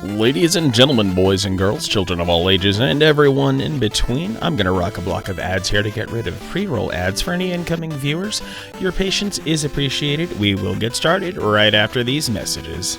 Ladies and gentlemen, boys and girls, children of all ages, and everyone in between, I'm going to rock a block of ads here to get rid of pre-roll ads for any incoming viewers. Your patience is appreciated. We will get started right after these messages.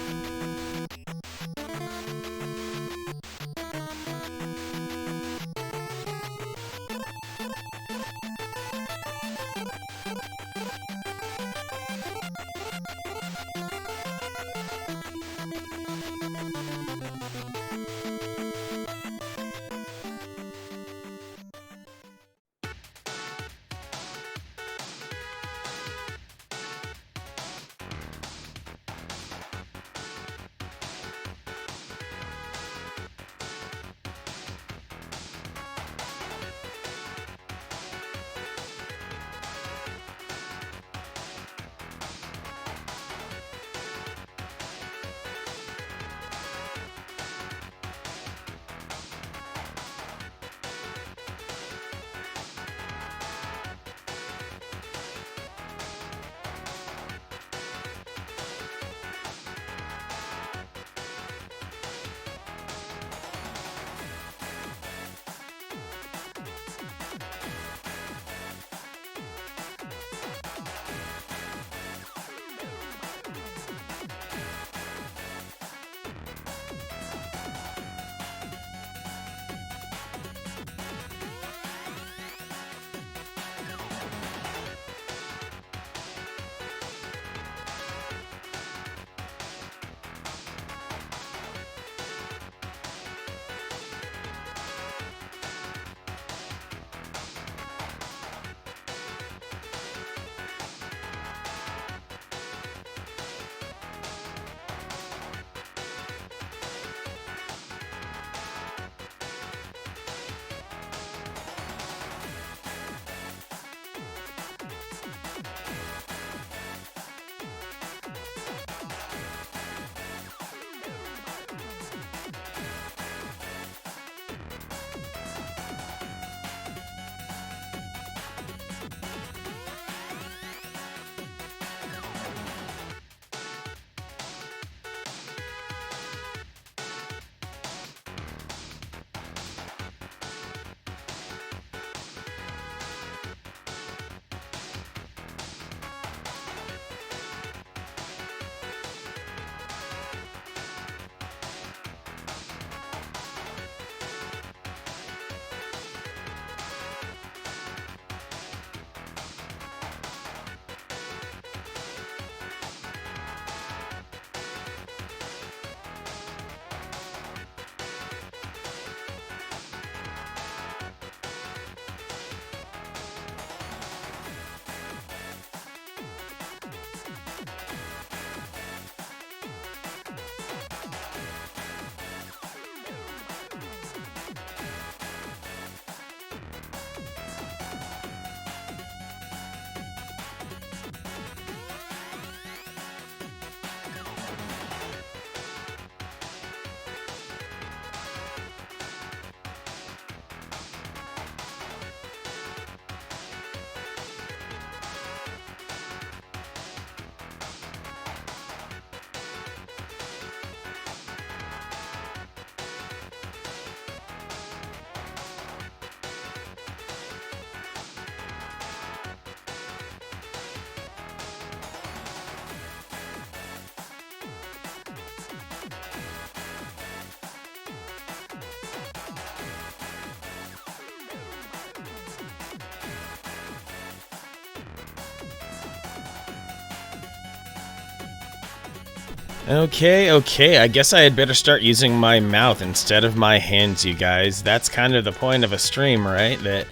Okay, I guess I had better start using my mouth instead of my hands, you guys. That's kind of the point of a stream, right? That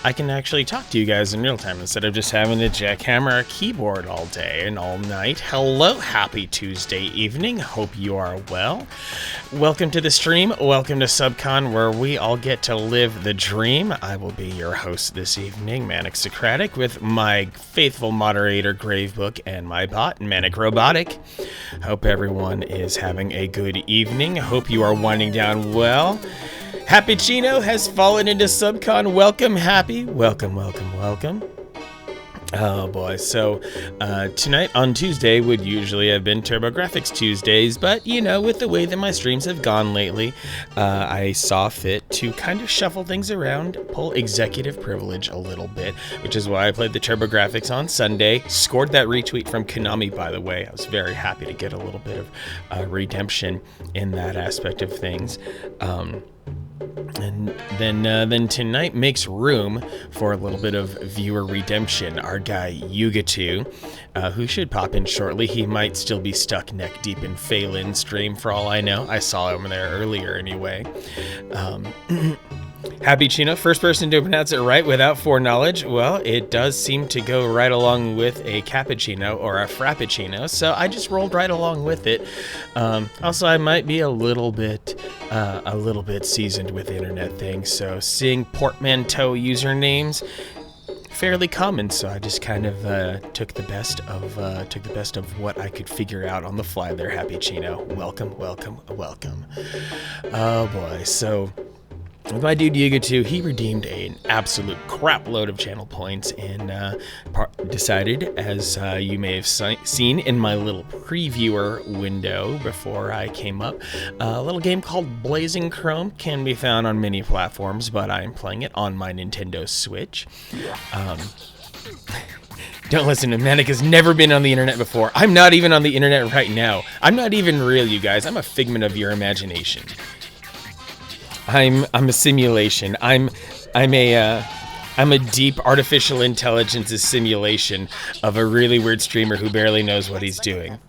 I can actually talk to you guys in real time instead of just having to jackhammer a keyboard all day and all night. Hello, happy Tuesday evening. Hope you are well. Welcome to the stream. Welcome to SubCon, where we all get to live the dream. I will be your host this evening, Manic Socratic, with my faithful moderator, Gravebook, and my bot, Manic Robotic. Hope everyone is having a good evening. Hope you are winding down well. Happy Chino has fallen into SubCon. Welcome, Happy. Welcome. Oh boy, so tonight on Tuesday would usually have been TurboGrafx Tuesdays, but you know, with the way that my streams have gone lately, I saw fit to kind of shuffle things around, pull executive privilege a little bit, which is why I played the TurboGrafx on Sunday. Scored that retweet from Konami, by the way. I was very happy to get a little bit of redemption in that aspect of things. And then tonight makes room for a little bit of viewer redemption. Our guy Yuga2, who should pop in shortly. He might still be stuck neck deep in Phelan's stream for all I know. I saw him there earlier anyway. Happy Chino, first person to pronounce it right without foreknowledge. Well, it does seem to go right along with a cappuccino or a frappuccino, so I just rolled right along with it. Also, I might be a little bit seasoned with internet things, so seeing portmanteau usernames fairly common, so I just kind of took the best of what I could figure out on the fly there. Happy Chino, welcome. Oh boy, so with my dude Yuga2, he redeemed an absolute crap load of channel points and decided, as you may have seen in my little previewer window before I came up, a little game called Blazing Chrome can be found on many platforms, but I'm playing it on my Nintendo Switch. Don't listen to Manic has never been on the internet before. I'm not even on the internet right now. I'm not even real, you guys. I'm a figment of your imagination. I'm a simulation. I'm a deep artificial intelligence simulation of a really weird streamer who barely knows what he's doing.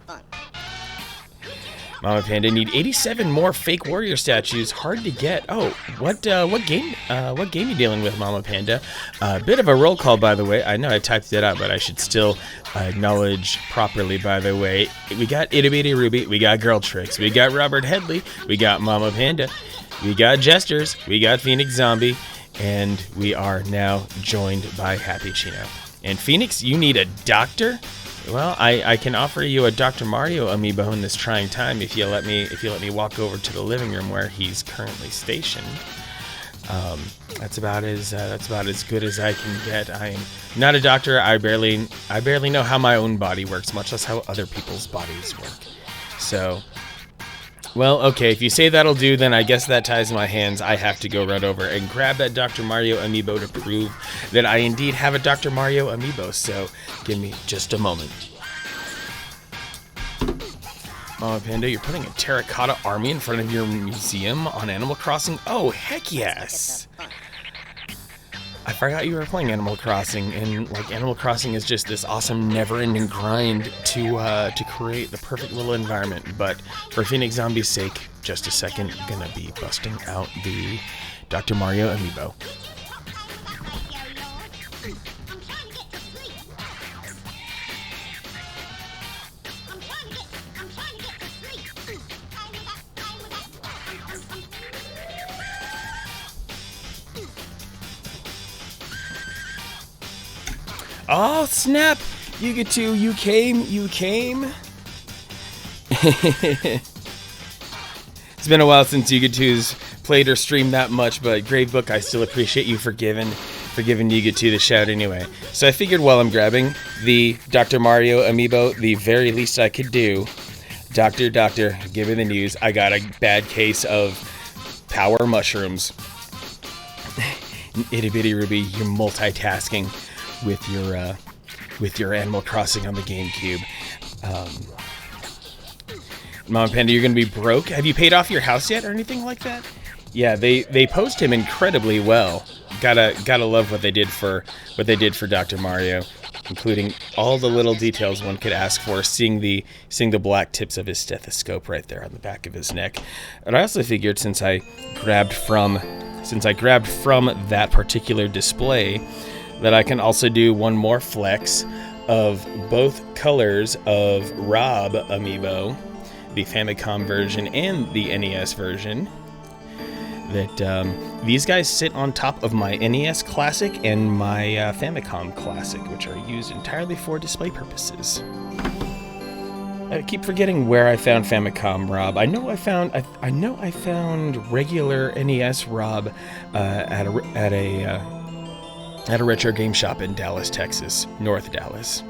Mama Panda, need 87 more fake warrior statues. Hard to get. Oh, what game you dealing with, Mama Panda? Bit of a roll call, by the way. I know I typed it out, but I should still acknowledge properly, by the way. We got Itty Bitty Ruby, we got Girl Tricks, we got Robert Headley, we got Mama Panda, we got Jesters, we got Phoenix Zombie, and we are now joined by Happy Chino. And Phoenix, you need a doctor? Well, I can offer you a Dr. Mario amiibo in this trying time if you let me walk over to the living room where he's currently stationed. That's about as good as I can get. I am not a doctor. I barely know how my own body works, much less how other people's bodies work. So, well, okay, if you say that'll do, then I guess that ties my hands. I have to go right over and grab that Dr. Mario amiibo to prove that I indeed have a Dr. Mario amiibo, so give me just a moment. Mama Panda, you're putting a terracotta army in front of your museum on Animal Crossing? Oh, heck yes! I forgot you were playing Animal Crossing, and like Animal Crossing is just this awesome never-ending grind to create the perfect little environment. But for Phoenix Zombie's sake, just a second, gonna be busting out the Dr. Mario amiibo. Oh, snap! Yuga2, you came. It's been a while since Yuga2's played or streamed that much, but Gravebook, I still appreciate you for giving Yuga2 the shout anyway. So I figured while I'm grabbing the Dr. Mario amiibo, the very least I could do, Doctor, give me the news. I got a bad case of power mushrooms. Itty Bitty Ruby, you're multitasking with your Animal Crossing on the GameCube. Mom Panda, you're gonna be broke. Have you paid off your house yet or anything like that? Yeah, they posed him incredibly well. Gotta love what they did for Dr. Mario, including all the little details one could ask for. Seeing the black tips of his stethoscope right there on the back of his neck. And I also figured since I grabbed from that particular display, that I can also do one more flex of both colors of Rob amiibo, the Famicom version and the NES version. That these guys sit on top of my NES Classic and my Famicom Classic, which are used entirely for display purposes. I keep forgetting where I found Famicom Rob. I know I found regular NES Rob at at a retro game shop in Dallas, Texas, North Dallas.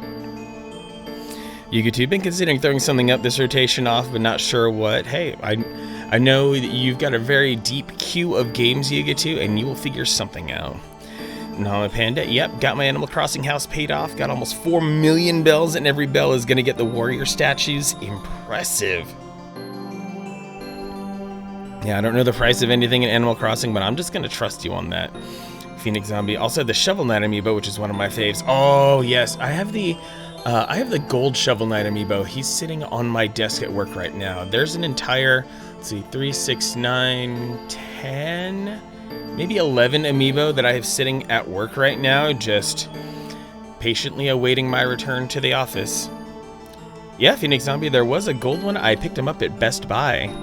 YouTube, been considering throwing something up this rotation off, but not sure what. Hey, I know that you've got a very deep queue of games you get to, and you will figure something out. Nama Panda, yep, got my Animal Crossing house paid off, got almost 4 million bells, and every bell is going to get the warrior statues. Impressive. Yeah, I don't know the price of anything in Animal Crossing, but I'm just going to trust you on that. Phoenix Zombie, also the Shovel Knight amiibo, which is one of my faves. Oh, yes, I have the gold Shovel Knight amiibo. He's sitting on my desk at work right now. There's an entire, let's see, 3, 6, 9, 10, maybe 11 amiibo that I have sitting at work right now, just patiently awaiting my return to the office. Yeah, Phoenix Zombie, there was a gold one. I picked him up at Best Buy.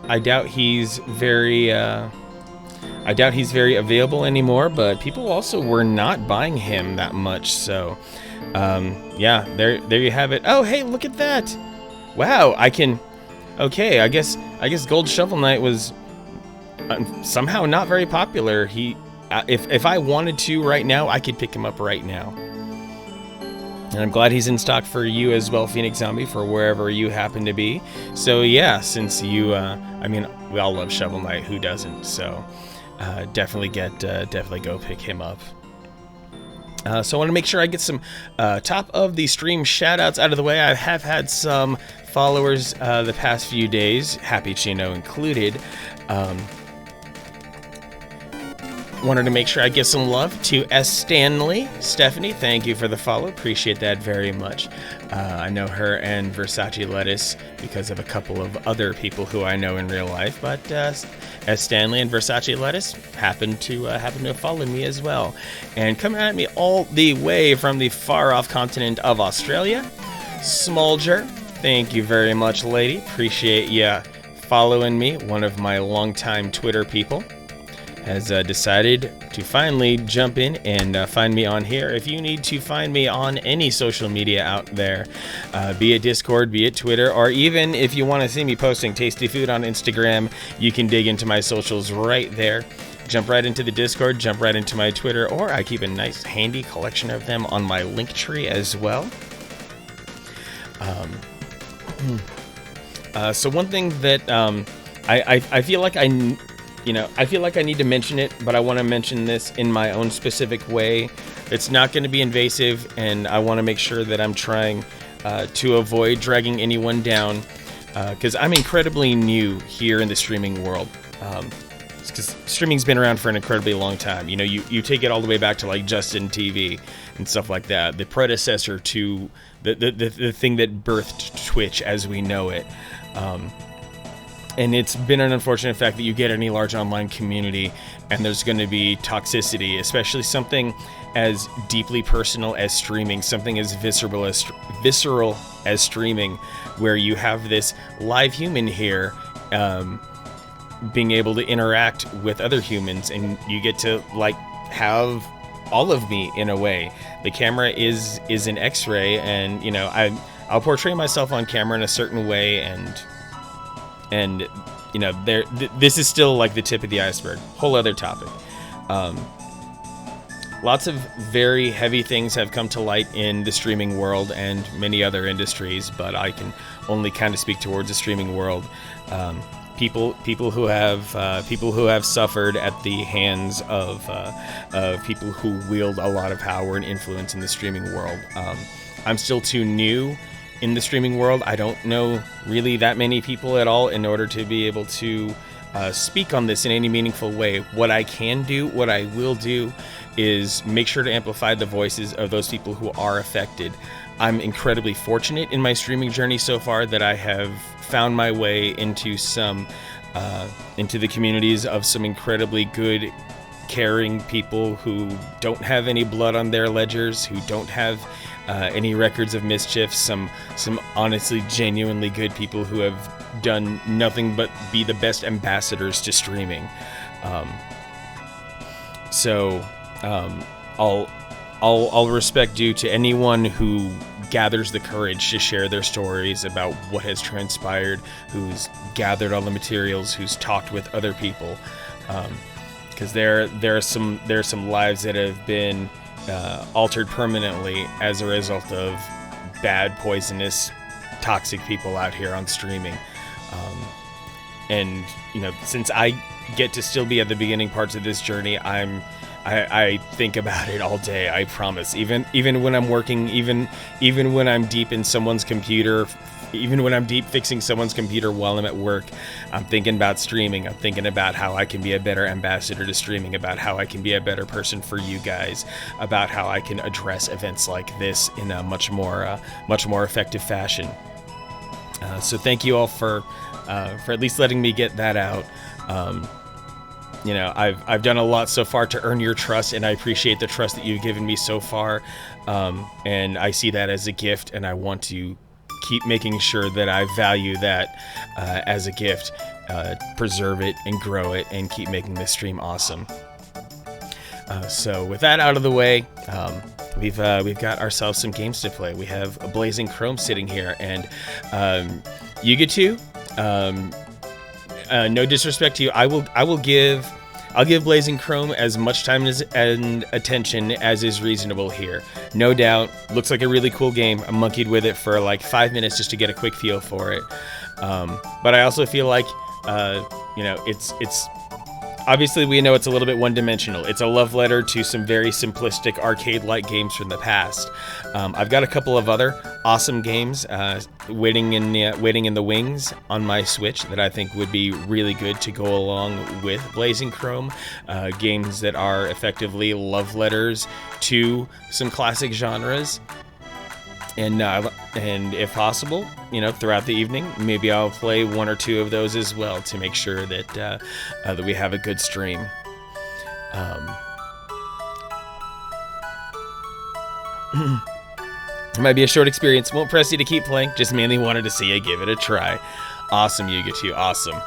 I doubt he's very available anymore, but people also were not buying him that much, so yeah, there you have it. Oh, hey, look at that. Wow, okay, I guess Gold Shovel Knight was somehow not very popular. If I wanted to right now, I could pick him up right now. And I'm glad he's in stock for you as well, Phoenix Zombie, for wherever you happen to be. So yeah, since you, I mean, we all love Shovel Knight, who doesn't? So definitely go pick him up. So I want to make sure I get some top of the stream shoutouts out of the way. I have had some followers the past few days, Happy Chino included. Wanted to make sure I give some love to S. Stanley. Stephanie, thank you for the follow. Appreciate that very much. I know her and Versace Lettuce because of a couple of other people who I know in real life, but S. Stanley and Versace Lettuce happen to follow me as well. And coming at me all the way from the far off continent of Australia, Smolger, thank you very much, lady. Appreciate ya following me. One of my longtime Twitter people has decided to finally jump in and find me on here. If you need to find me on any social media out there, be it Discord, be it Twitter, or even if you want to see me posting tasty food on Instagram, you can dig into my socials right there. Jump right into the Discord, jump right into my Twitter, or I keep a nice handy collection of them on my Linktree as well. So one thing that I feel like I feel like I need to mention it, but I want to mention this in my own specific way. It's not going to be invasive, and I want to make sure that I'm trying to avoid dragging anyone down, because I'm incredibly new here in the streaming world. Because streaming's been around for an incredibly long time. You know, you take it all the way back to like Justin TV and stuff like that, the predecessor to the thing that birthed Twitch as we know it. And it's been an unfortunate fact that you get any large online community and there's going to be toxicity, especially something as deeply personal as streaming, something as visceral as streaming, where you have this live human here being able to interact with other humans, and you get to like have all of me in a way. The camera is an X-ray, and you know I'll portray myself on camera in a certain way, and you know this is still like the tip of the iceberg. Whole other topic. Lots of very heavy things have come to light in the streaming world and many other industries, but I can only kind of speak towards the streaming world. People who have suffered at the hands of people who wield a lot of power and influence in the streaming world. I'm still too new in the streaming world. I don't know really that many people at all in order to be able to speak on this in any meaningful way. What I can do, what I will do, is make sure to amplify the voices of those people who are affected. I'm incredibly fortunate in my streaming journey so far that I have found my way into into the communities of some incredibly good, caring people who don't have any blood on their ledgers, who don't have any records of mischief, some honestly genuinely good people who have done nothing but be the best ambassadors to streaming. All respect due to anyone who gathers the courage to share their stories about what has transpired, who's gathered all the materials, who's talked with other people, because there are some lives that have been altered permanently as a result of bad, poisonous, toxic people out here on streaming. And since I get to still be at the beginning parts of this journey, I think about it all day. I promise. Even when I'm working, even when I'm deep in someone's computer, even when I'm deep fixing someone's computer while I'm at work, I'm thinking about streaming. I'm thinking about how I can be a better ambassador to streaming, about how I can be a better person for you guys, about how I can address events like this in a much more effective fashion. So thank you all for at least letting me get that out. I've done a lot so far to earn your trust, and I appreciate the trust that you've given me so far. And I see that as a gift, and I want to keep making sure that I value that as a gift, preserve it and grow it, and keep making this stream awesome. So with that out of the way, we've got ourselves some games to play. We have a Blazing Chrome sitting here, and Yuga2, no disrespect to you, I'll give Blazing Chrome as much time and attention as is reasonable here. No doubt, looks like a really cool game. I monkeyed with it for like 5 minutes just to get a quick feel for it. But I also feel like, it's obviously we know it's a little bit one-dimensional. It's a love letter to some very simplistic arcade-like games from the past. I've got a couple of other awesome games waiting in the wings on my Switch that I think would be really good to go along with Blazing Chrome. Games that are effectively love letters to some classic genres. And if possible, throughout the evening, maybe I'll play one or two of those as well to make sure that that we have a good stream. It might be a short experience. Won't press you to keep playing. Just mainly wanted to see you give it a try. Awesome, Yuga2. Awesome.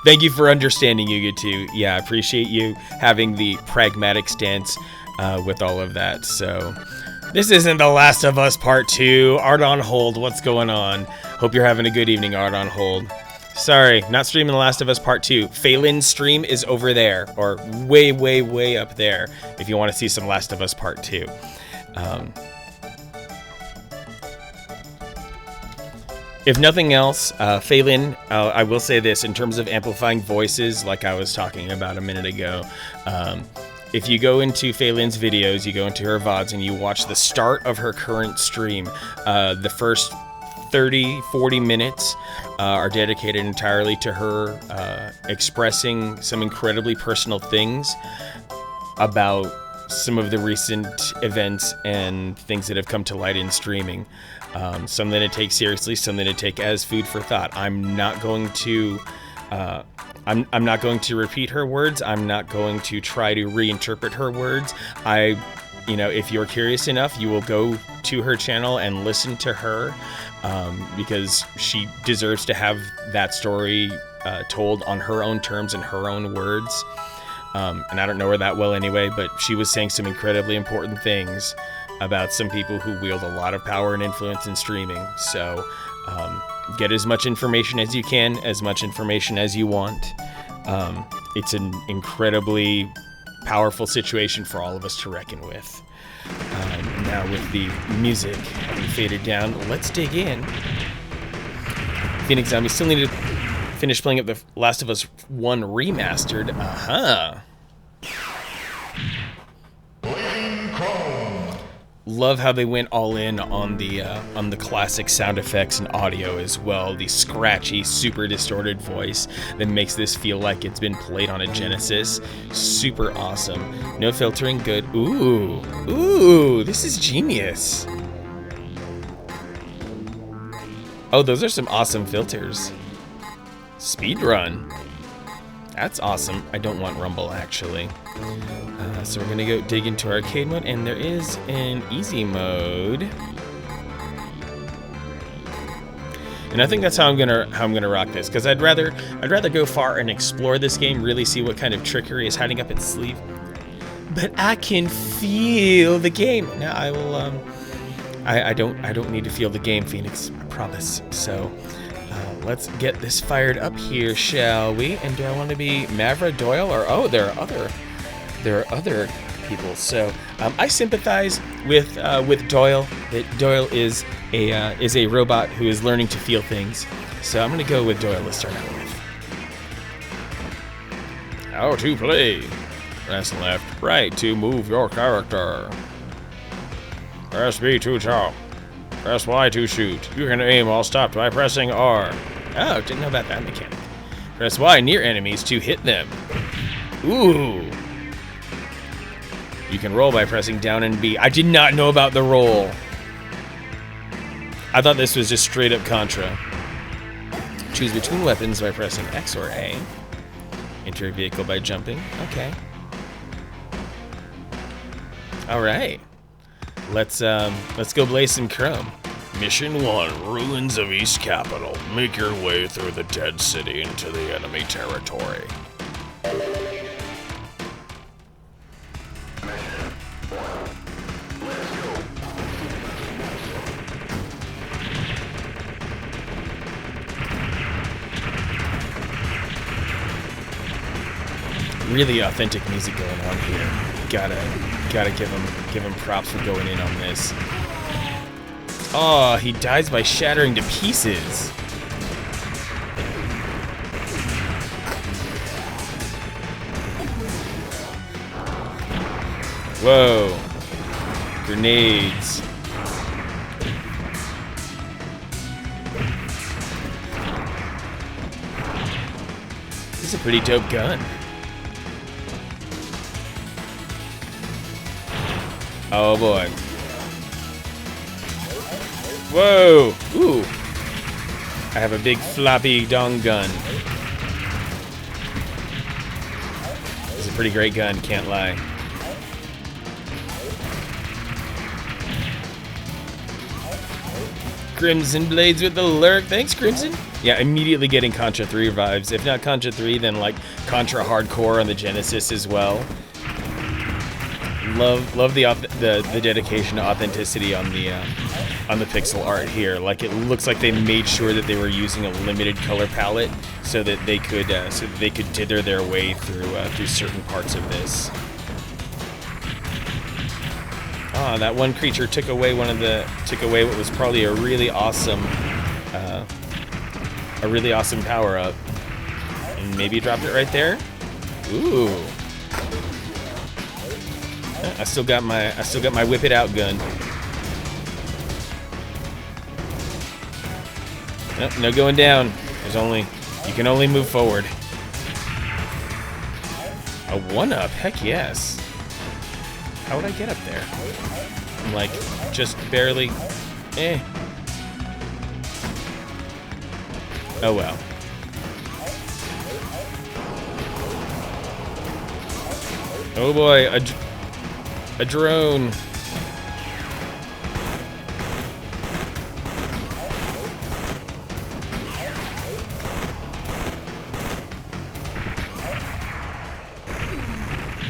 Thank you for understanding, Yuga2. Yeah, I appreciate you having the pragmatic stance with all of that. So. This isn't The Last of Us Part 2. Art on hold, what's going on? Hope you're having a good evening, Art on hold. Sorry, not streaming The Last of Us Part 2. Phelan's stream is over there, or way, way, way up there, if you want to see some Last of Us Part 2. If nothing else, Phelan, I will say this, in terms of amplifying voices, like I was talking about a minute ago, if you go into Phelan's videos, you go into her VODs, and you watch the start of her current stream, the first 30-40 minutes are dedicated entirely to her expressing some incredibly personal things about some of the recent events and things that have come to light in streaming. Something to take seriously, something to take as food for thought. I'm not going to I'm not going to repeat her words. I'm not going to try to reinterpret her words. If you're curious enough, you will go to her channel and listen to her, because she deserves to have that story told on her own terms and her own words. And I don't know her that well anyway, but she was saying some incredibly important things about some people who wield a lot of power and influence in streaming. So get as much information as you can, as much information as you want. It's an incredibly powerful situation for all of us to reckon with. Now with the music having faded down, let's dig in. Phoenix Zombie still need to finish playing up the Last of Us 1 remastered. Love how they went all in on the classic sound effects and audio as well. The scratchy, super distorted voice that makes this feel like it's been played on a Genesis. Super awesome. No filtering, good. Ooh, this is genius. Oh, those are some awesome filters. Speedrun. That's awesome. I don't want Rumble, actually. So we're gonna go dig into arcade mode, and there is an easy mode. And I think that's how I'm gonna rock this, because I'd rather go far and explore this game, really see what kind of trickery is hiding up its sleeve. But I can feel the game. Now I don't need to feel the game, Phoenix. I promise. So let's get this fired up here, shall we? And do I want to be Mavra, Doyle, or there are other people. So I sympathize with Doyle. That Doyle is a robot who is learning to feel things. So I'm gonna go with Doyle to start out with. How to play. Press left, right to move your character. Press B to jump. Press Y to shoot. You can aim while stopped by pressing R. Oh, didn't know about that mechanic. Press Y near enemies to hit them. Ooh. You can roll by pressing down and B. I did not know about the roll. I thought this was just straight up Contra. Choose between weapons by pressing X or A. Enter a vehicle by jumping. Okay. All right. Let's go blaze some chrome. Mission 1, Ruins of East Capital. Make your way through the dead city into the enemy territory. Really authentic music going on here. Gotta give him props for going in on this. Oh, he dies by shattering to pieces. Whoa. Grenades. This is a pretty dope gun. Oh boy. Whoa! Ooh! I have a big floppy dong gun. This is a pretty great gun, can't lie. Crimson Blades with the lurk. Thanks, Crimson. Yeah, immediately getting Contra 3 vibes. If not Contra 3, then like Contra Hardcore on the Genesis as well. Love the dedication to authenticity on the pixel art here. Like, it looks like they made sure that they were using a limited color palette so that they could dither their way through certain parts of this. Ah, that one creature took away what was probably a really awesome power up, and maybe dropped it right there. Ooh. I still got my whip it out gun. Nope, no going down. You can only move forward. A 1-up, heck yes. How would I get up there? I'm like just barely. Oh well. Oh boy, a drone.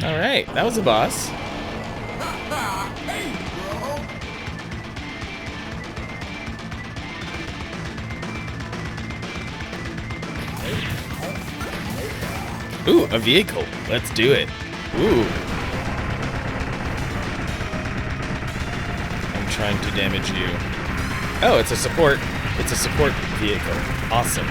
All right, that was a boss. Ooh, a vehicle. Let's do it. Ooh. I'm trying to damage you. Oh, it's a support. It's a support vehicle. Awesome.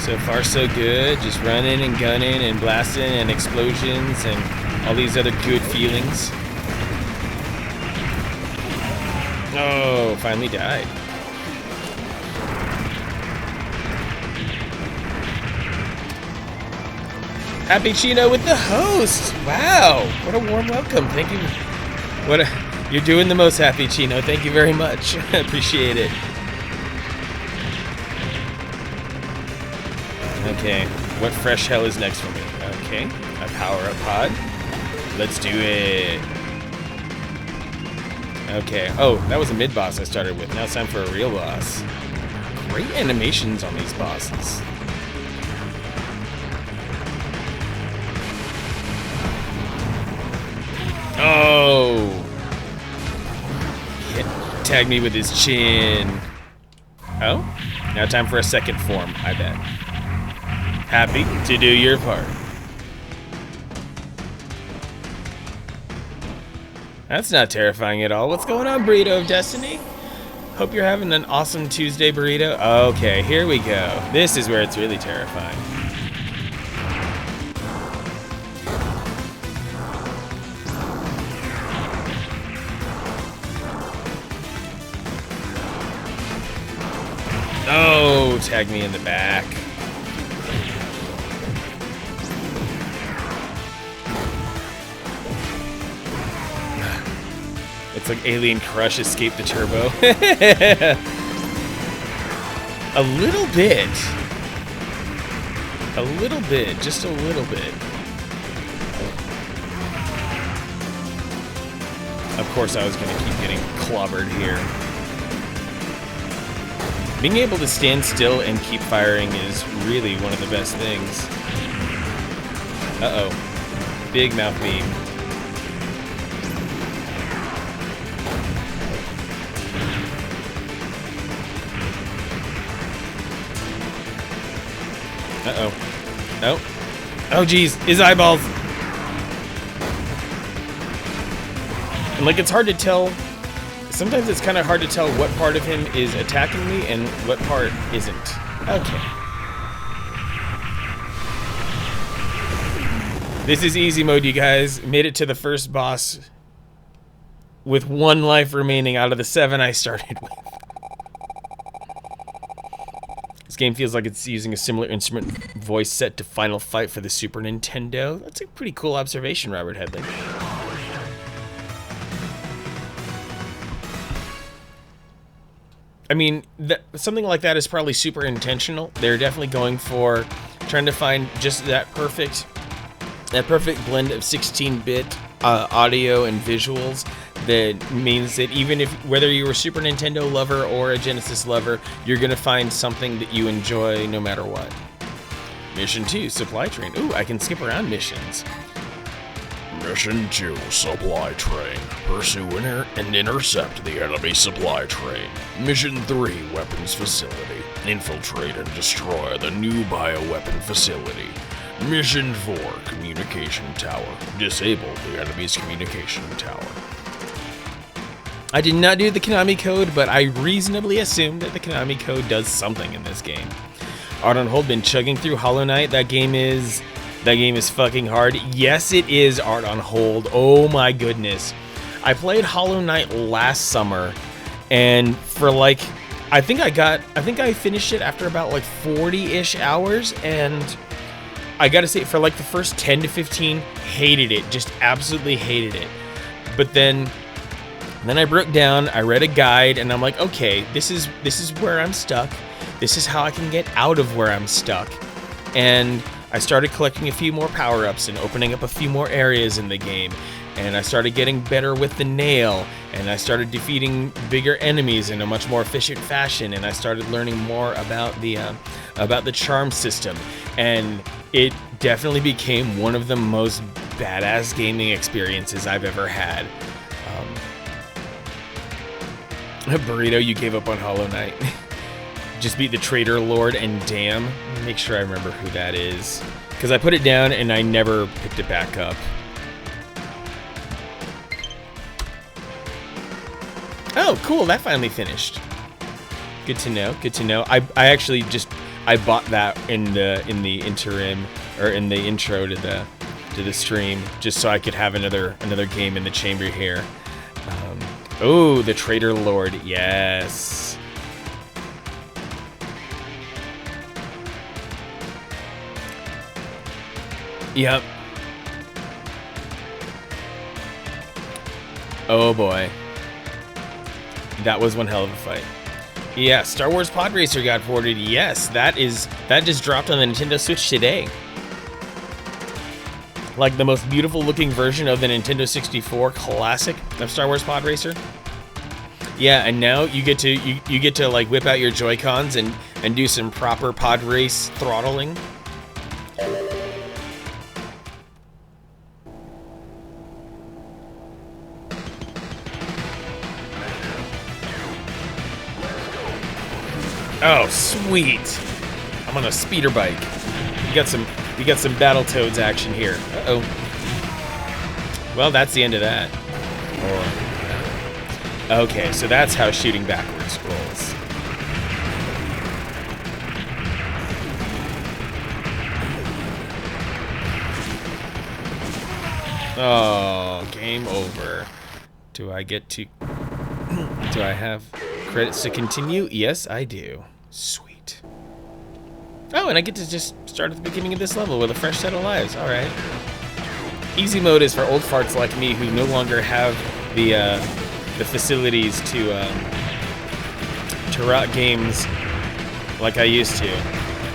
So far, so good. Just running and gunning and blasting and explosions and all these other good feelings. Oh, finally died. Happy Chino with the host. Wow, what a warm welcome. Thank you. You're doing the most, Happy Chino. Thank you very much. I appreciate it. Okay, what fresh hell is next for me? Okay, a power-up pod. Let's do it. Okay, oh, that was a mid-boss I started with. Now it's time for a real boss. Great animations on these bosses. Oh! Tag me with his chin. Oh? Now time for a second form, I bet. Happy to do your part. That's not terrifying at all. What's going on, Burrito of Destiny? Hope you're having an awesome Tuesday, Burrito. Okay, here we go. This is where it's really terrifying. Oh, tag me in the back. It's like Alien Crush escaped the turbo. A little bit. A little bit, just a little bit. Of course I was gonna keep getting clobbered here. Being able to stand still and keep firing is really one of the best things. Uh-oh. Big mouth beam. Uh-oh. No. Oh, geez. His eyeballs. And, like, it's hard to tell. Sometimes it's kind of hard to tell what part of him is attacking me and what part isn't. Okay. This is easy mode, you guys. Made it to the first boss with 1 life remaining out of the 7 I started with. This game feels like it's using a similar instrument voice set to Final Fight for the Super Nintendo. That's a pretty cool observation, Robert Headley. I mean, something like that is probably super intentional. They're definitely going for trying to find just that perfect blend of 16-bit audio and visuals. That means that even if, whether you're a Super Nintendo lover or a Genesis lover, you're gonna find something that you enjoy no matter what. Mission 2, Supply Train. Ooh, I can skip around missions. Mission 2, Supply Train. Pursue and intercept the enemy supply train. Mission 3, Weapons Facility. Infiltrate and destroy the new bioweapon facility. Mission 4, Communication Tower. Disable the enemy's communication tower. I did not do the Konami code, but I reasonably assume that the Konami code does something in this game. Art on Hold, been chugging through Hollow Knight. That game is fucking hard. Yes, it is Art on Hold. Oh my goodness. I played Hollow Knight last summer, and for like, I think I finished it after about like 40-ish hours, and I gotta say, for like the first 10 to 15, hated it. Just absolutely hated it. But then I broke down, I read a guide, and I'm like, okay, this is where I'm stuck. This is how I can get out of where I'm stuck. And I started collecting a few more power-ups and opening up a few more areas in the game. And I started getting better with the nail, and I started defeating bigger enemies in a much more efficient fashion, and I started learning more about the charm system. And it definitely became one of the most badass gaming experiences I've ever had. Burrito, you gave up on Hollow Knight. Just beat the Traitor Lord, and damn, make sure I remember who that is, because I put it down and I never picked it back up. Oh, cool, that finally finished. Good to know, good to know. I actually I bought that in the interim, or in the intro to the stream, just so I could have another game in the chamber here. Oh, the Traitor Lord, yes. Yep. Oh boy. That was one hell of a fight. Yeah, Star Wars Pod Racer got ported. Yes, that just dropped on the Nintendo Switch today. Like the most beautiful looking version of the Nintendo 64 classic of Star Wars Pod Racer. Yeah, and now you get to like whip out your Joy-Cons and do some proper pod race throttling. Oh, sweet! I'm on a speeder bike. We got some Battletoads action here. Uh-oh. Well, that's the end of that. Okay, so that's how shooting backwards rolls. Oh, game over. Do I get to... Do I have credits to continue? Yes, I do. Sweet. Oh, and I get to just start at the beginning of this level with a fresh set of lives. All right. Easy mode is for old farts like me who no longer have the facilities to rock games like I used to.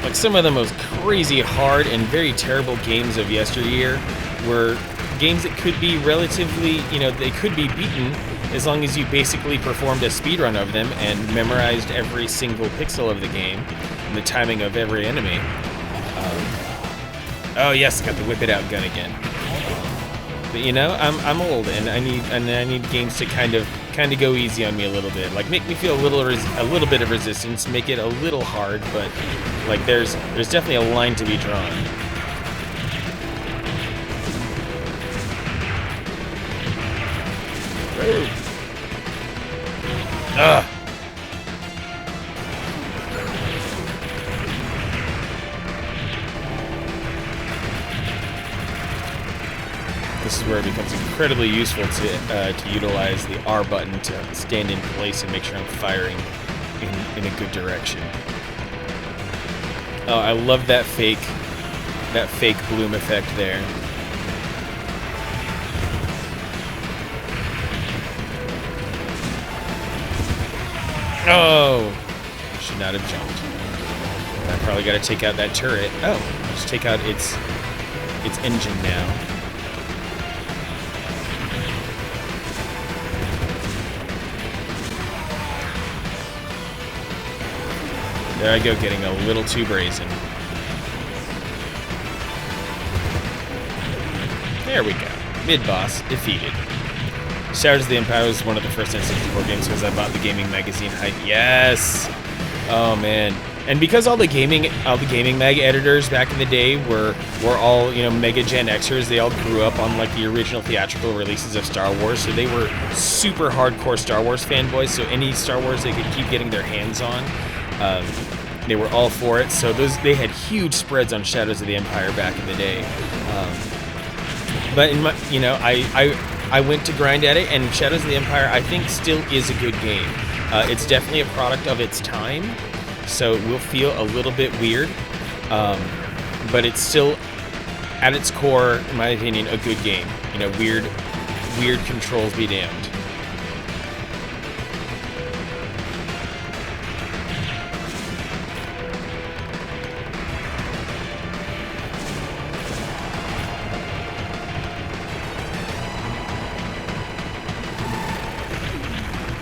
Like some of the most crazy hard and very terrible games of yesteryear were games that could be relatively, you know, they could be beaten as long as you basically performed a speedrun of them and memorized every single pixel of the game and the timing of every enemy. Oh yes, got the whip it out gun again. But you know, I'm old and I need games to kind of go easy on me a little bit. Like make me feel a little bit of resistance, make it a little hard, but like there's definitely a line to be drawn. Ugh. This is where it becomes incredibly useful to utilize the R button to stand in place and make sure I'm firing in a good direction. Oh, I love that fake bloom effect there. Oh, should not have jumped. I probably got to take out that turret. Oh, just take out its engine now. There I go, getting a little too brazen. There we go. Mid-boss defeated. Shadows of the Empire was one of the first N64 games because I bought the gaming magazine hype. Yes! Oh man. And because all the gaming mag editors back in the day were all, you know, Mega Gen Xers, they all grew up on like the original theatrical releases of Star Wars, so they were super hardcore Star Wars fanboys, so any Star Wars they could keep getting their hands on, they were all for it. So they had huge spreads on Shadows of the Empire back in the day. But in my, you know, I went to grind at it, and Shadows of the Empire I think still is a good game. It's definitely a product of its time, so it will feel a little bit weird, but it's still, at its core, in my opinion, a good game. You know, weird controls be damned.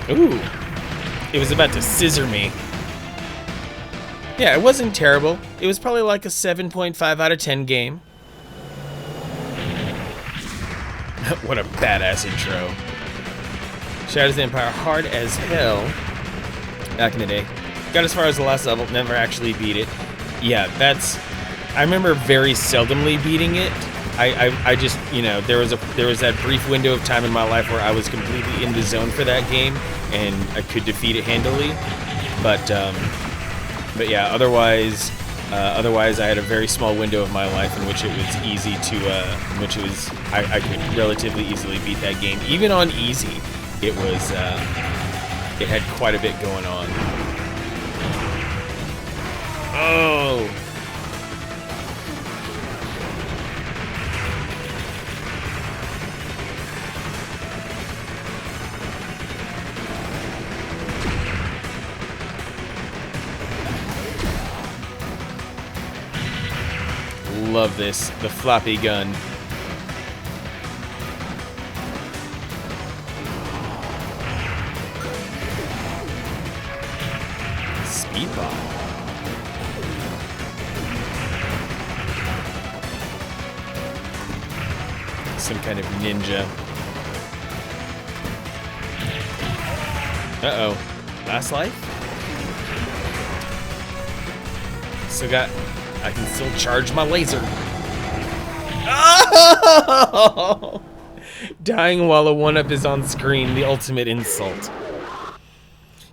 Ooh, it was about to scissor me. Yeah, it wasn't terrible. It was probably like a 7.5 out of 10 game. What a badass intro. Shadows of the Empire, hard as hell back in the day. Got as far as the last level, never actually beat it. Yeah, I remember very seldomly beating it. I just, you know, there was that brief window of time in my life where I was completely in the zone for that game and I could defeat it handily. But yeah, otherwise I had a very small window of my life in which it was easy to, I could relatively easily beat that game. Even on easy, it had quite a bit going on. Oh! Love this, the floppy gun. speed bomb. Some kind of ninja. Uh-oh. Last life? I can still charge my laser. Oh! Dying while a 1-up is on screen, the ultimate insult.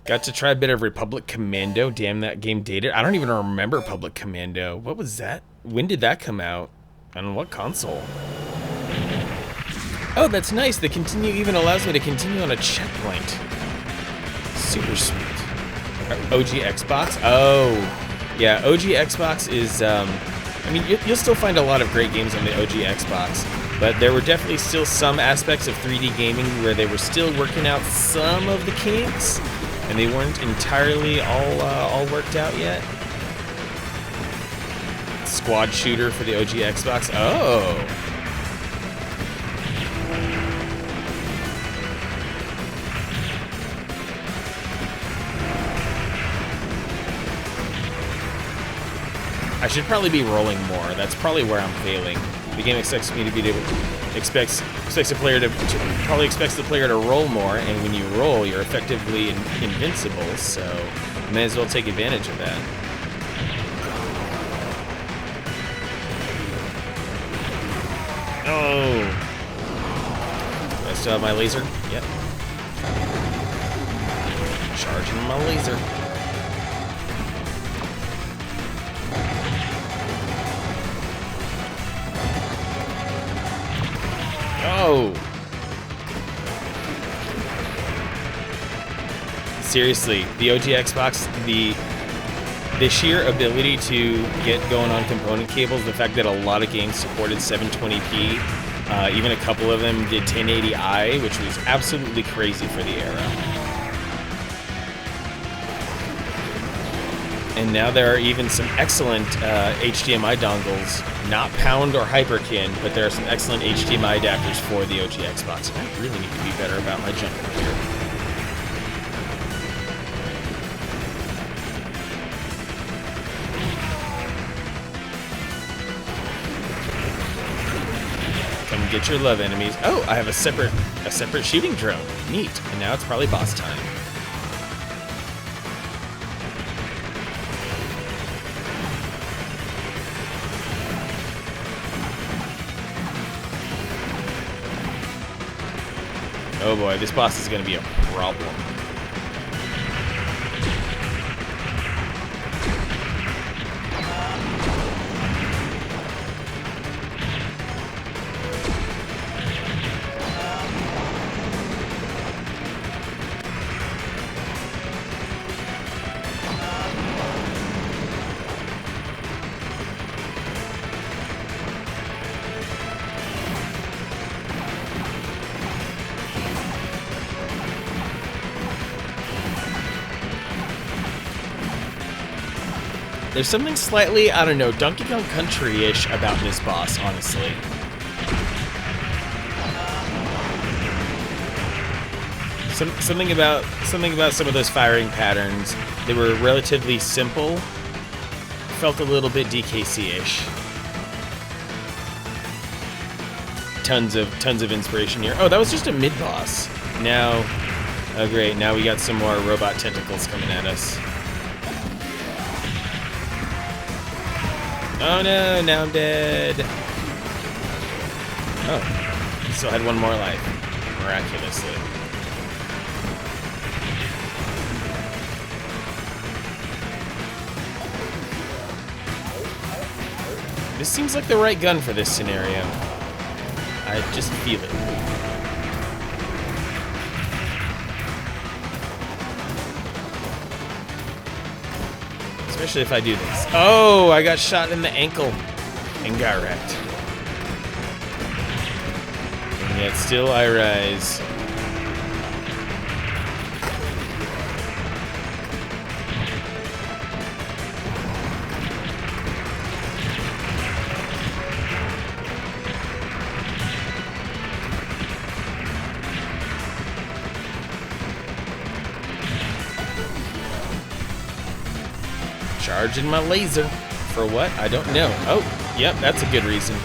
Got to try a bit of Republic Commando. Damn, that game dated. I don't even remember Public Commando. What was that? When did that come out? On what console? Oh, that's nice. The continue even allows me to continue on a checkpoint. Super sweet. OG Xbox? Oh. Yeah, OG Xbox is, I mean, you'll still find a lot of great games on the OG Xbox, but there were definitely still some aspects of 3D gaming where they were still working out some of the kinks, and they weren't entirely all worked out yet. Squad shooter for the OG Xbox. Oh. I should probably be rolling more. That's probably where I'm failing. The game expects me to be able, expects the player to probably expects the player to roll more, and when you roll, you're effectively invincible. So, you may as well take advantage of that. Oh, do I still have my laser? Yep. Charging my laser. Oh! Seriously, the OG Xbox, the sheer ability to get going on component cables, the fact that a lot of games supported 720p, even a couple of them did 1080i, which was absolutely crazy for the era. And now there are even some excellent HDMI dongles, not Pound or Hyperkin, but there are some excellent HDMI adapters for the OG Xbox. And I really need to be better about my jumping here. Come get your love enemies. Oh, I have a separate shooting drone. Neat. And now it's probably boss time. Oh boy, this boss is going to be a problem. There's something slightly, I don't know, Donkey Kong Country-ish about this boss, honestly. Something about some of those firing patterns. They were relatively simple. Felt a little bit DKC-ish. Tons of inspiration here. Oh, that was just a mid-boss. Now, oh great, now we got some more robot tentacles coming at us. Oh no, now I'm dead. Oh, still had one more life, miraculously. This seems like the right gun for this scenario. I just feel it. Especially if I do this. Oh, I got shot in the ankle and got wrecked. And yet still I rise. Charging my laser. For what? I don't know. Oh, yep, that's a good reason.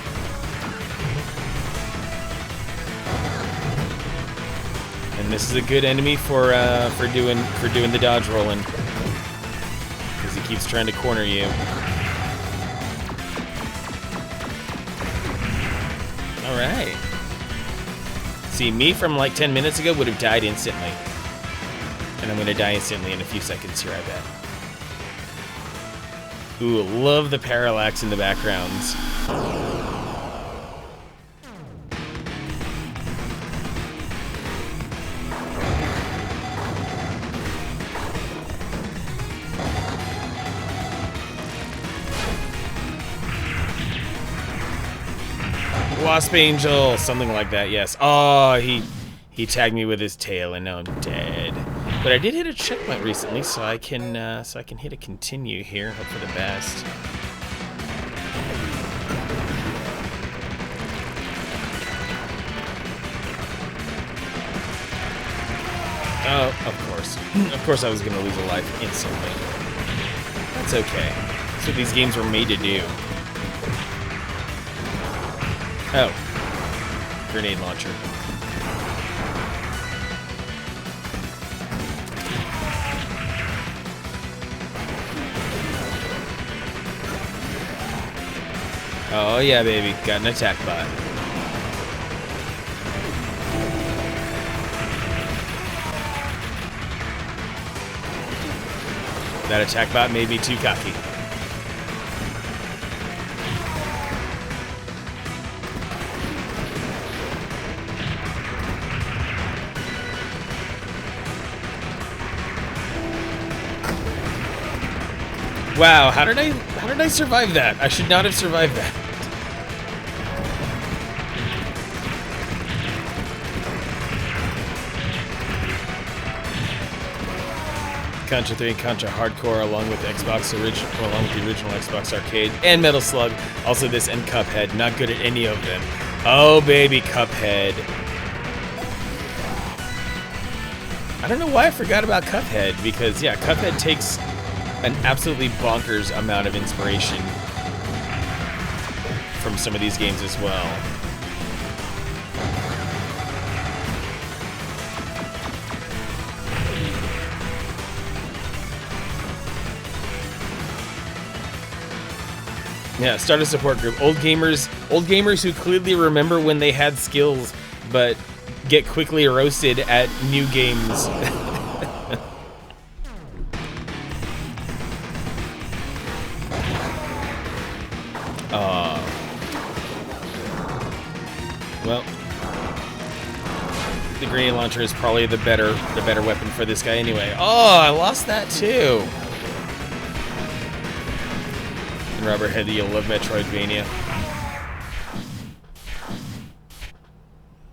And this is a good enemy for doing the dodge rolling, because he keeps trying to corner you. All right. See, me from like 10 minutes ago would have died instantly, and I'm gonna die instantly in a few seconds here, I bet. Ooh, love the parallax in the backgrounds. Wasp Angel, something like that, yes. Oh, he tagged me with his tail, and now I'm dead. But I did hit a checkpoint recently, so I can hit a continue here. Hope for the best. Oh, of course I was gonna lose a life instantly. That's okay. That's what these games were made to do. Oh, grenade launcher. Oh yeah, baby, got an attack bot. That attack bot made me too cocky. Wow, how did I survive that? I should not have survived that. Contra 3 and Contra Hardcore, along with the original Xbox Arcade and Metal Slug. Also this and Cuphead. Not good at any of them. Oh baby, Cuphead. I don't know why I forgot about Cuphead, because yeah, Cuphead takes an absolutely bonkers amount of inspiration from some of these games as well. Yeah, start a support group. Old gamers who clearly remember when they had skills, but get quickly roasted at new games. Well, the grenade launcher is probably the better weapon for this guy anyway. Oh, I lost that too. And Robert Headley, you'll love Metroidvania.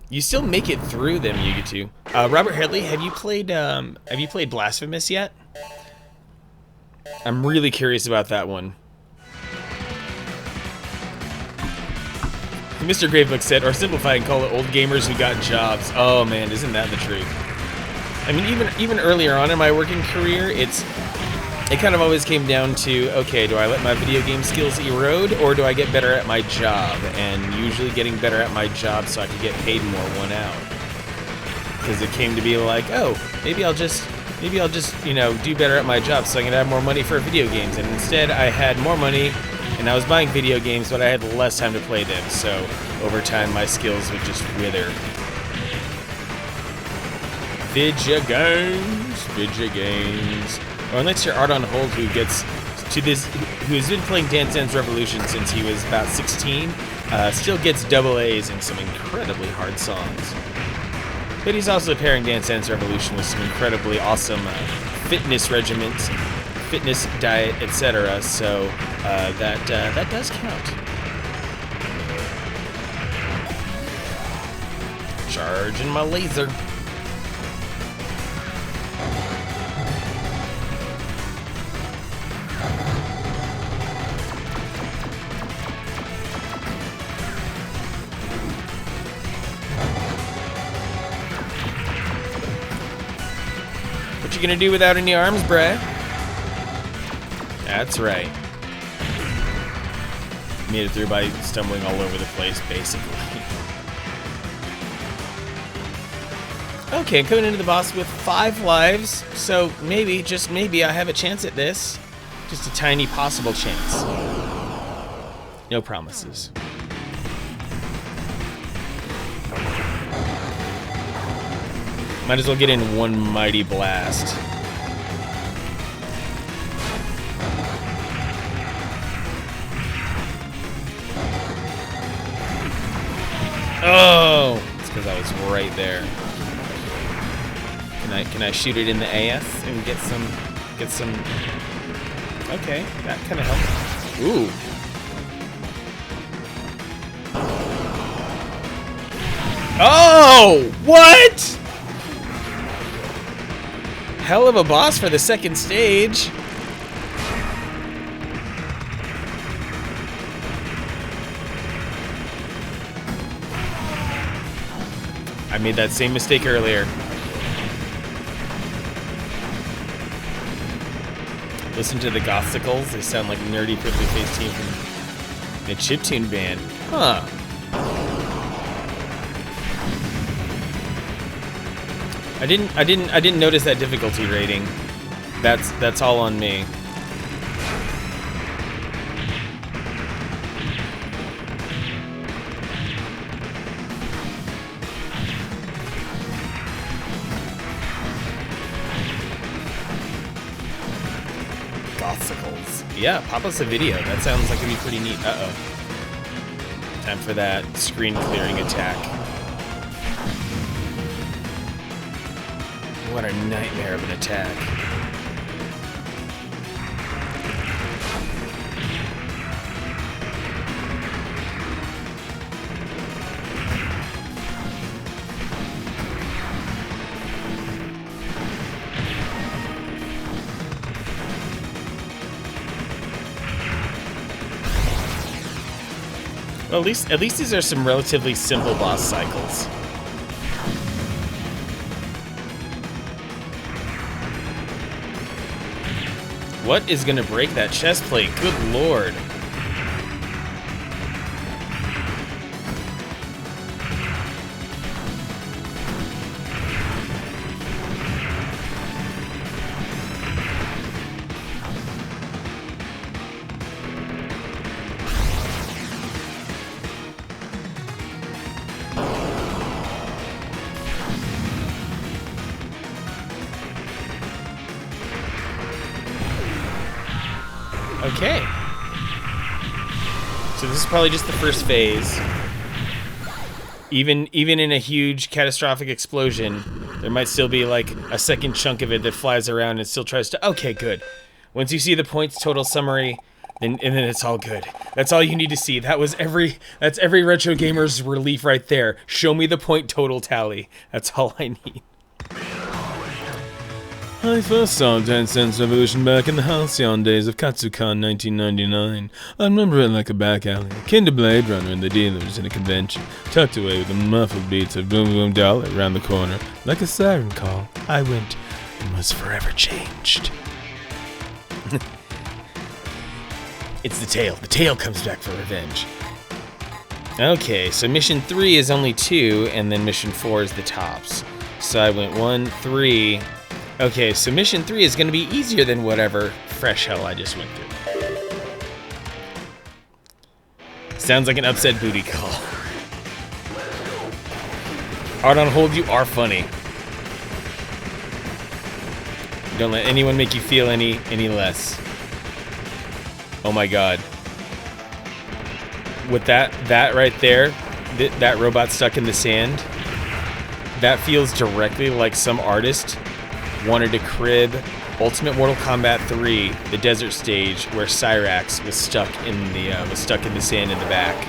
You still make it through them, you get to. Robert Headley, have you played Blasphemous yet? I'm really curious about that one. Mr. Gravebook said, or simplify and call it old gamers who got jobs. Oh man, isn't that the truth? I mean, even earlier on in my working career, it kind of always came down to, okay, do I let my video game skills erode, or do I get better at my job? And usually getting better at my job so I could get paid more won out. Because it came to be like, oh, maybe I'll just, you know, do better at my job so I can have more money for video games. And instead, I had more money, and I was buying video games, but I had less time to play them. So over time, my skills would just wither. Video games. Or unless you're Art on Hold, who gets to this, who's been playing Dance Dance Revolution since he was about 16, still gets double A's in some incredibly hard songs. But he's also pairing Dance Dance Revolution with some incredibly awesome fitness regimens, fitness diet, etc. So that does count. Charging my laser. What you gonna do without any arms, bruh? That's right. Made it through by stumbling all over the place, basically. Okay, coming into the boss with 5 lives, so maybe, just maybe, I have a chance at this. Just a tiny possible chance. No promises. Might as well get in one mighty blast. Oh, it's because I was right there. Can I shoot it in the AS and get some? Okay, that kind of helps. Ooh. Oh, what? Hell of a boss for the second stage. I made that same mistake earlier. Listen to the Gothsicles. They sound like nerdy prickly face team from the chiptune band. Huh. I didn't notice that difficulty rating. That's all on me. Gothsicles. Yeah, pop us a video. That sounds like it'd be pretty neat. Uh-oh. Time for that screen clearing attack. What a nightmare of an attack. Well, at least these are some relatively simple boss cycles. What is gonna break that chest plate? Good lord. Okay. So this is probably just the first phase. Even in a huge catastrophic explosion, there might still be like a second chunk of it that flies around and still tries to. Okay, good. Once you see the points total summary, then it's all good. That's all you need to see. That's every retro gamer's relief right there. Show me the point total tally. That's all I need. I first saw Dance Dance Revolution back in the halcyon days of Katsucon 1999. I remember it like a back alley, akin to Blade Runner and the dealers in a convention, tucked away with the muffled beats of Boom Boom Dollar around the corner. Like a siren call, I went and was forever changed. It's the tail. The tail comes back for revenge. Okay, so mission 3 is only 2, and then mission 4 is the tops. So I went 1, 3... Okay, so mission 3 is going to be easier than whatever fresh hell I just went through. Sounds like an upset booty call. Hard on hold, you are funny. Don't let anyone make you feel any less. Oh my god. With that right there, that robot stuck in the sand, that feels directly like some artist wanted to crib Ultimate Mortal Kombat 3, the desert stage where Cyrax was stuck in the sand in the back.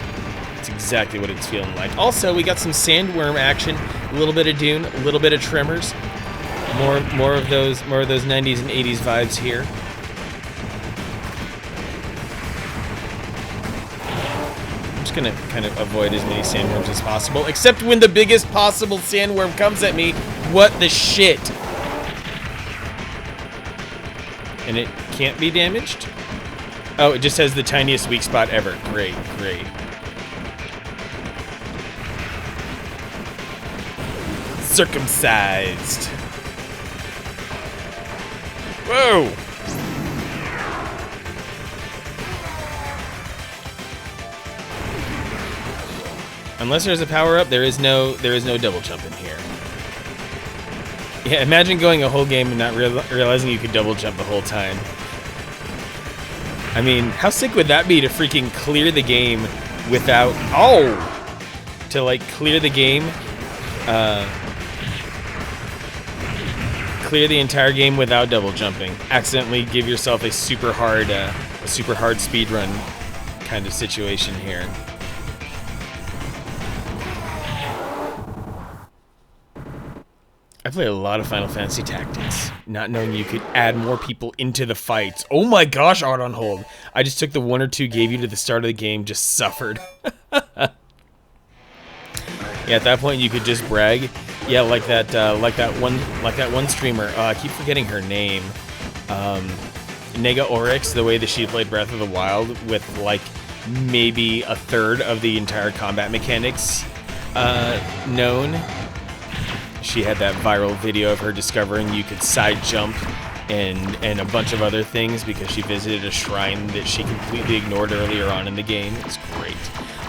It's exactly what it's feeling like. Also, we got some sandworm action, a little bit of Dune, a little bit of Tremors, more of those 90s and 80s vibes here. I'm just gonna kind of avoid as many sandworms as possible, except when the biggest possible sandworm comes at me. What the shit? And it can't be damaged? Oh, it just has the tiniest weak spot ever. Great, great. Circumcised. Whoa! Unless there's a power-up, there is no double jump in here. Yeah, imagine going a whole game and not realizing you could double jump the whole time. I mean, how sick would that be to freaking clear the game without... Oh! To, like, clear the game, clear the entire game without double jumping. Accidentally give yourself a super hard speed run kind of situation here. I played a lot of Final Fantasy Tactics, not knowing you could add more people into the fights. Oh my gosh, Art on Hold. I just took the 1 or 2 gave you to the start of the game, just suffered. Yeah, at that point you could just brag. Yeah, like that one streamer. I keep forgetting her name. Nega Oryx, the way that she played Breath of the Wild with like maybe a third of the entire combat mechanics known. She had that viral video of her discovering you could side jump and a bunch of other things because she visited a shrine that she completely ignored earlier on in the game. It's great.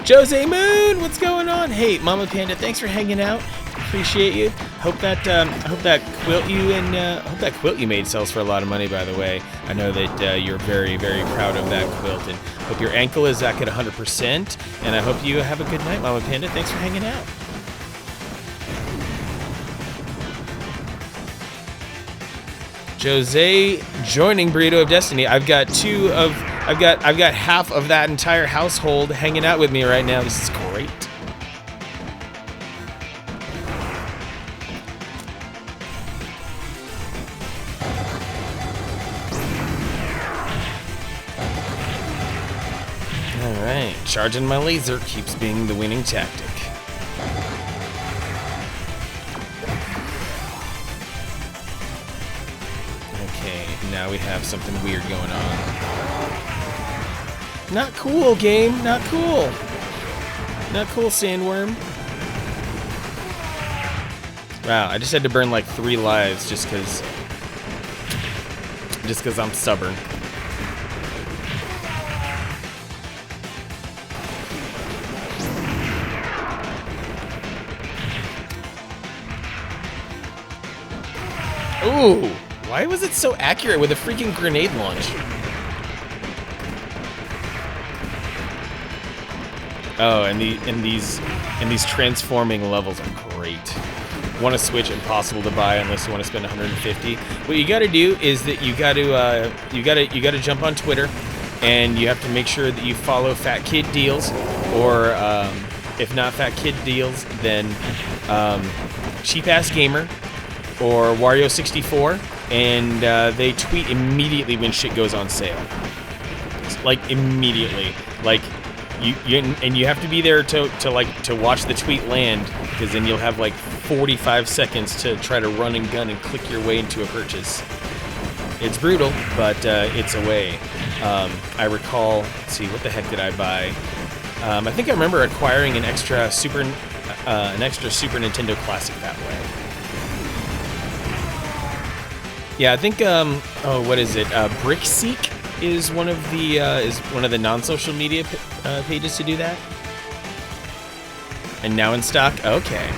Jose Moon, what's going on? Hey, Mama Panda, thanks for hanging out. Appreciate you. Hope that quilt you made sells for a lot of money. By the way, I know that you're very, very proud of that quilt, and hope your ankle is back at 100%. And I hope you have a good night, Mama Panda. Thanks for hanging out. Jose joining Burrito of Destiny. I've got half of that entire household hanging out with me right now. This is great. All right, charging my laser keeps being the winning tactic. Now we have something weird going on. Not cool, game. Not cool. Not cool, Sandworm. Wow, I just had to burn like 3 lives just because I'm stubborn. Ooh. Why was it so accurate with a freaking grenade launch? Oh, and these transforming levels are great. Want to switch? Impossible to buy unless you want to spend 150. What you got to do is that you got to jump on Twitter, and you have to make sure that you follow Fat Kid Deals, or if not Fat Kid Deals, then Cheap Ass Gamer or Wario64. And they tweet immediately when shit goes on sale. Like immediately. Like you have to be there to watch the tweet land, because then you'll have like 45 seconds to try to run and gun and click your way into a purchase. It's brutal, but it's a way. I recall. Let's see, what the heck did I buy? I think I remember acquiring an extra Super Nintendo Classic that way. Yeah, I think what is it? BrickSeek is one of the non-social media pages to do that. And now in stock. Okay.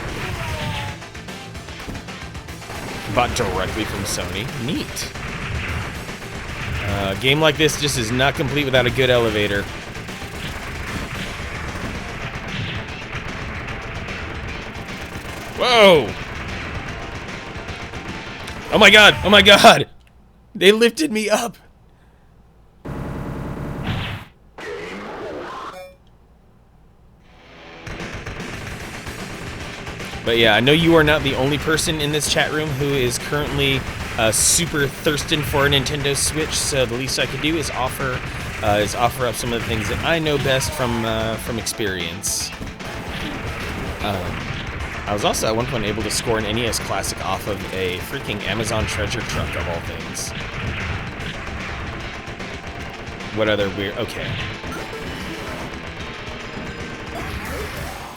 Bought directly from Sony. Neat. A game like this just is not complete without a good elevator. Whoa! Oh my god! Oh my god! They lifted me up! But yeah, I know you are not the only person in this chat room who is currently super thirsting for a Nintendo Switch, so the least I could do is offer up some of the things that I know best from experience. I was also at one point able to score an NES Classic off of a freaking Amazon treasure truck of all things. What other weird... Okay.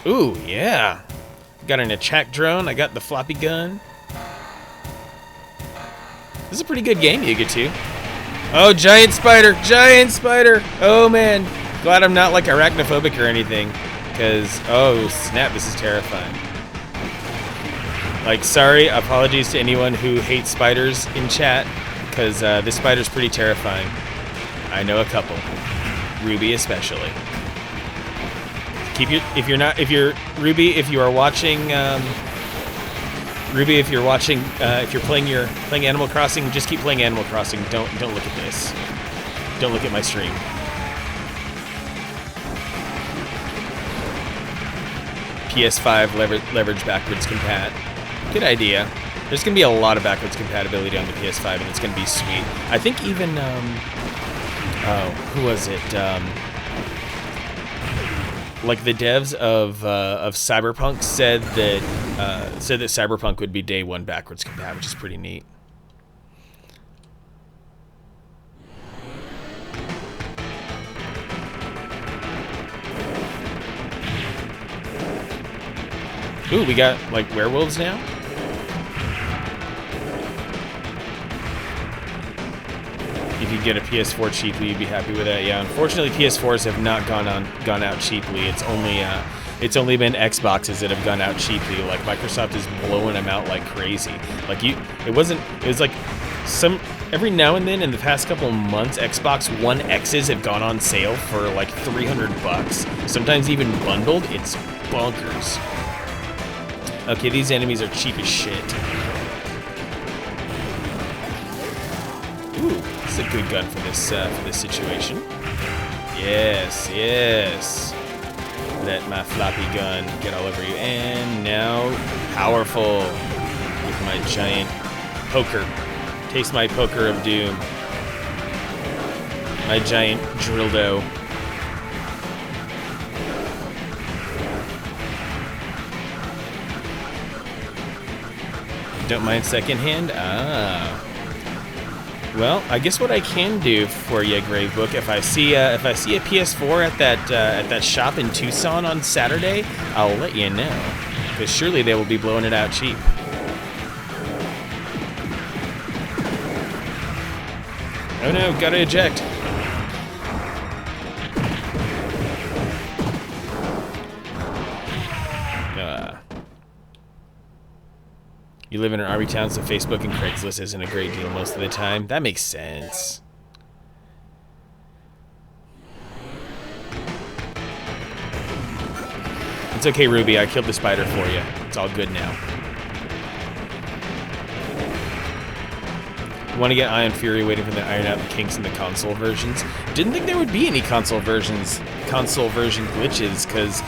Ooh, yeah. Got an attack drone. I got the floppy gun. This is a pretty good game you get to. Oh, giant spider! Giant spider! Oh, man. Glad I'm not, like, arachnophobic or anything. Because, oh, snap, this is terrifying. Like, sorry, apologies to anyone who hates spiders in chat. Because this spider's pretty terrifying. I know a couple. Ruby especially. Keep your, if you are watching, Ruby, if you're watching, if you're playing Animal Crossing, just keep playing Animal Crossing. Don't look at this. Don't look at my stream. PS5 leverage backwards compat. Good idea. There's gonna be a lot of backwards compatibility on the PS5, and it's gonna be sweet. I think even oh, who was it? Like the devs of Cyberpunk said that Cyberpunk would be day one backwards compat, which is pretty neat. Ooh, we got like werewolves now. If you get a PS4 cheaply, you'd be happy with that. Yeah, unfortunately, PS4s have not gone out cheaply. It's only been Xboxes that have gone out cheaply. Like Microsoft is blowing them out like crazy. Like it was like every now and then in the past couple of months, Xbox One X's have gone on sale for like $300. Sometimes even bundled. It's bonkers. Okay, these enemies are cheap as shit. Ooh. It's a good gun for this situation. Yes, yes. Let my floppy gun get all over you. And now, powerful with my giant poker. Taste my poker of doom. My giant drildo. Don't mind secondhand? Ah. Well, I guess what I can do for you, Gravebook, if I see a PS4 at that shop in Tucson on Saturday, I'll let you know, because surely they will be blowing it out cheap. Oh no, gotta eject. You live in an army town, so Facebook and Craigslist isn't a great deal most of the time. That makes sense. It's okay, Ruby. I killed the spider for you. It's all good now. Want to get Ion Fury, waiting for them to iron out the kinks in the console versions. Didn't think there would be any console version glitches, because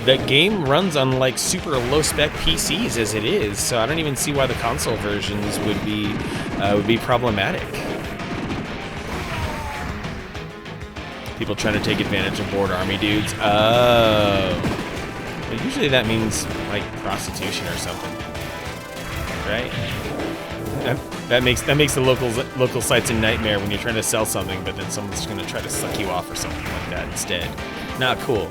that game runs on like super low spec PCs as it is, so I don't even see why the console versions would be problematic. People trying to take advantage of bored army dudes. Oh, but usually that means like prostitution or something, right? That makes the local sites a nightmare when you're trying to sell something, but then someone's going to try to suck you off or something like that instead. Not cool.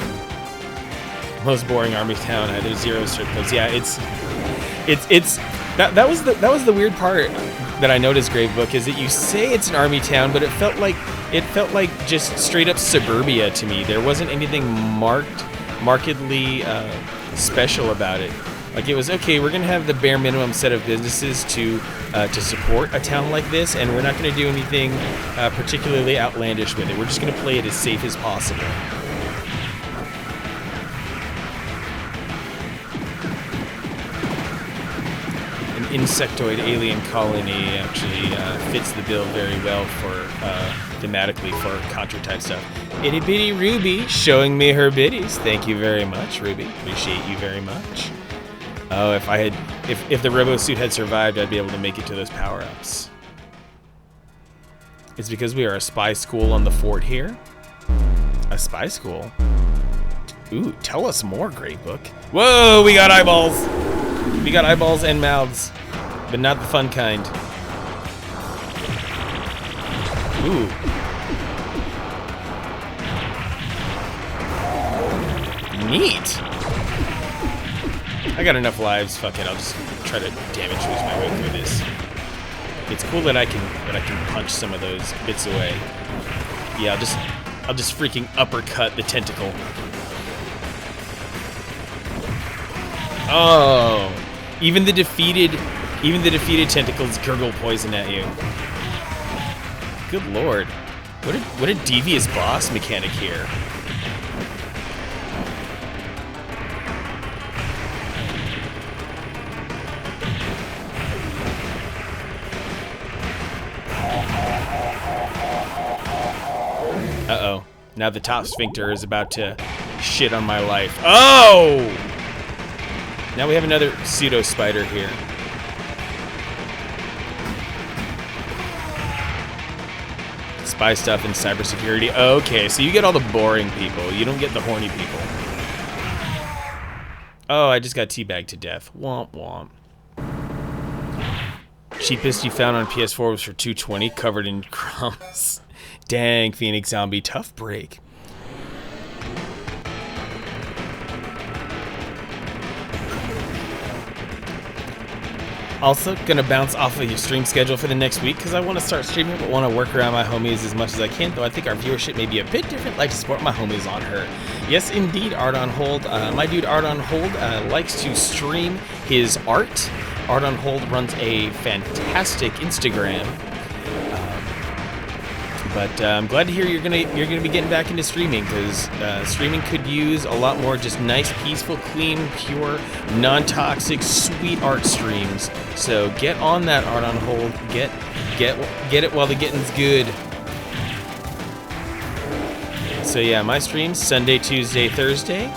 Most boring army town. There's 0 strip clubs. Yeah, that was the weird part that I noticed, Gravebook, is that you say it's an army town, but it felt like just straight up suburbia to me. There wasn't anything markedly special about it. Like, it was, okay, we're going to have the bare minimum set of businesses to support a town like this, and we're not going to do anything particularly outlandish with it. We're just going to play it as safe as possible. An insectoid alien colony actually fits the bill very well for thematically for Contra-type stuff. Itty bitty Ruby showing me her biddies. Thank you very much, Ruby. Appreciate you very much. Oh, if the robo-suit had survived, I'd be able to make it to those power-ups. It's because we are a spy school on the fort here. A spy school? Ooh, tell us more, Gravebook. Whoa, we got eyeballs! We got eyeballs and mouths, but not the fun kind. Ooh. Neat. I got enough lives. Fuck it. I'll just try to damage boost my way through this. It's cool that I can punch some of those bits away. Yeah, I'll just freaking uppercut the tentacle. Oh, even the defeated tentacles gurgle poison at you. Good lord, what a devious boss mechanic here. Uh-oh. Now the top sphincter is about to shit on my life. Oh! Now we have another pseudo spider here. Spy stuff and cybersecurity. Okay, so you get all the boring people. You don't get the horny people. Oh, I just got teabagged to death. Womp womp. Cheapest you found on PS4 was for $220, covered in crumbs. Dang, Phoenix Zombie, tough break. Also, gonna bounce off of your stream schedule for the next week because I want to start streaming, but want to work around my homies as much as I can. Though I think our viewership may be a bit different. Like to support my homies on her. Yes, indeed, Art on Hold. My dude Art on Hold likes to stream his art. Art on Hold runs a fantastic Instagram. But I'm glad to hear you're gonna be getting back into streaming because streaming could use a lot more just nice, peaceful, clean, pure, non-toxic, sweet art streams. So get on that, Art on Hold. Get it while the getting's good. So yeah, my streams Sunday, Tuesday, Thursday.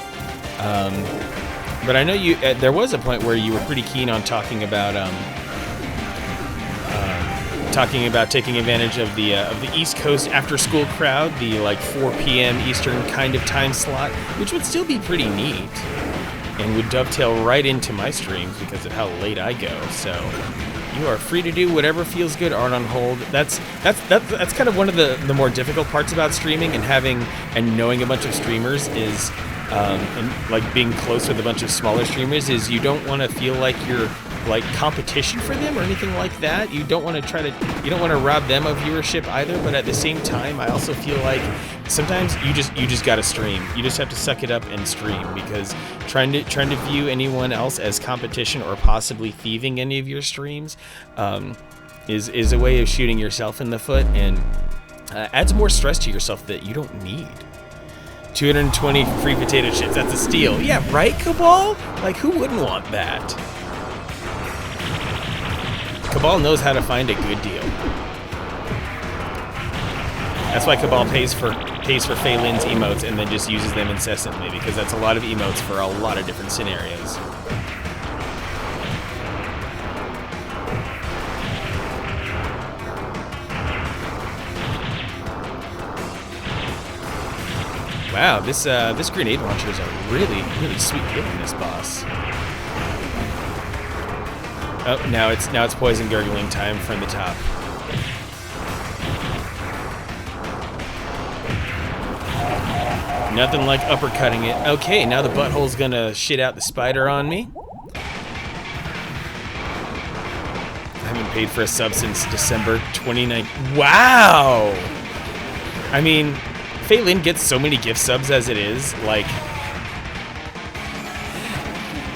But I know you. There was a point where you were pretty keen on talking about taking advantage of the East Coast after-school crowd, the like 4 p.m. Eastern kind of time slot, which would still be pretty neat, and would dovetail right into my streams because of how late I go. So you are free to do whatever feels good, Art on Hold. That's kind of one of the more difficult parts about streaming and knowing a bunch of streamers is, and like being close with a bunch of smaller streamers, is you don't want to feel like you're like competition for them or anything like that. You don't want to rob them of viewership either, but at the same time I also feel like sometimes you just gotta stream. You just have to suck it up and stream, because trying to view anyone else as competition or possibly thieving any of your streams is a way of shooting yourself in the foot and adds more stress to yourself that you don't need. 220 free potato chips, that's a steal. Yeah, right, Cabal? Like, who wouldn't want that? Cabal knows how to find a good deal. That's why Cabal pays for Phelan's emotes and then just uses them incessantly, because that's a lot of emotes for a lot of different scenarios. Wow, this grenade launcher is a really sweet hit on this boss. Oh, now it's poison gurgling time from the top. Nothing like uppercutting it. Okay, now the butthole's gonna shit out the spider on me. I haven't paid for a sub since December 29th. Wow! I mean, Phelan gets so many gift subs as it is, like,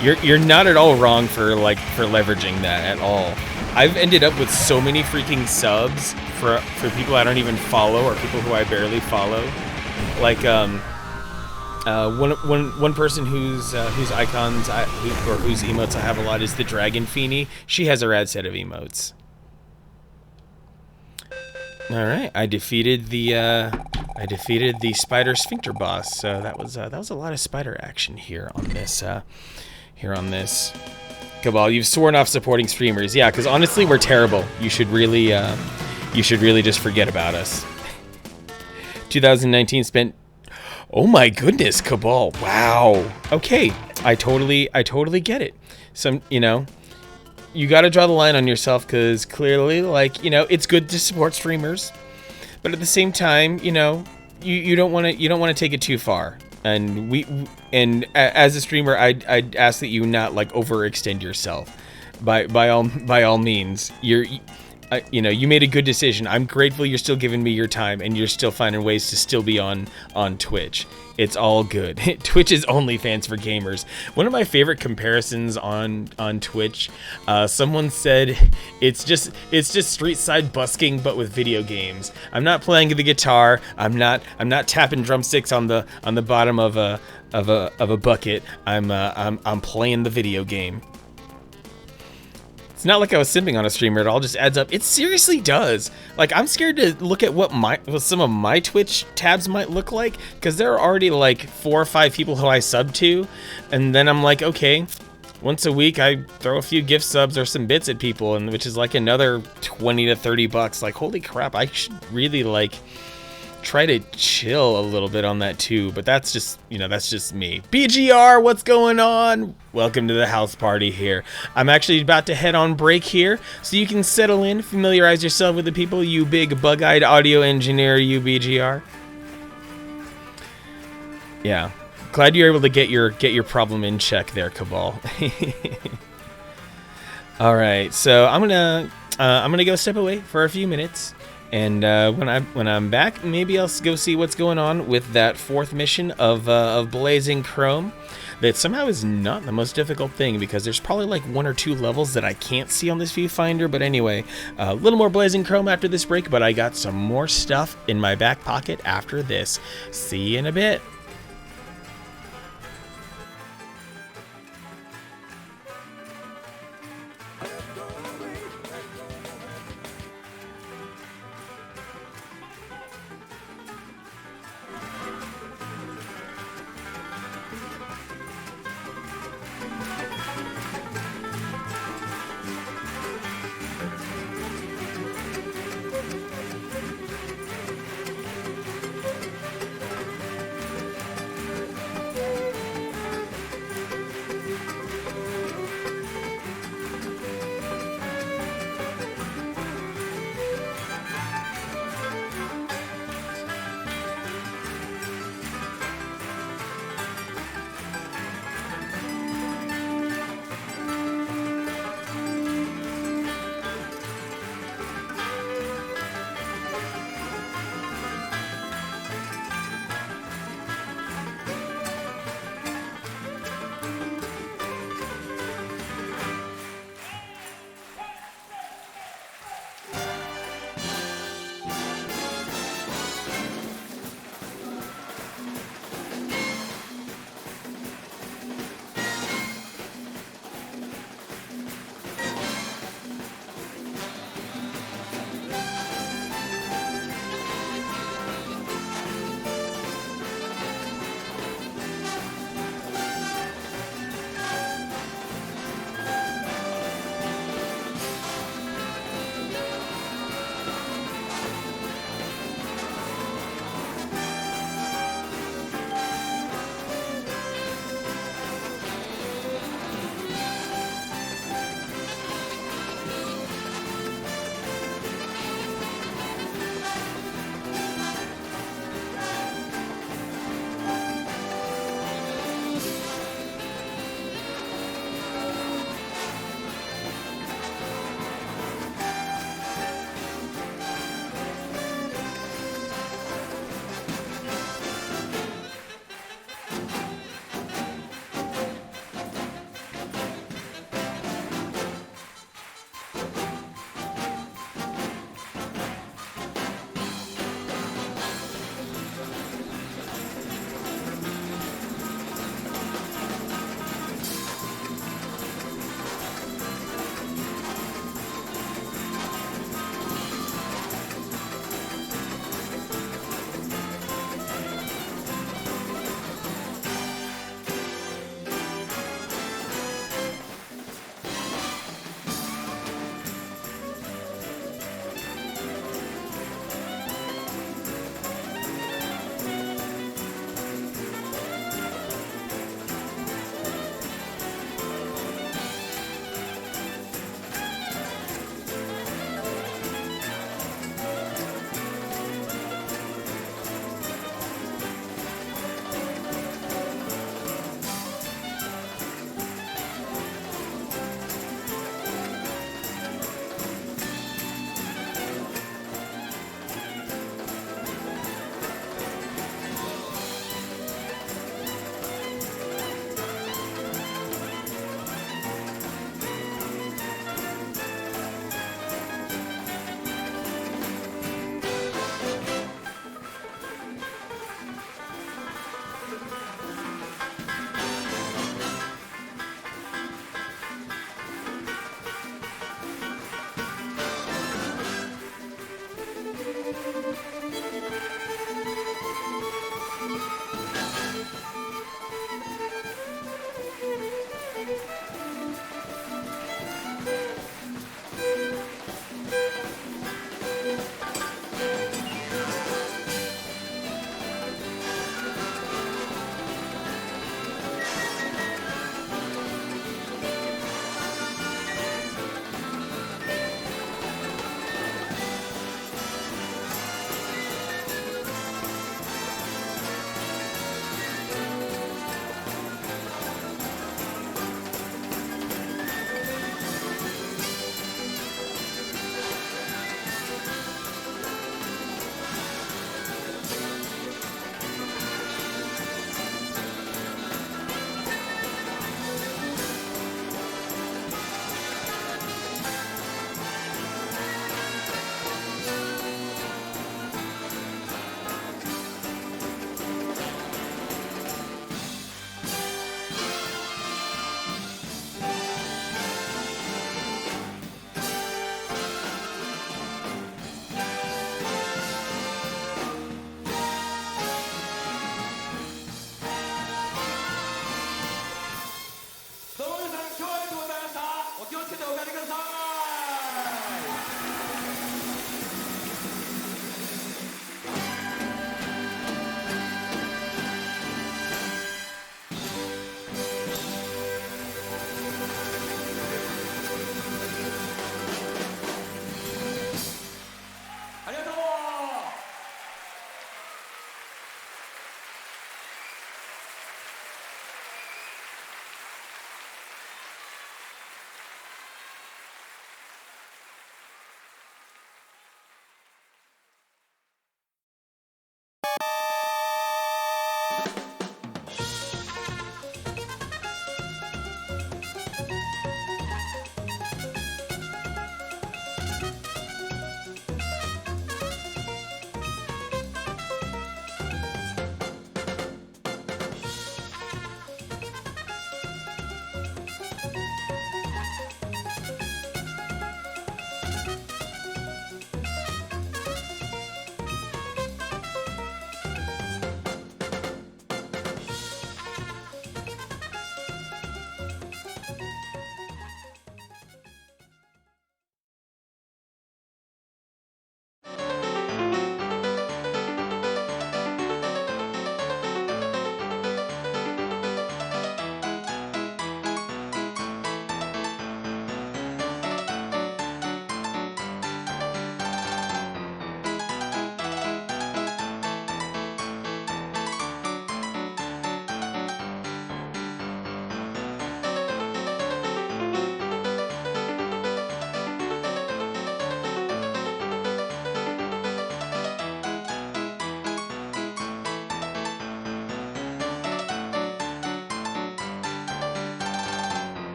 You're not at all wrong for leveraging that at all. I've ended up with so many freaking subs for people I don't even follow or people who I barely follow. Like one person whose icons or whose emotes I have a lot is the Dragon Feeny. She has a rad set of emotes. All right, I defeated the spider sphincter boss. So that was a lot of spider action here on this. Cabal, you've sworn off supporting streamers. Yeah, because honestly, we're terrible. You should really just forget about us. 2019 spent. Oh my goodness, Cabal! Wow. Okay, I totally get it. You got to draw the line on yourself, because clearly, it's good to support streamers, but at the same time, you don't want to take it too far. and as a streamer, I'd ask that you not like overextend yourself. By all means, you made a good decision. I'm grateful you're still giving me your time and you're still finding ways to still be on Twitch. It's all good. Twitch is OnlyFans for gamers. One of my favorite comparisons on Twitch, someone said it's just street side busking but with video games. I'm not playing the guitar. I'm not tapping drumsticks on the bottom of a bucket. I'm playing the video game. It's not like I was simping on a streamer. It all just adds up. It seriously does. Like, I'm scared to look at what some of my Twitch tabs might look like, because there are already like 4 or 5 people who I sub to, and then I'm like, okay, once a week I throw a few gift subs or some bits at people, and which is like another 20 to 30 bucks. Like, holy crap, I should really like try to chill a little bit on that too, but that's just me. BGR, what's going on? Welcome to the house party here. I'm actually about to head on break here, so you can settle in, familiarize yourself with the people, you big bug-eyed audio engineer, you BGR. Yeah, glad you're able to get your problem in check there, Cabal. All right, so I'm gonna go step away for a few minutes. And when I'm back, maybe I'll go see what's going on with that 4th mission of Blazing Chrome. That somehow is not the most difficult thing, because there's probably like 1 or 2 levels that I can't see on this viewfinder. But anyway, a little more Blazing Chrome after this break, but I got some more stuff in my back pocket after this. See you in a bit.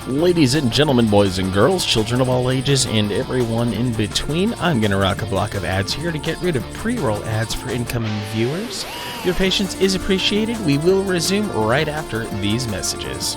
Ladies and gentlemen, boys and girls, children of all ages, and everyone in between, I'm going to rock a block of ads here to get rid of pre-roll ads for incoming viewers. Your patience is appreciated. We will resume right after these messages.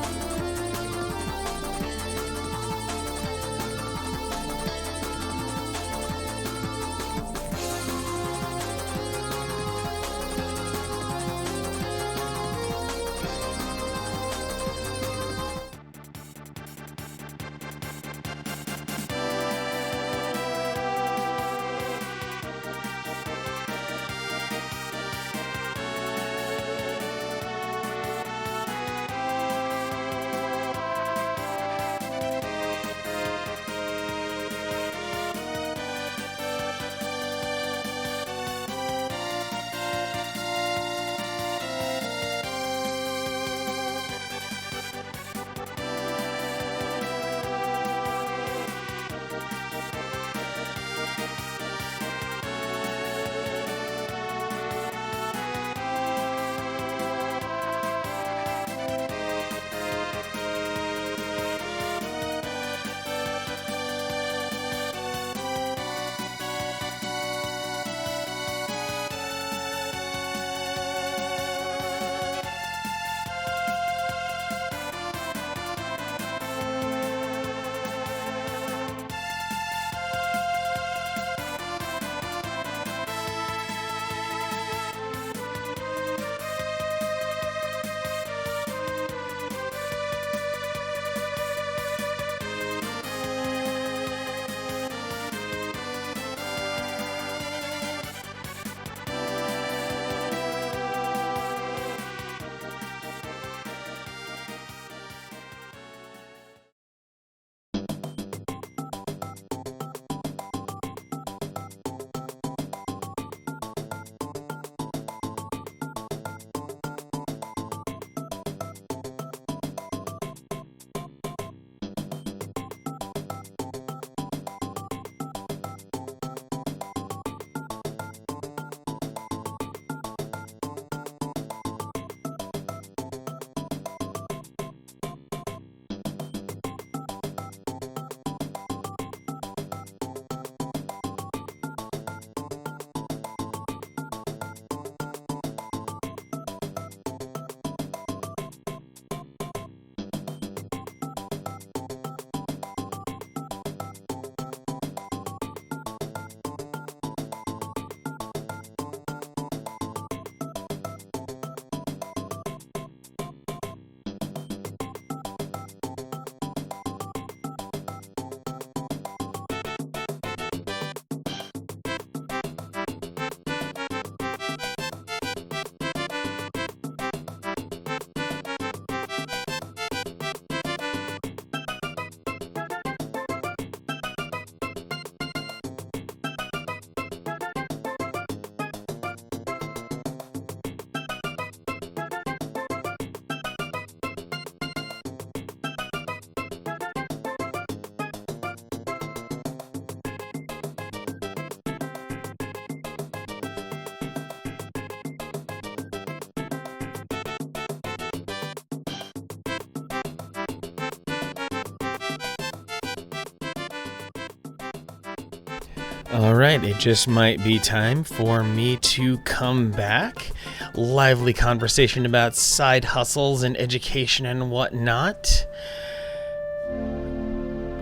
Alright, it just might be time for me to come back. Lively conversation about side hustles and education and whatnot.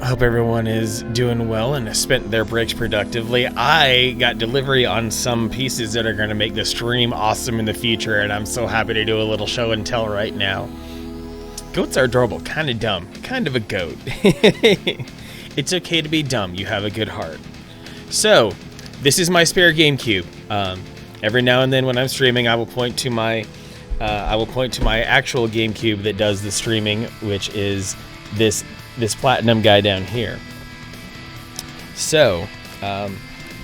I hope everyone is doing well and has spent their breaks productively. I got delivery on some pieces that are going to make the stream awesome in the future, and I'm so happy to do a little show and tell right now. Goats are adorable, kind of dumb, kind of a goat. It's okay to be dumb, you have a good heart. So, this is my spare GameCube. Every now and then when I'm streaming, I will point to my I will point to my actual GameCube that does the streaming, which is this platinum guy down here. So,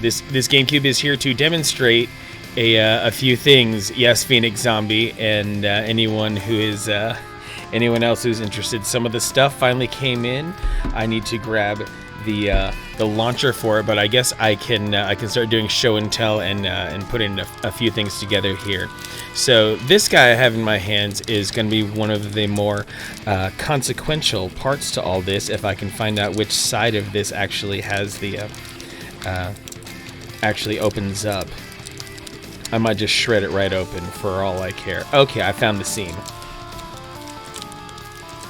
this GameCube is here to demonstrate a few things. Yes, Phoenix Zombie, and anyone else who's interested. Some of the stuff finally came in. I need to grab the launcher for it, but I guess I can start doing show and tell and put in a few things together here. So this guy I have in my hands is going to be one of the more consequential parts to all this. If I can find out which side of this actually has the actually opens up, I might just shred it right open for all I care. Okay, I found the seam.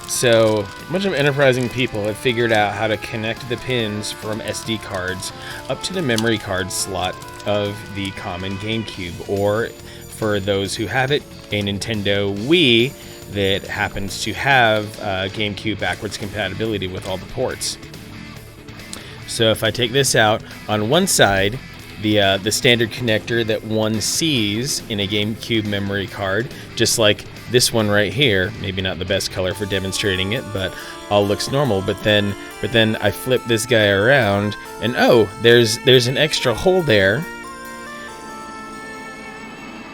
So, a bunch of enterprising people have figured out how to connect the pins from SD cards up to the memory card slot of the common GameCube, or for those who have it, a Nintendo Wii that happens to have GameCube backwards compatibility with all the ports. So if I take this out, on one side, the standard connector that one sees in a GameCube memory card, just like this one right here, maybe not the best color for demonstrating it, but all looks normal. But then I flip this guy around, and oh, there's an extra hole there,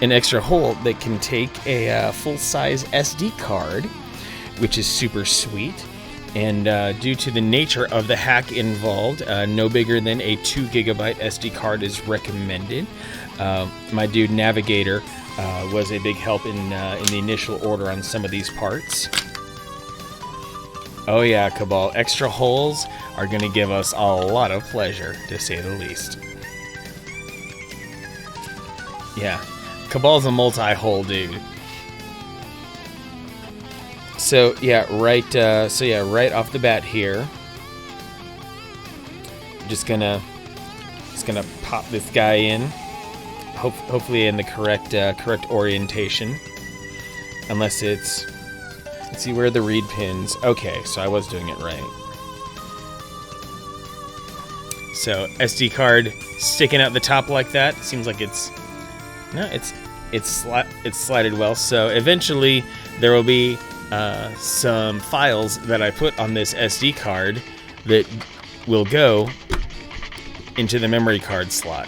an extra hole that can take a full-size SD card, which is super sweet. And due to the nature of the hack involved, no bigger than a 2 GB SD card is recommended. My dude Navigator was a big help in the initial order on some of these parts. Oh yeah, Cabal, extra holes are going to give us a lot of pleasure, to say the least. Yeah, Cabal's a multi-hole dude. So yeah, right off the bat here, just gonna pop this guy in, hopefully in the correct orientation, unless it's, let's see, where are the reed pins? Okay, so I was doing it right. So SD card sticking out the top like that, seems like it's slided well. So eventually there will be some files that I put on this SD card that will go into the memory card slot,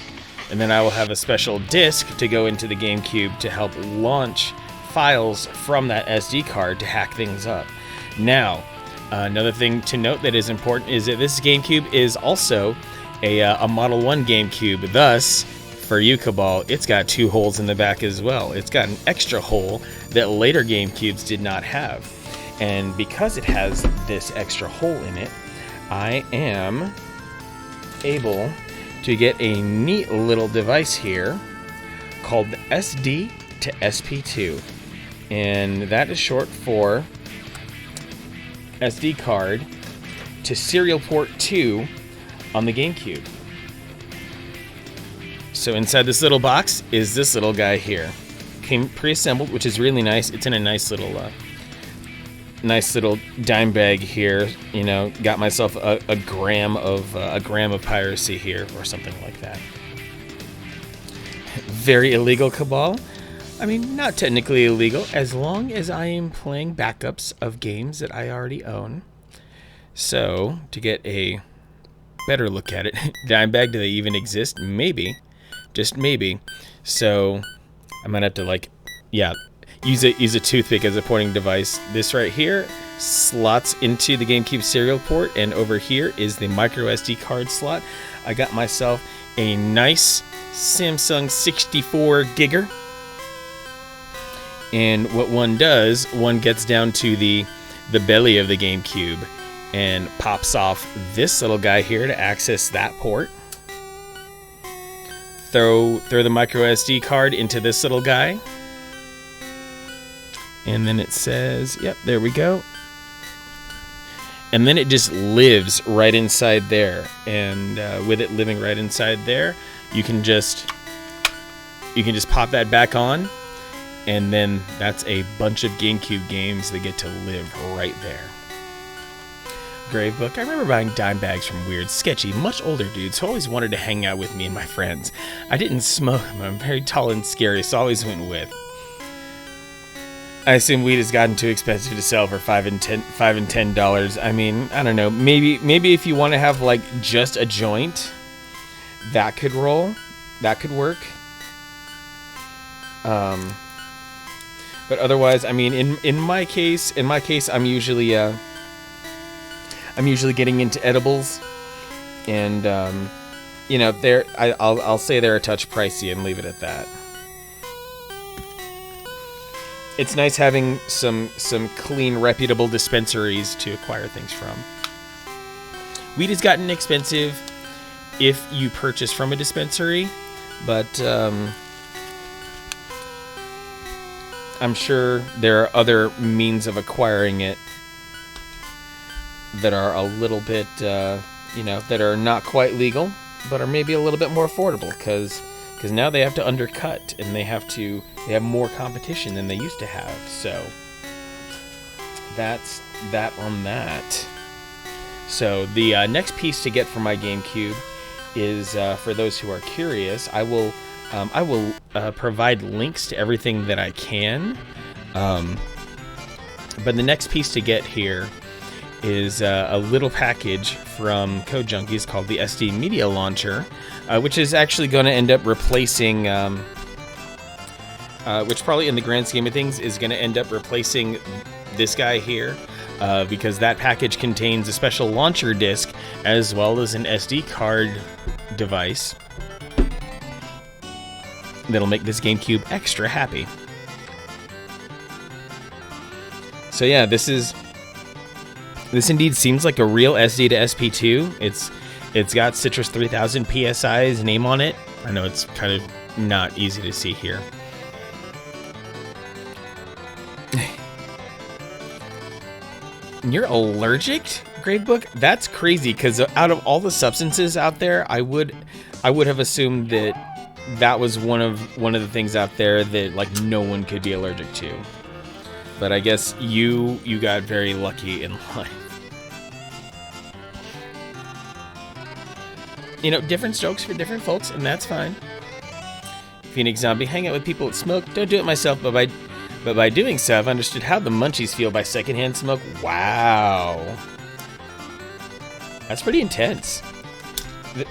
and then I will have a special disk to go into the GameCube to help launch files from that SD card to hack things up. Now, another thing to note that is important is that this GameCube is also a Model 1 GameCube. Thus, for you, Cabal, it's got 2 holes in the back as well. It's got an extra hole that later GameCubes did not have. And because it has this extra hole in it, I am able to get a neat little device here called the SD to SP2. And that is short for SD card to serial port 2 on the GameCube. So inside this little box is this little guy here. Came pre-assembled, which is really nice. It's in a nice little dime bag here. You know, got myself a gram of piracy here, or something like that. Very illegal, Cabal. I mean, not technically illegal, as long as I am playing backups of games that I already own. So, to get a better look at it, dime bag, do they even exist? Maybe. Just maybe. So I'm gonna have to use a toothpick as a pointing device. This right here slots into the GameCube serial port, and over here is the micro SD card slot. I got myself a nice Samsung 64 gigger, and what one does, one gets down to the belly of the GameCube and pops off this little guy here to access that port. Throw the micro SD card into this little guy, and then it says, yep, there we go. And then it just lives right inside there, and with it living right inside there, you can just pop that back on, and then that's a bunch of GameCube games that get to live right there. Gravebook. I remember buying dime bags from weird, sketchy, much older dudes who always wanted to hang out with me and my friends. I didn't smoke them. I'm very tall and scary, so I always went with. I assume weed has gotten too expensive to sell for $5 and $10. I mean, I don't know. Maybe if you want to have like just a joint, that could roll. That could work. But otherwise, I mean, in my case, I'm usually getting into edibles, and you know, I'll say they're a touch pricey and leave it at that. It's nice having some clean, reputable dispensaries to acquire things from. Weed has gotten expensive if you purchase from a dispensary, but I'm sure there are other means of acquiring it that are a little bit, you know, that are not quite legal, but are maybe a little bit more affordable, because now they have to undercut, and they have more competition than they used to have. So that's that on that. So the next piece to get for my GameCube is, for those who are curious, I will provide links to everything that I can. But the next piece to get here is a little package from Code Junkies called the SD Media Launcher, which is actually going to end up replacing, which probably in the grand scheme of things is going to end up replacing this guy here, because that package contains a special launcher disc as well as an SD card device that'll make this GameCube extra happy. So yeah, this indeed seems like a real SD to SP2. It's got Citrus 3000 PSI's name on it. I know it's kind of not easy to see here. You're allergic, Gradebook? That's crazy, because out of all the substances out there, I would have assumed that was one of the things out there that like no one could be allergic to. But I guess you got very lucky in life. You know, different strokes for different folks, and that's fine. Phoenix Zombie, hang out with people that smoke. Don't do it myself, but by doing so, I've understood how the munchies feel by secondhand smoke. Wow, that's pretty intense.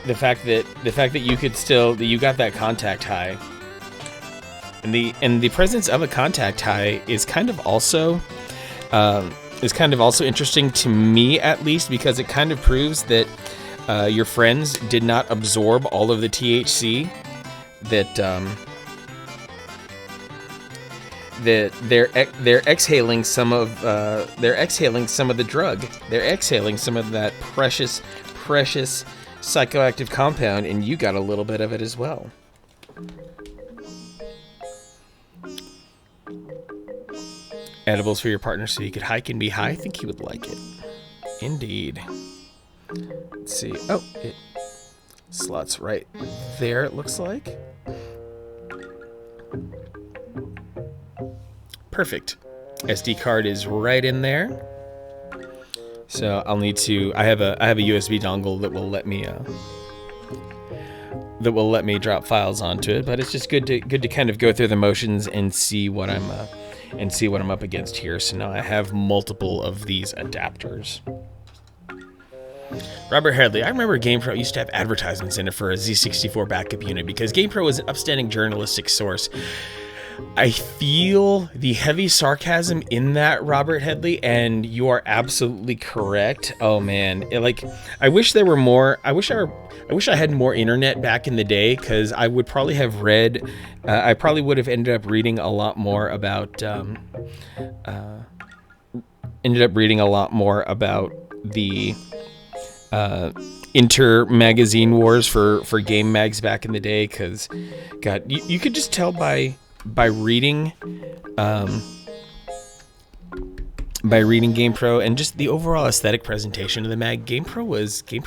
The fact that you could still, that you got that contact high, and the presence of a contact high is kind of also interesting to me, at least, because it kind of proves that your friends did not absorb all of the THC that they're exhaling some of the drug. They're exhaling some of that precious psychoactive compound, and you got a little bit of it as well. Edibles for your partner so you could hike and be high. I think he would like it. Indeed. Let's see. Oh, it slots right there, it looks like. Perfect. SD card is right in there. So I'll need to, I have a USB dongle that will let me drop files onto it, but it's just good to kind of go through the motions and see what I'm up against here. So now I have multiple of these adapters. Robert Headley, I remember GamePro used to have advertisements in it for a Z64 backup unit because GamePro was an upstanding journalistic source. I feel the heavy sarcasm in that, Robert Headley, and you are absolutely correct. Oh man, I wish there were more. I wish I had more internet back in the day, because I would probably have read. I probably would have ended up reading a lot more about. The inter-magazine wars for game mags back in the day, because God, you could just tell by reading by reading GamePro, and just the overall aesthetic presentation of the mag. GamePro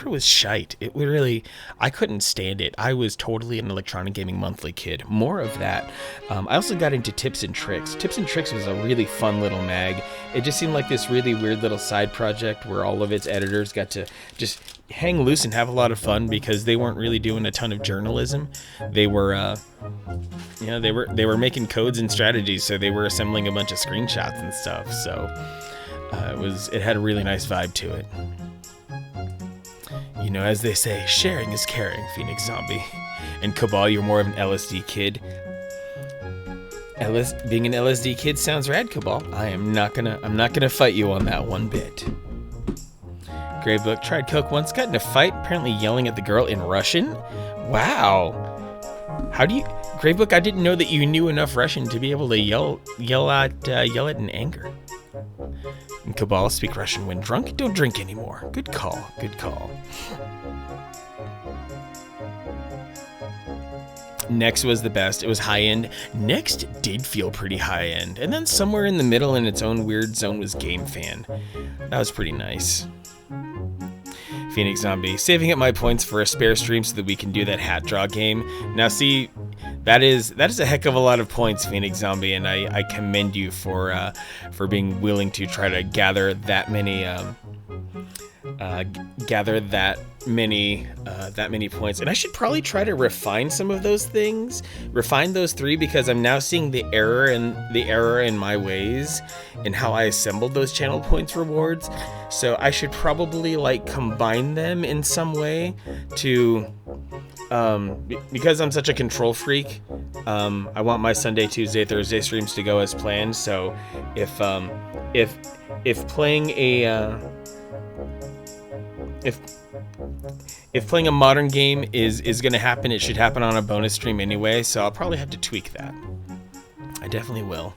was shite. It really, I couldn't stand it. I was totally an Electronic Gaming Monthly kid. More of that. I also got into Tips and Tricks. Tips and Tricks was a really fun little mag. It just seemed like this really weird little side project where all of its editors got to just hang loose and have a lot of fun because they weren't really doing a ton of journalism. They were, they were making codes and strategies, so they were assembling a bunch of screenshots and stuff. So it had a really nice vibe to it. You know, as they say, sharing is caring, Phoenix Zombie. And Cabal, you're more of an LSD kid. Being an LSD kid sounds rad, Cabal. I'm not gonna fight you on that one bit. Gravebook tried Coke once, got in a fight, apparently yelling at the girl in Russian. Wow. How do you, Gravebook? I didn't know that you knew enough Russian to be able to yell at in anger. And Cabal, speak Russian when drunk. Don't drink anymore. Good call. Good call. Next was the best. It was high end. Next did feel pretty high end. And then somewhere in the middle in its own weird zone was Game Fan. That was pretty nice. Phoenix Zombie, saving up my points for a spare stream so that we can do that hat draw game. Now see, that is a heck of a lot of points, Phoenix Zombie, and I commend you for being willing to try to gather that many points. And I should probably try to refine some of those things, refine those three, because I'm now seeing the error in my ways and how I assembled those channel points rewards. So I should probably like combine them in some way to, because I'm such a control freak. I want my Sunday, Tuesday, Thursday streams to go as planned. So if playing if playing a modern game is going to happen, it should happen on a bonus stream anyway, so I'll probably have to tweak that. I definitely will.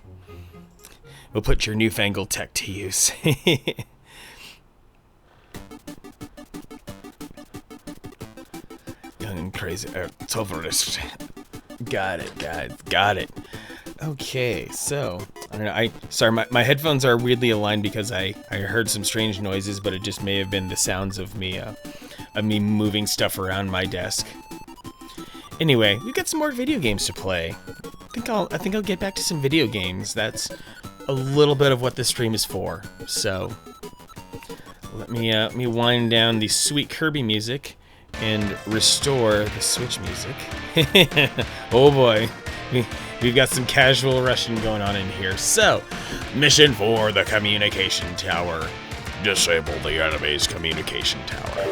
We'll put your newfangled tech to use. Young and crazy. Toverist. Got it, guys. Got it. Okay, so I don't know. Sorry, my headphones are weirdly aligned because I heard some strange noises, but it just may have been the sounds of me moving stuff around my desk. Anyway, we've got some more video games to play. I think I'll get back to some video games. That's a little bit of what this stream is for. So let me wind down the sweet Kirby music and restore the Switch music. Oh boy. We've got some casual Russian going on in here. So, mission for the communication tower. Disable the enemy's communication tower.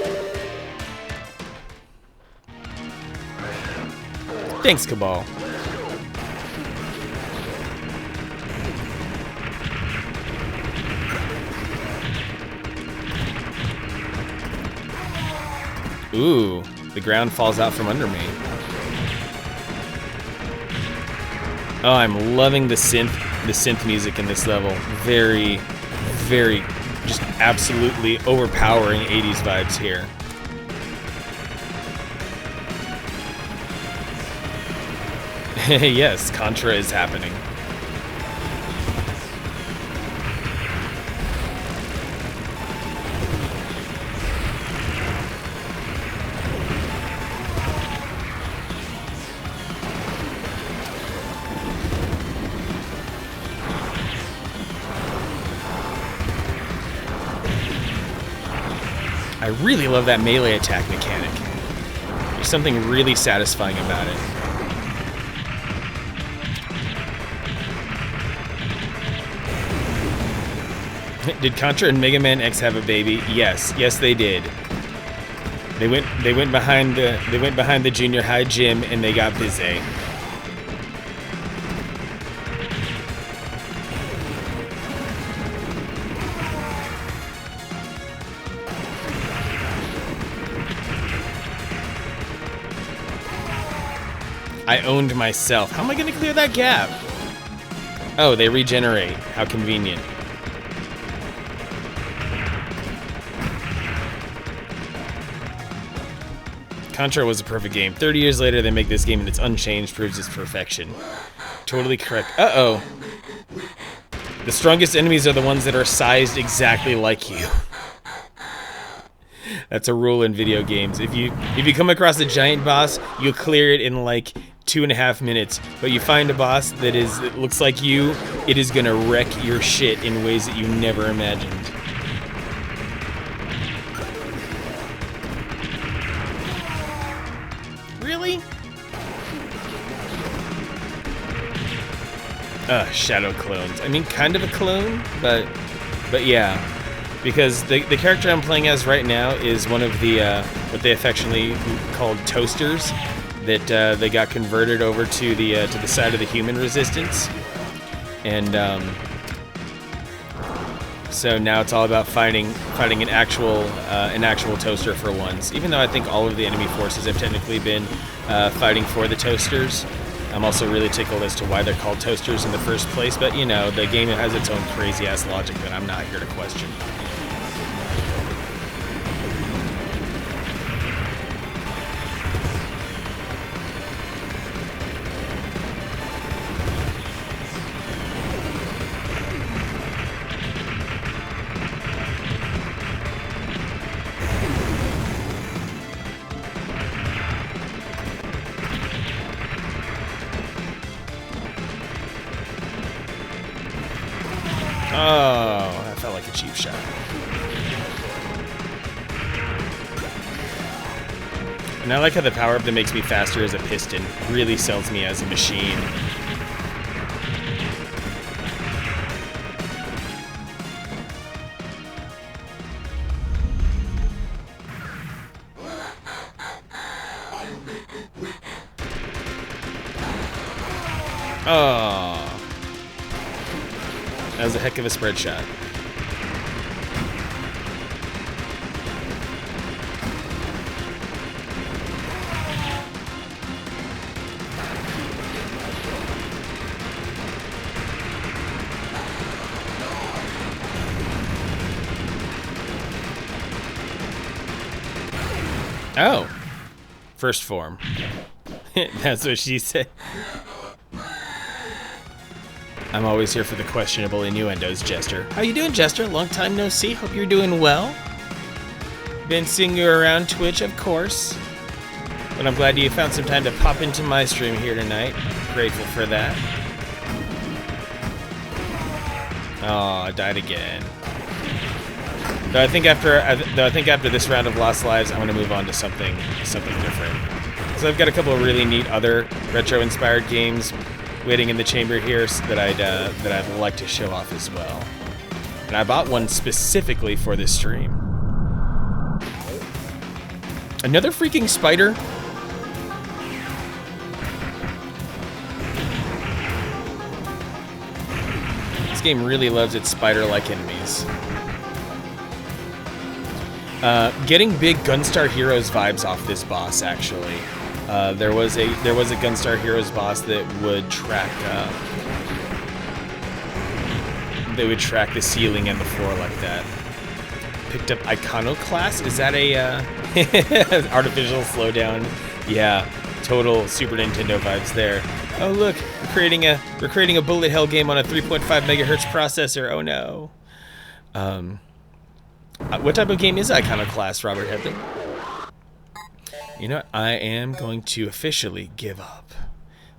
Thanks, Cabal. Ooh, the ground falls out from under me. Oh, I'm loving the synth music in this level. Very, very, just absolutely overpowering 80s vibes here. Yes, Contra is happening. I really love that melee attack mechanic. There's something really satisfying about it. Did Contra and Mega Man X have a baby? Yes, they did. They went behind the junior high gym and they got busy. I owned myself. How am I going to clear that gap? Oh, they regenerate. How convenient. Contra was a perfect game. 30 years later, they make this game and it's unchanged, proves its perfection. Totally correct. Uh-oh. The strongest enemies are the ones that are sized exactly like you. That's a rule in video games. If you come across a giant boss, you'll clear it in like 2.5 minutes. But you find a boss that looks like you, it is gonna wreck your shit in ways that you never imagined. Really? Shadow clones. I mean, kind of a clone, but yeah. Because the character I'm playing as right now is one of the, what they affectionately called toasters, that they got converted over to the side of the human resistance. And so now it's all about fighting an actual toaster for once. Even though I think all of the enemy forces have technically been fighting for the toasters. I'm also really tickled as to why they're called toasters in the first place, but you know, the game has its own crazy-ass logic that I'm not here to question. Oh, that felt like a cheap shot. And I like how the power-up that makes me faster as a piston really sells me as a machine. Oh. That was a heck of a spread shot. Oh. First form. That's what she said. I'm always here for the questionable innuendos, Jester. How you doing, Jester? Long time no see. Hope you're doing well. Been seeing you around Twitch, of course. But I'm glad you found some time to pop into my stream here tonight. Grateful for that. Oh, I died again. Though I think after this round of Lost Lives, I'm gonna move on to something different. So I've got a couple of really neat other retro-inspired games waiting in the chamber here that I'd like to show off as well. And I bought one specifically for this stream. Another freaking spider? This game really loves its spider-like enemies. Getting big Gunstar Heroes vibes off this boss, actually. There was a Gunstar Heroes boss that would track the ceiling and the floor like that. Picked up Iconoclast. Is that a artificial slowdown? Yeah, total Super Nintendo vibes there. Oh look, we're creating a bullet hell game on a 3.5 megahertz processor. Oh no. What type of game is Iconoclast, Robert Headley? You know what? I am going to officially give up.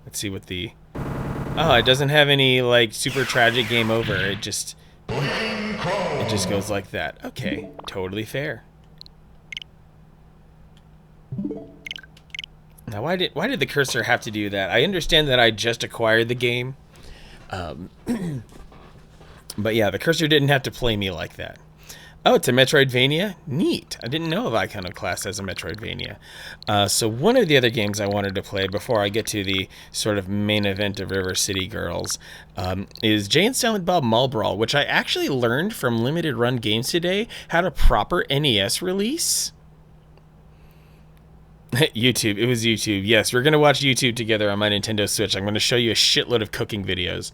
Let's see what the... Oh, it doesn't have any, like, super tragic game over. It just goes like that. Okay, totally fair. Now, why did the cursor have to do that? I understand that I just acquired the game. But yeah, the cursor didn't have to play me like that. Oh, it's a Metroidvania? Neat. I didn't know of Iconoclast as a Metroidvania. So one of the other games I wanted to play before I get to the sort of main event of River City Girls is Jay and Silent Bob Mall Brawl, which I actually learned from Limited Run Games today how to proper NES release. YouTube. It was YouTube. Yes, we're going to watch YouTube together on my Nintendo Switch. I'm going to show you a shitload of cooking videos.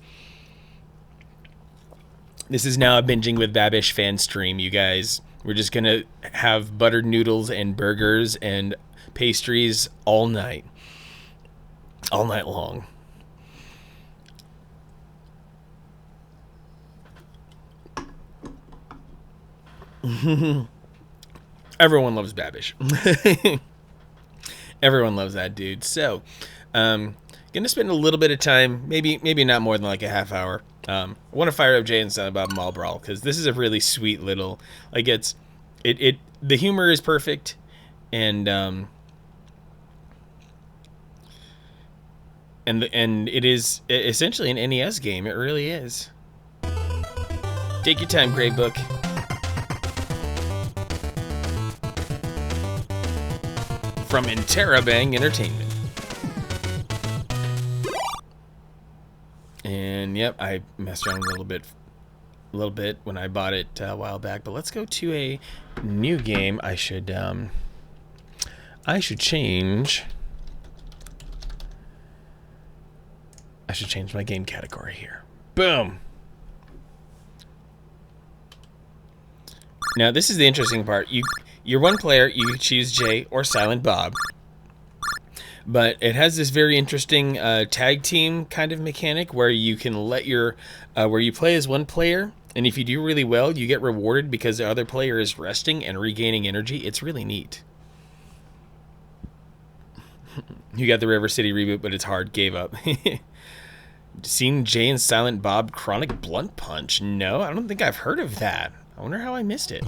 This is now a Binging with Babish fan stream, you guys. We're just going to have buttered noodles and burgers and pastries all night. All night long. Everyone loves Babish. Everyone loves that dude. So, gonna spend a little bit of time, maybe not more than like a half hour. I want to fire up Jay and Silent Bob Mall Brawl because this is a really sweet little, like the humor is perfect, and it is essentially an NES game. It really is. Take your time, Grey Book. From Interabang Entertainment. And yep, I messed around a little bit when I bought it a while back. But let's go to a new game. I should change. I should change my game category here. Boom. Now this is the interesting part. You're one player. You choose Jay or Silent Bob. But it has this very interesting tag team kind of mechanic where you can let where you play as one player, and if you do really well, you get rewarded because the other player is resting and regaining energy. It's really neat. You got the River City reboot, but it's hard. Gave up. Seen Jay and Silent Bob Chronic Blunt Punch? No, I don't think I've heard of that. I wonder how I missed it.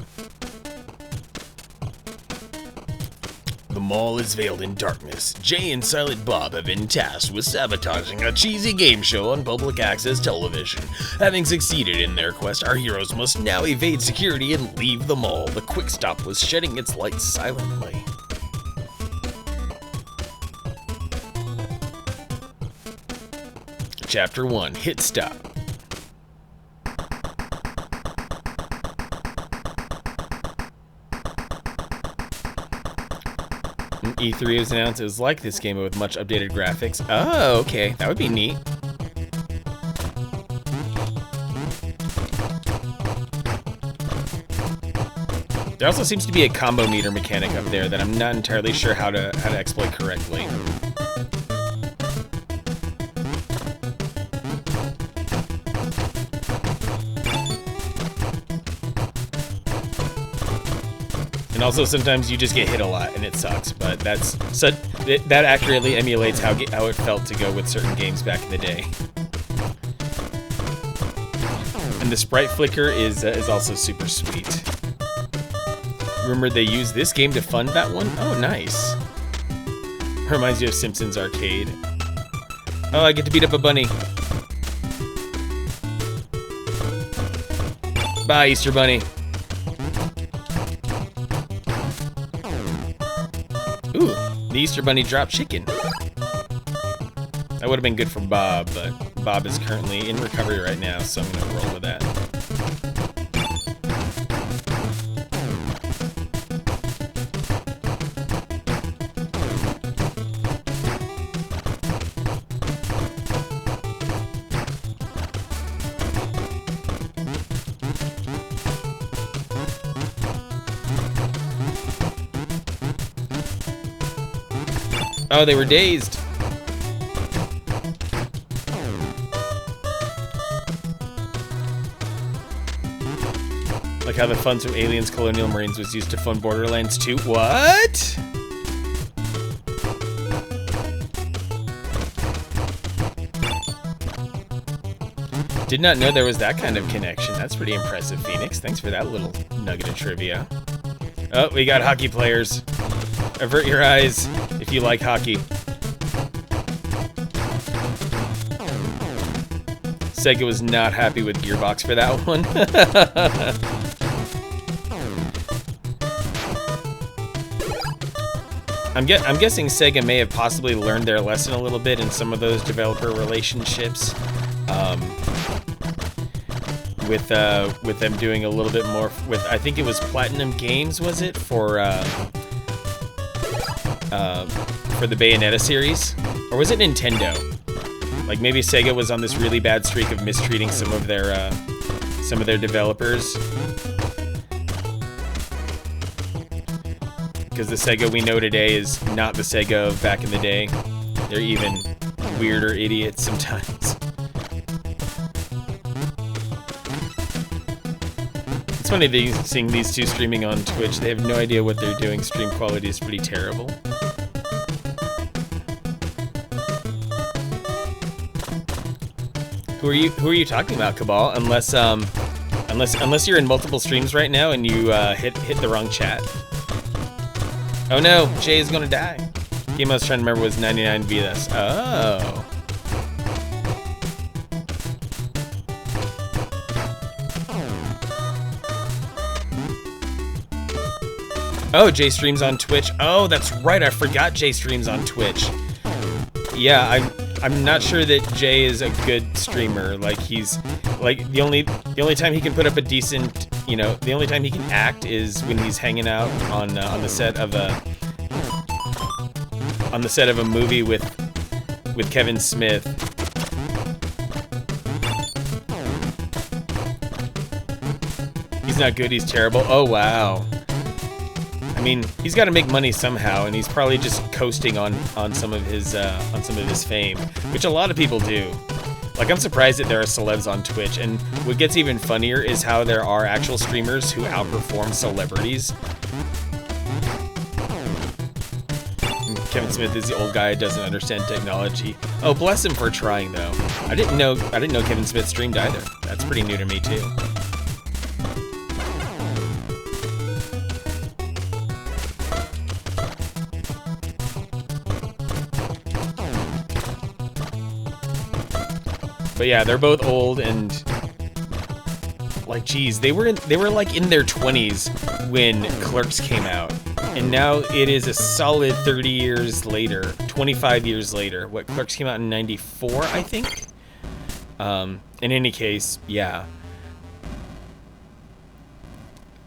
The mall is veiled in darkness. Jay and Silent Bob have been tasked with sabotaging a cheesy game show on public access television. Having succeeded in their quest, our heroes must now evade security and leave the mall. The quick stop was shedding its lights silently. Chapter 1, Hit Stop. E3 was announced it was like this game but with much updated graphics. Oh, okay. That would be neat. There also seems to be a combo meter mechanic up there that I'm not entirely sure how to exploit correctly. And also sometimes you just get hit a lot and it sucks, but that accurately emulates how it felt to go with certain games back in the day. And the sprite flicker is also super sweet. Remember they used this game to fund that one? Oh, nice. Reminds you of Simpsons Arcade. Oh, I get to beat up a bunny. Bye, Easter Bunny. Ooh, the Easter Bunny dropped chicken. That would have been good for Bob, but Bob is currently in recovery right now, so I'm going to roll with that. Oh, they were dazed. Like how the funds from Aliens Colonial Marines was used to fund Borderlands 2. What? Did not know there was that kind of connection. That's pretty impressive, Phoenix. Thanks for that little nugget of trivia. Oh, we got hockey players. Avert your eyes if you like hockey. Sega was not happy with Gearbox for that one. I'm guessing Sega may have possibly learned their lesson a little bit in some of those developer relationships. With them doing a little bit more with, I think it was Platinum Games, was it, for the Bayonetta series? Or was it Nintendo? Like maybe Sega was on this really bad streak of mistreating some of their developers. Because the Sega we know today is not the Sega of back in the day. They're even weirder idiots sometimes. It's funny seeing these two streaming on Twitch. They have no idea what they're doing. Stream quality is pretty terrible. Who are you talking about, Cabal? Unless you're in multiple streams right now and you hit the wrong chat. Oh no, Jay is gonna die. Game I was trying to remember was 99 Vidas. Oh. Oh, Jay streams on Twitch. Oh, that's right. I forgot Jay streams on Twitch. Yeah, I'm not sure that Jay is a good streamer. Like he's like the only time he can put up a decent, you know, the only time he can act is when he's hanging out on the set of a movie with Kevin Smith. He's not good. He's terrible. Oh wow. I mean, he's got to make money somehow, and he's probably just coasting on some of his fame, which a lot of people do. Like, I'm surprised that there are celebs on Twitch, and what gets even funnier is how there are actual streamers who outperform celebrities. And Kevin Smith is the old guy who doesn't understand technology. Oh, bless him for trying, though. I didn't know Kevin Smith streamed either. That's pretty new to me too. But yeah, they're both old and like, geez, they were like in their 20s when Clerks came out, and now it is a solid 30 years later, 25 years later. What, Clerks came out in '94, I think. In any case, yeah,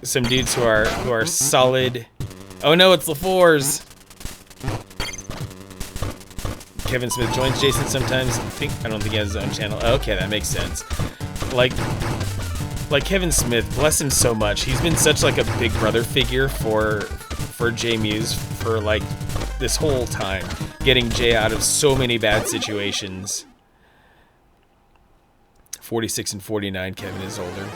some dudes who are solid. Oh no, it's LaFours. Kevin Smith joins Jason sometimes. I don't think he has his own channel. Okay, that makes sense. Like Kevin Smith, bless him so much. He's been such like a big brother figure for Jay Muse for like this whole time, getting Jay out of so many bad situations. 46 and 49, Kevin is older.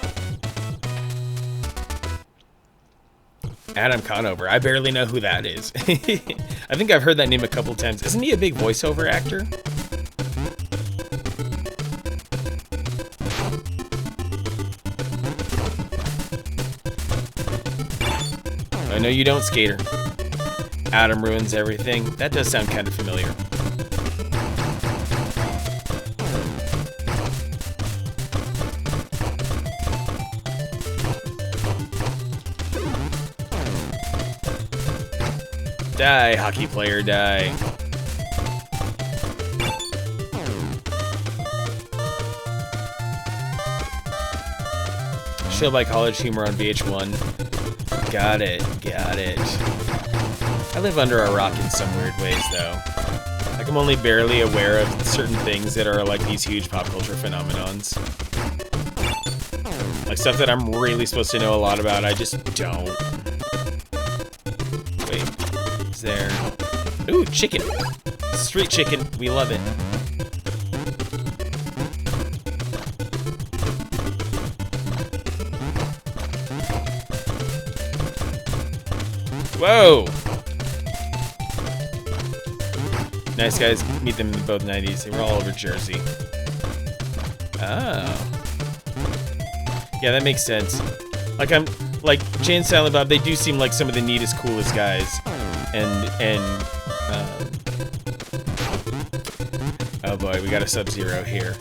Adam Conover. I barely know who that is. I think I've heard that name a couple times. Isn't he a big voiceover actor? I know you don't, Skater. Adam ruins everything. That does sound kind of familiar. Die, hockey player, die. Show by College Humor on VH1. Got it. I live under a rock in some weird ways, though. Like, I'm only barely aware of certain things that are like these huge pop culture phenomenons. Like stuff that I'm really supposed to know a lot about, I just don't. Wait. There. Ooh, chicken. Street chicken. We love it. Whoa! Nice guys. Meet them in both 90s. They were all over Jersey. Oh. Yeah, that makes sense. Like, Jay and Silent Bob, they do seem like some of the neatest, coolest guys. Oh boy, we got a Sub-Zero here.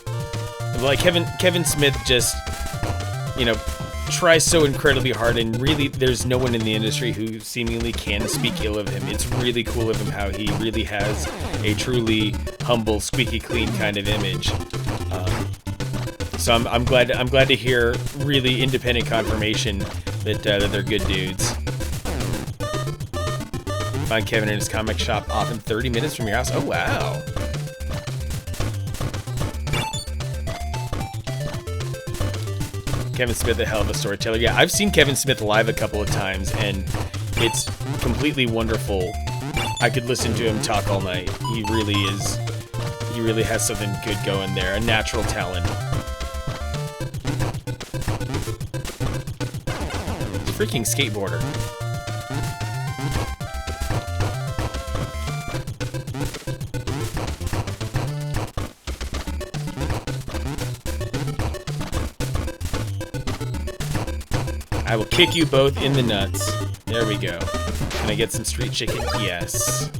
Like Kevin Smith just, you know, tries so incredibly hard, and really there's no one in the industry who seemingly can speak ill of him. It's really cool of him how he really has a truly humble, squeaky clean kind of image. So I'm glad to hear really independent confirmation that they're good dudes. Find Kevin in his comic shop often 30 minutes from your house. Oh, wow. Kevin Smith, a hell of a storyteller. Yeah, I've seen Kevin Smith live a couple of times, and it's completely wonderful. I could listen to him talk all night. He really has something good going there, a natural talent. freaking skateboarder. I will kick you both in the nuts. There we go. Can I get some street chicken? Yes.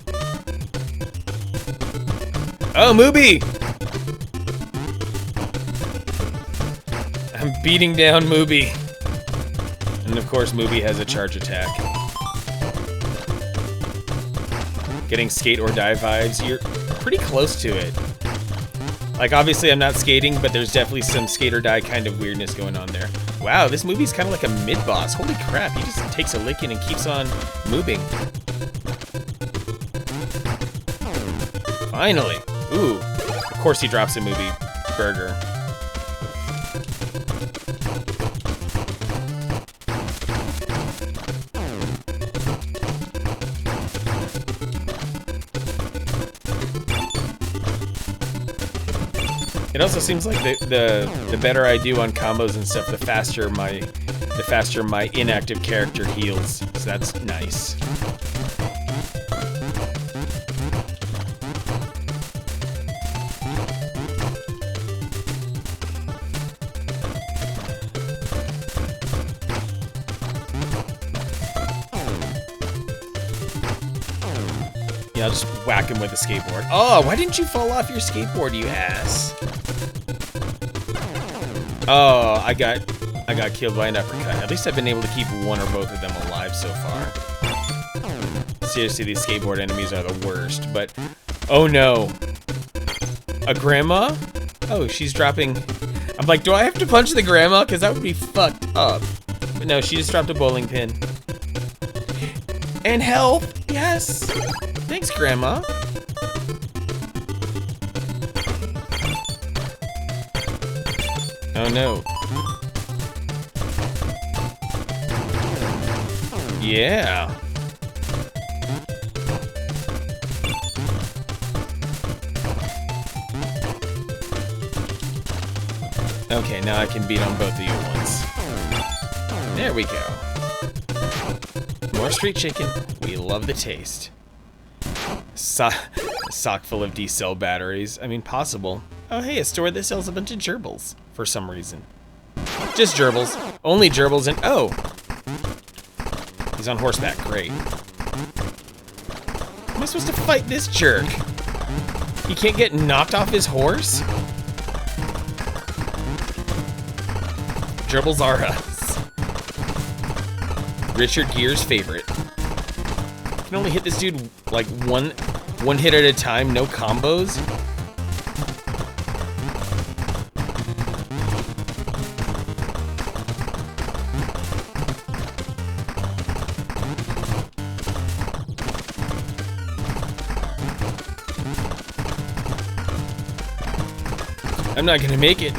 Oh, Mooby! I'm beating down Mooby. And of course, Mooby has a charge attack. Getting skate or die vibes. You're pretty close to it. Like, obviously I'm not skating, but there's definitely some skate or die kind of weirdness going on there. Wow, this movie's kind of like a mid-boss. Holy crap, he just takes a licking and keeps on moving. Finally. Ooh. Of course he drops a movie burger. It also seems like the better I do on combos and stuff, the faster my inactive character heals. So that's nice. Yeah, I'll just whack him with a skateboard. Oh, why didn't you fall off your skateboard, you ass? Oh, I got killed by an uppercut. At least I've been able to keep one or both of them alive so far. Seriously, these skateboard enemies are the worst, but... Oh no. A grandma? Oh, she's dropping... I'm like, do I have to punch the grandma? Because that would be fucked up. But no, she just dropped a bowling pin. And health! Yes! Thanks, grandma. Oh no. Yeah. Okay, now I can beat on both of you at once. There we go. More street chicken. We love the taste. Sock full of D-cell batteries. I mean, possible. Oh, hey, a store that sells a bunch of gerbils for some reason. Just gerbils. Only gerbils and... Oh! He's on horseback. Great. How am I supposed to fight this jerk? He can't get knocked off his horse? Gerbils are us. Richard Gere's favorite. Can only hit this dude like one hit at a time, no combos. I'm not gonna make it.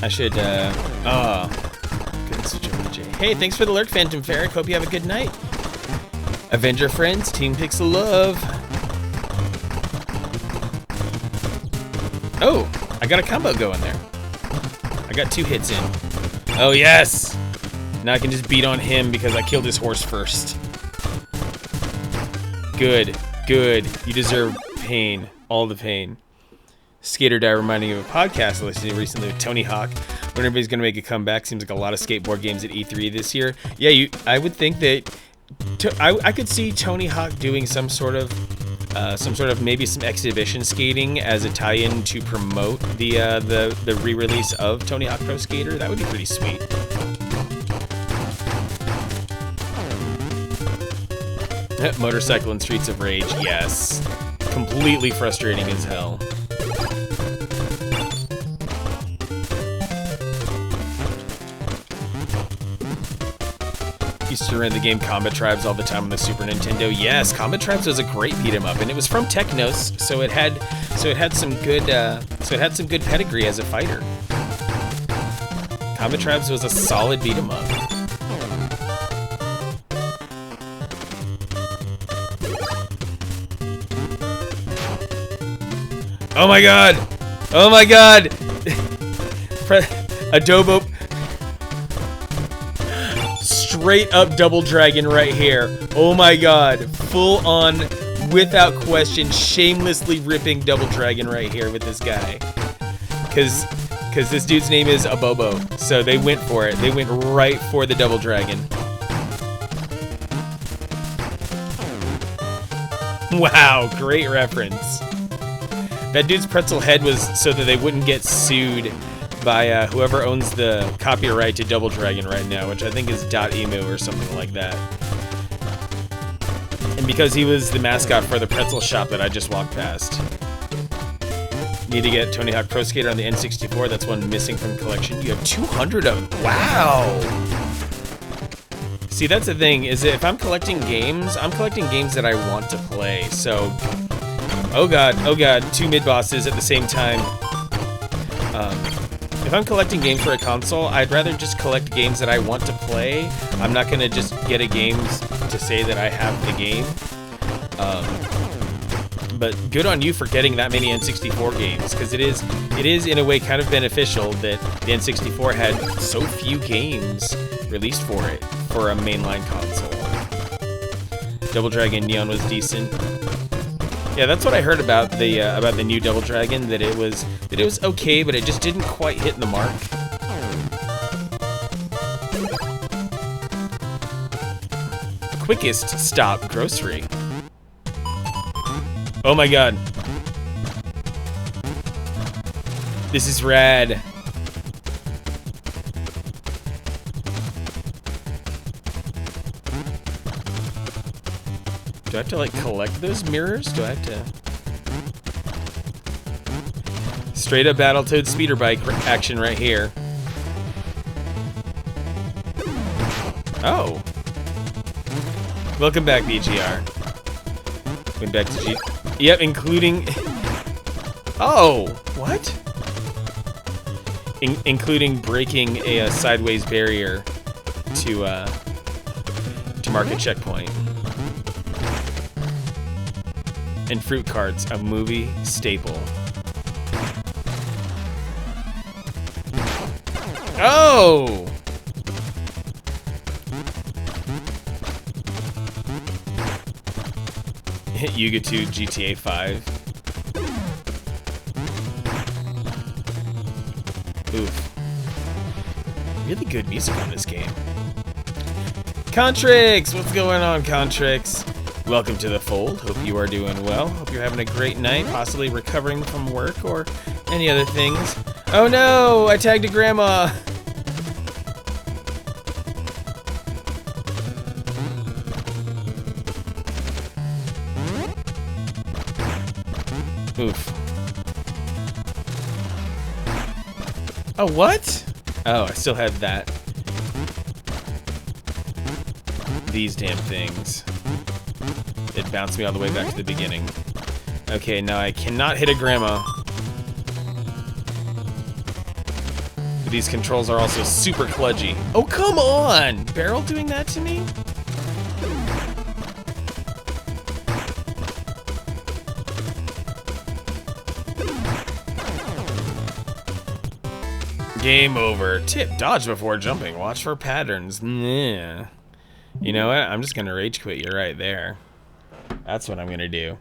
I should, couldn't switch over to Jay. Hey, thanks for the lurk, Phantom Ferric. Hope you have a good night. Avenger friends, Team Pixel Love. Oh, I got a combo going there. I got 2 hits in. Oh, yes! Now I can just beat on him because I killed his horse first. Good, good. You deserve pain. All the pain. Skater Die reminding you of a podcast I listened to recently with Tony Hawk. When everybody's going to make a comeback, seems like a lot of skateboard games at E3 this year. Yeah, I would think that I could see Tony Hawk doing some sort of maybe some exhibition skating as a tie-in to promote the re-release of Tony Hawk Pro Skater. That would be pretty sweet. Motorcycle and Streets of Rage, yes. Completely frustrating as hell. Used to rent the game Combat Tribes all the time on the Super Nintendo. Yes, Combat Tribes was a great beat 'em up, and it was from Technos, so it had some good pedigree as a fighter. Combat Tribes was a solid beat 'em up. Oh my god! Oh my god! Adobo straight up Double Dragon right here. Oh my god. Full on, without question, shamelessly ripping Double Dragon right here with this guy. Because this dude's name is Abobo. So they went for it. They went right for the Double Dragon. Wow, great reference. That dude's pretzel head was so that they wouldn't get sued by whoever owns the copyright to Double Dragon right now, which I think is .emu or something like that. And because he was the mascot for the pretzel shop that I just walked past. Need to get Tony Hawk Pro Skater on the N64. That's one missing from the collection. You have 200 of them. Wow! See, that's the thing, is that if I'm collecting games that I want to play. So, oh god, 2 mid-bosses at the same time. If I'm collecting games for a console, I'd rather just collect games that I want to play. I'm not gonna just get a game to say that I have the game. But good on you for getting that many N64 games, because it is in a way kind of beneficial that the N64 had so few games released for it for a mainline console. Double Dragon Neon was decent. Yeah, that's what I heard about the new Double Dragon, that it was okay, but it just didn't quite hit the mark. Quickest stop grocery. Oh my god. This is rad. Do I have to, like, collect those mirrors? Do I have to... Straight up Battletoad speeder bike action right here. Oh. Welcome back, BGR. Went back to G... Yep, including... Oh! What? Including breaking a sideways barrier to mark a checkpoint. And fruit carts, a movie staple. Oh! Yuga 2 GTA 5. Oof. Really good music on this game. Contrix! What's going on, Contrix? Welcome to the fold. Hope you are doing well. Hope you're having a great night, possibly recovering from work or any other things. Oh no! I tagged a grandma! Oof. Oh, what? Oh, I still had that. These damn things. It bounced me all the way back to the beginning. Okay, now I cannot hit a grandma. But these controls are also super kludgy. Oh, come on! Barrel doing that to me? Game over. Tip, dodge before jumping. Watch for patterns. Yeah. You know what? I'm just gonna rage quit you right there. That's what I'm gonna do.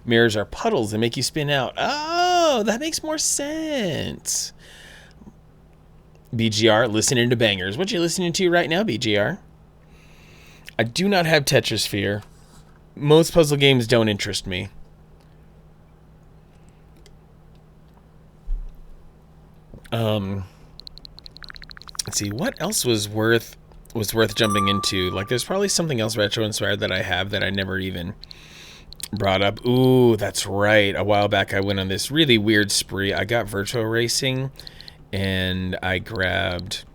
Mirrors are puddles that make you spin out. Oh, that makes more sense. BGR, listening to bangers. What you listening to right now, BGR? I do not have Tetrisphere. Most puzzle games don't interest me. Let's see, what else was worth jumping into? Like, there's probably something else retro inspired that I have that I never even brought up. Ooh, that's right. A while back I went on this really weird spree. I got Virtual Racing and I grabbed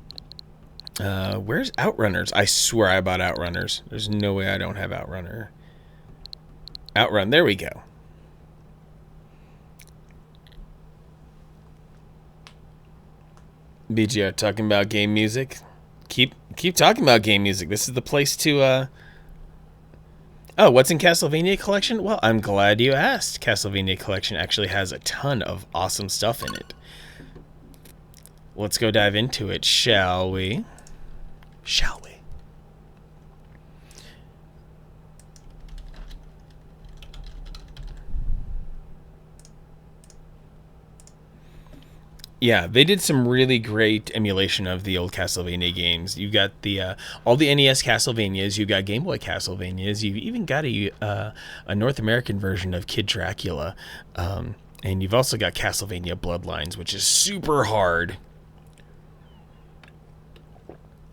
where's Outrunners? I swear I bought Outrunners. There's no way I don't have Outrunner. Outrun, there we go. BGR talking about game music. Keep talking about game music. This is the place to Oh, what's in Castlevania Collection? Well, I'm glad you asked. Castlevania Collection actually has a ton of awesome stuff in it. let's go dive into it, shall we? Shall we? Yeah, they did some really great emulation of the old Castlevania games. You got the all the NES Castlevanias, you got Game Boy Castlevanias, you've even got a North American version of Kid Dracula, and you've also got Castlevania Bloodlines, which is super hard.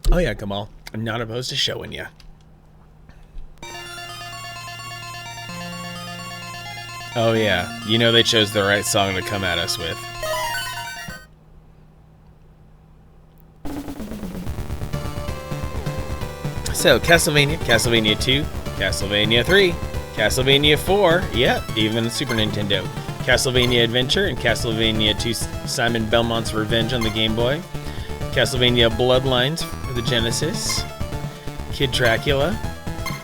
Oh yeah, Kamal, I'm not opposed to showing you. Oh yeah, you know they chose the right song to come at us with. So, Castlevania, Castlevania 2, Castlevania 3, Castlevania 4, yep, even Super Nintendo, Castlevania Adventure, and Castlevania 2 Simon Belmont's Revenge on the Game Boy, Castlevania Bloodlines for the Genesis, Kid Dracula,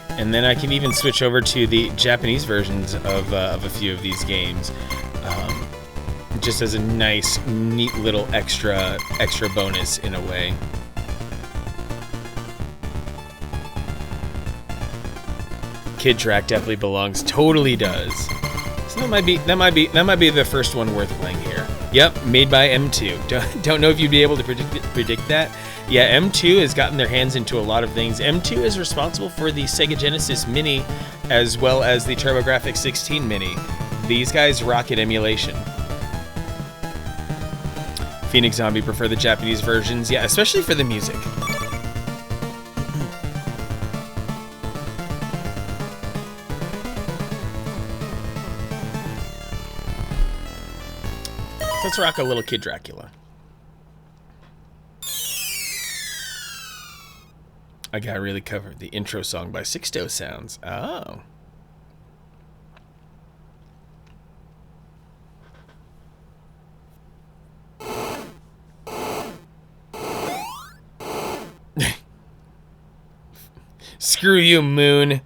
and then I can even switch over to the Japanese versions of a few of these games, just as a nice, neat little extra bonus in a way. Kid Track definitely belongs. Totally does. So that might be the first one worth playing here. Yep, made by M2. Don't know if you'd be able to predict that. Yeah, M2 has gotten their hands into a lot of things. M2 is responsible for the Sega Genesis Mini as well as the TurboGrafx 16 Mini. These guys rock at emulation. Phoenix Zombie prefer the Japanese versions, yeah, especially for the music. Let's rock a little Kid Dracula. I got really covered. The intro song by Sixto Sounds. Oh. Screw you, Moon.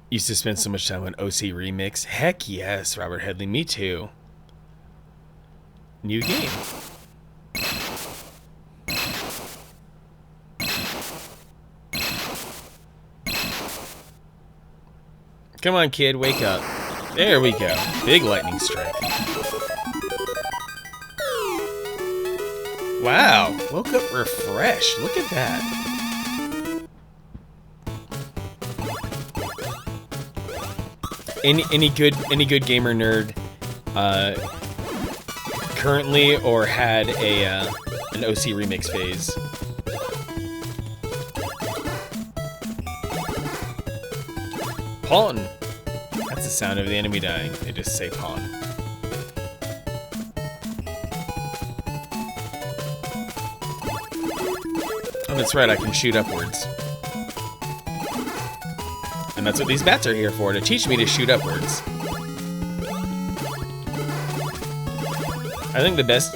Used to spend so much time on OC Remix. Heck yes, Robert Headley, me too. New game. Come on, kid, wake up. There we go. Big lightning strike. Wow, woke up refreshed. Look at that. Any good gamer nerd currently or had an OC remix phase? Pawn. That's the sound of the enemy dying. They just say pawn. Oh, that's right. I can shoot upwards. And that's what these bats are here for, to teach me to shoot upwards. I think the best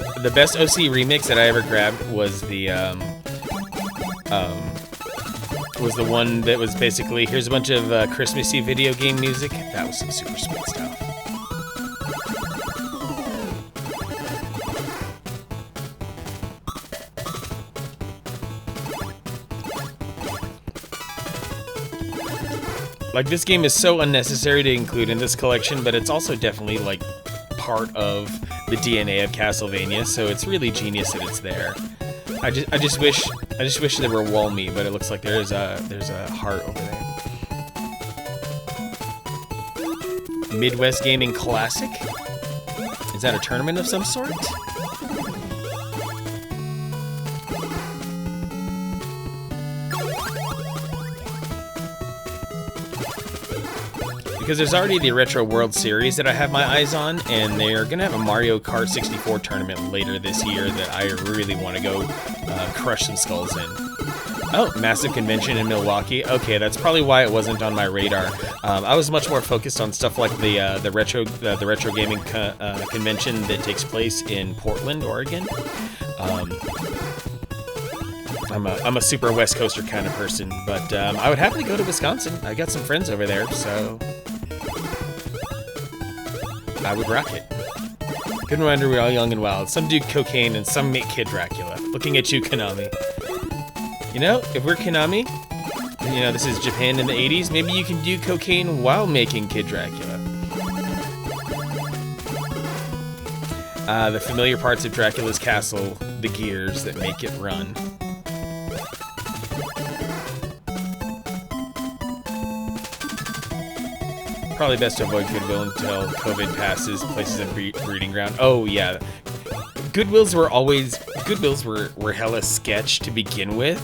OC remix that I ever grabbed was the one that was basically, here's a bunch of Christmassy video game music. That was some super sweet stuff. Like, this game is so unnecessary to include in this collection, but it's also definitely, like, part of the DNA of Castlevania, so it's really genius that it's there. I just wish there were wall meat, but it looks like there's a heart over there. Midwest Gaming Classic? Is that a tournament of some sort? Because there's already the Retro World Series that I have my eyes on, and they're going to have a Mario Kart 64 tournament later this year that I really want to go crush some skulls in. Oh, massive convention in Milwaukee. Okay, that's probably why it wasn't on my radar. I was much more focused on stuff like the retro gaming convention that takes place in Portland, Oregon. I'm a super West Coaster kind of person, but I would happily go to Wisconsin. I got some friends over there, so. I would rock it. Good reminder, we're all young and wild. Some do cocaine and some make Kid Dracula. Looking at you, Konami. You know, if we're Konami, you know, this is Japan in the 80s, maybe you can do cocaine while making Kid Dracula. The familiar parts of Dracula's castle, the gears that make it run. Probably best to avoid Goodwill until COVID passes, places of breeding ground. Oh yeah, Goodwills were hella sketch to begin with.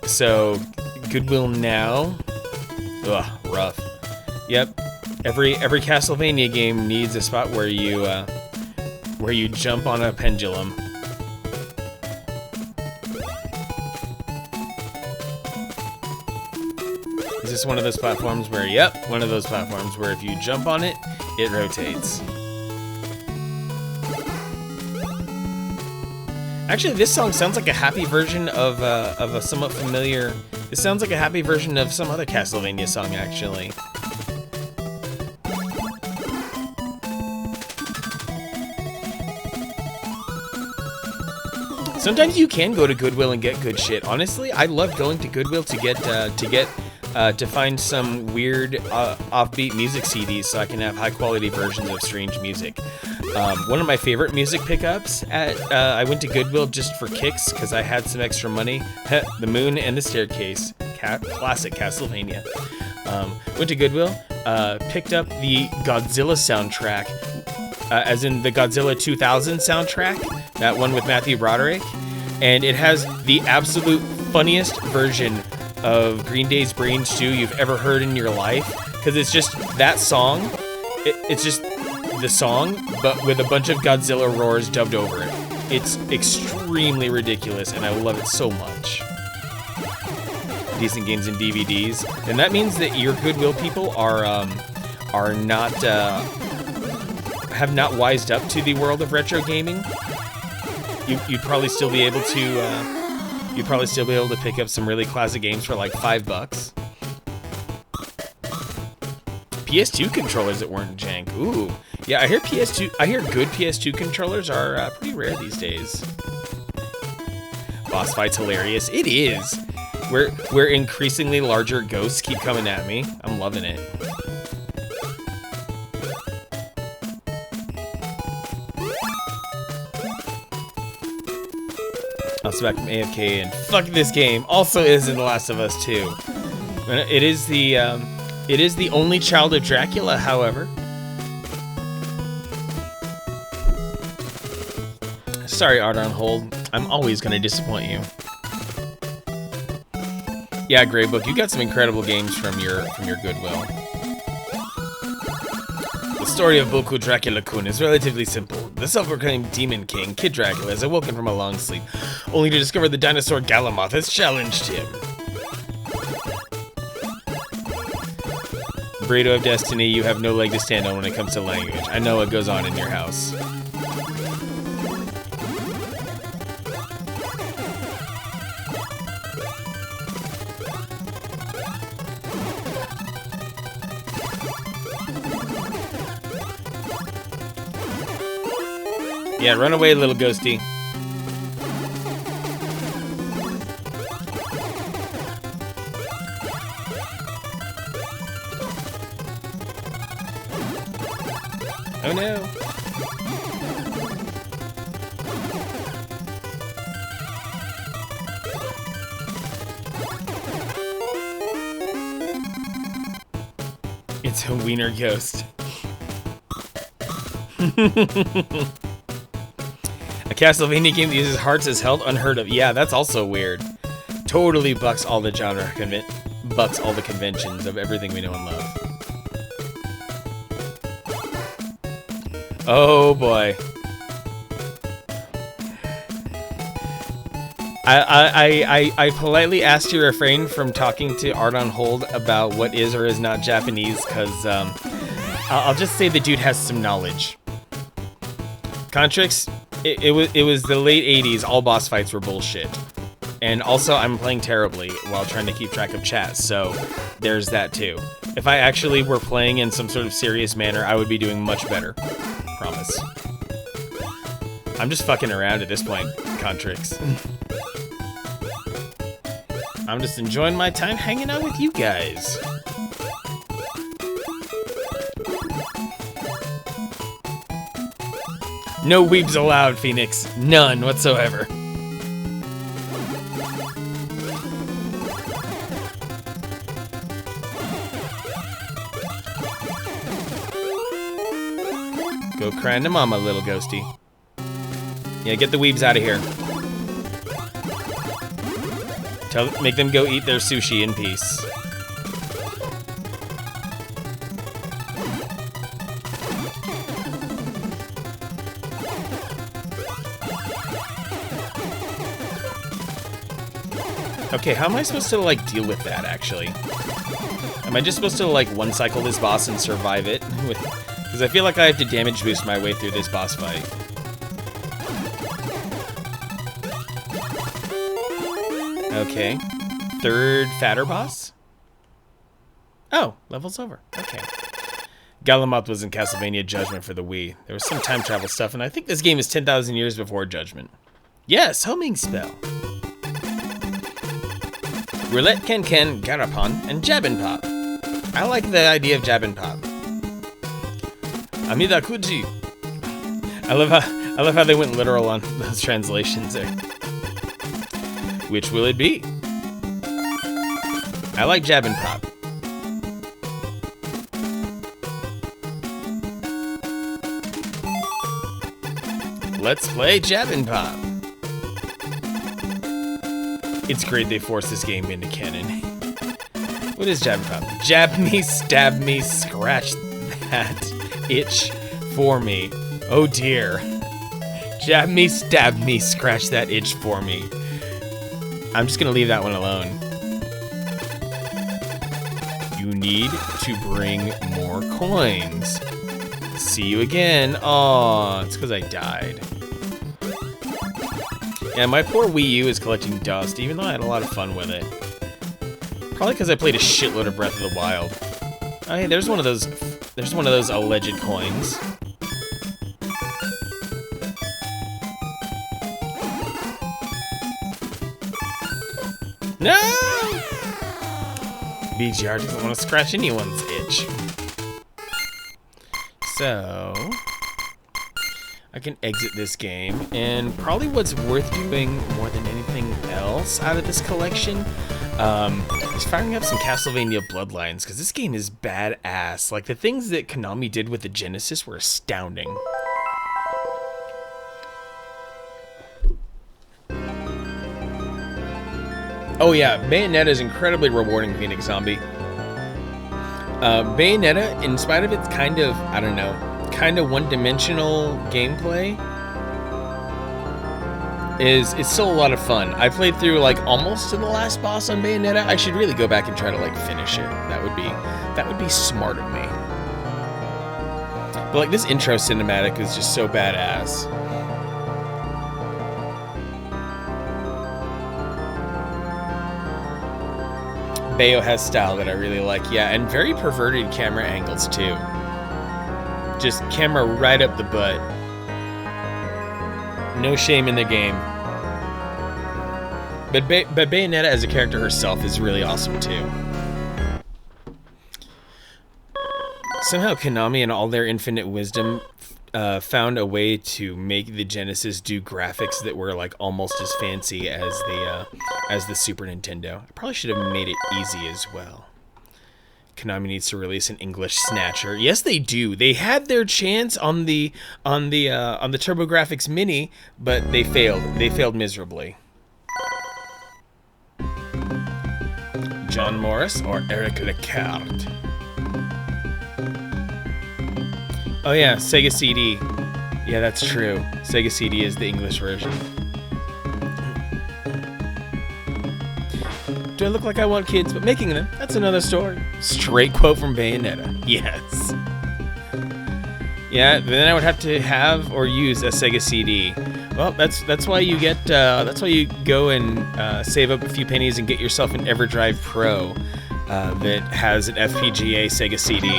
So Goodwill now, ugh, rough. Yep, every Castlevania game needs a spot where you jump on a pendulum. Is this one of those platforms where, yep, one of those platforms where if you jump on it, it rotates. Actually, this song sounds like a happy version of a somewhat familiar... It sounds like a happy version of some other Castlevania song, actually. Sometimes you can go to Goodwill and get good shit. Honestly, I love going to Goodwill to find some weird offbeat music CDs so I can have high quality versions of strange music. One of my favorite music pickups I went to Goodwill just for kicks because I had some extra money. The Moon and the Staircase, classic Castlevania. Went to Goodwill, picked up the Godzilla soundtrack, as in the Godzilla 2000 soundtrack, that one with Matthew Broderick, and it has the absolute funniest version of Green Day's Brain Stew you've ever heard in your life, because it's just that song. It's just the song, but with a bunch of Godzilla roars dubbed over it. It's extremely ridiculous, and I love it so much. Decent games and DVDs, and that means that your Goodwill people are not have not wised up to the world of retro gaming. You'd probably still be able to. You'd probably still be able to pick up some really classic games for like $5. PS2 controllers that weren't jank. Ooh, yeah, I hear good PS2 controllers are pretty rare these days. Boss fight's hilarious. It is. Where increasingly larger ghosts keep coming at me. I'm loving it. Also back from AFK, and fuck this game also is in The Last of Us 2. It is the only child of Dracula, however. Sorry, Art on Hold. I'm always gonna disappoint you. Yeah, Greybook, you got some incredible games from your Goodwill. The story of Boku Dracula-kun is relatively simple. The self-proclaimed Demon King, Kid Dracula, has awoken from a long sleep, only to discover the dinosaur Galamoth has challenged him. Burrito of Destiny, you have no leg to stand on when it comes to language. I know what goes on in your house. Yeah, run away, little ghosty. Oh no. It's a wiener ghost. A Castlevania game that uses hearts as held unheard of. Yeah, that's also weird. Totally bucks all the bucks all the conventions of everything we know and love. Oh boy. I politely asked you to refrain from talking to Art on Hold about what is or is not Japanese, because I'll just say the dude has some knowledge. Contrix, it was the late 80s, all boss fights were bullshit. And also, I'm playing terribly while trying to keep track of chat, so there's that too. If I actually were playing in some sort of serious manner, I would be doing much better. Promise. I'm just fucking around at this point, Contrix. I'm just enjoying my time hanging out with you guys. No weebs allowed, Phoenix. None whatsoever. Go crying to mama, little ghosty. Yeah, get the weebs out of here. Make them go eat their sushi in peace. Okay, how am I supposed to, like, deal with that, actually? Am I just supposed to, like, one-cycle this boss and survive it? Because I feel like I have to damage boost my way through this boss fight. Okay. Third fatter boss? Oh, level's over. Okay. Galamoth was in Castlevania Judgment for the Wii. There was some time travel stuff, and I think this game is 10,000 years before Judgment. Yes, homing spell. Roulette, Ken, Garapon, and Jab and Pop. I like the idea of Jab and Pop. Amida Kuji. I love how they went literal on those translations there. Which will it be? I like Jab and Pop. Let's play Jab and Pop. It's great they forced this game into canon. What is Jab and Pop? Jab me, stab me, scratch that itch for me. Oh dear. Jab me, stab me, scratch that itch for me. I'm just gonna leave that one alone. You need to bring more coins. See you again. Aw, it's because I died. Yeah, my poor Wii U is collecting dust, even though I had a lot of fun with it. Probably because I played a shitload of Breath of the Wild. Oh, hey, there's one of those. There's one of those alleged coins. No! BGR doesn't want to scratch anyone's itch. So I can exit this game, and probably what's worth doing more than anything else out of this collection is firing up some Castlevania Bloodlines, because this game is badass. Like, the things that Konami did with the Genesis were astounding. Oh yeah, Bayonetta is incredibly rewarding, Phoenix Zombie. Bayonetta, in spite of its kind of, I don't know, kind of one-dimensional gameplay, it's still a lot of fun. I played through like almost to the last boss on Bayonetta. I should really go back and try to like finish it. That would be smart of me. But like this intro cinematic is just so badass. Bayo has style that I really like, yeah, and very perverted camera angles too. Just camera right up the butt. No shame in the game. But Bayonetta as a character herself is really awesome too. Somehow Konami and all their infinite wisdom found a way to make the Genesis do graphics that were like almost as fancy as the Super Nintendo. I probably should have made it easy as well. Konami needs to release an English Snatcher. Yes, they do. They had their chance on the TurboGrafx Mini, but they failed. They failed miserably. John Morris or Eric Lecard? Oh yeah, Sega CD. Yeah, that's true. Sega CD is the English version. Do I look like I want kids, but making them, that's another story. Straight quote from Bayonetta. Yes. Yeah, then I would have to have or use a Sega CD. Well, that's why you get that's why you go and save up a few pennies and get yourself an EverDrive Pro. that has an FPGA Sega CD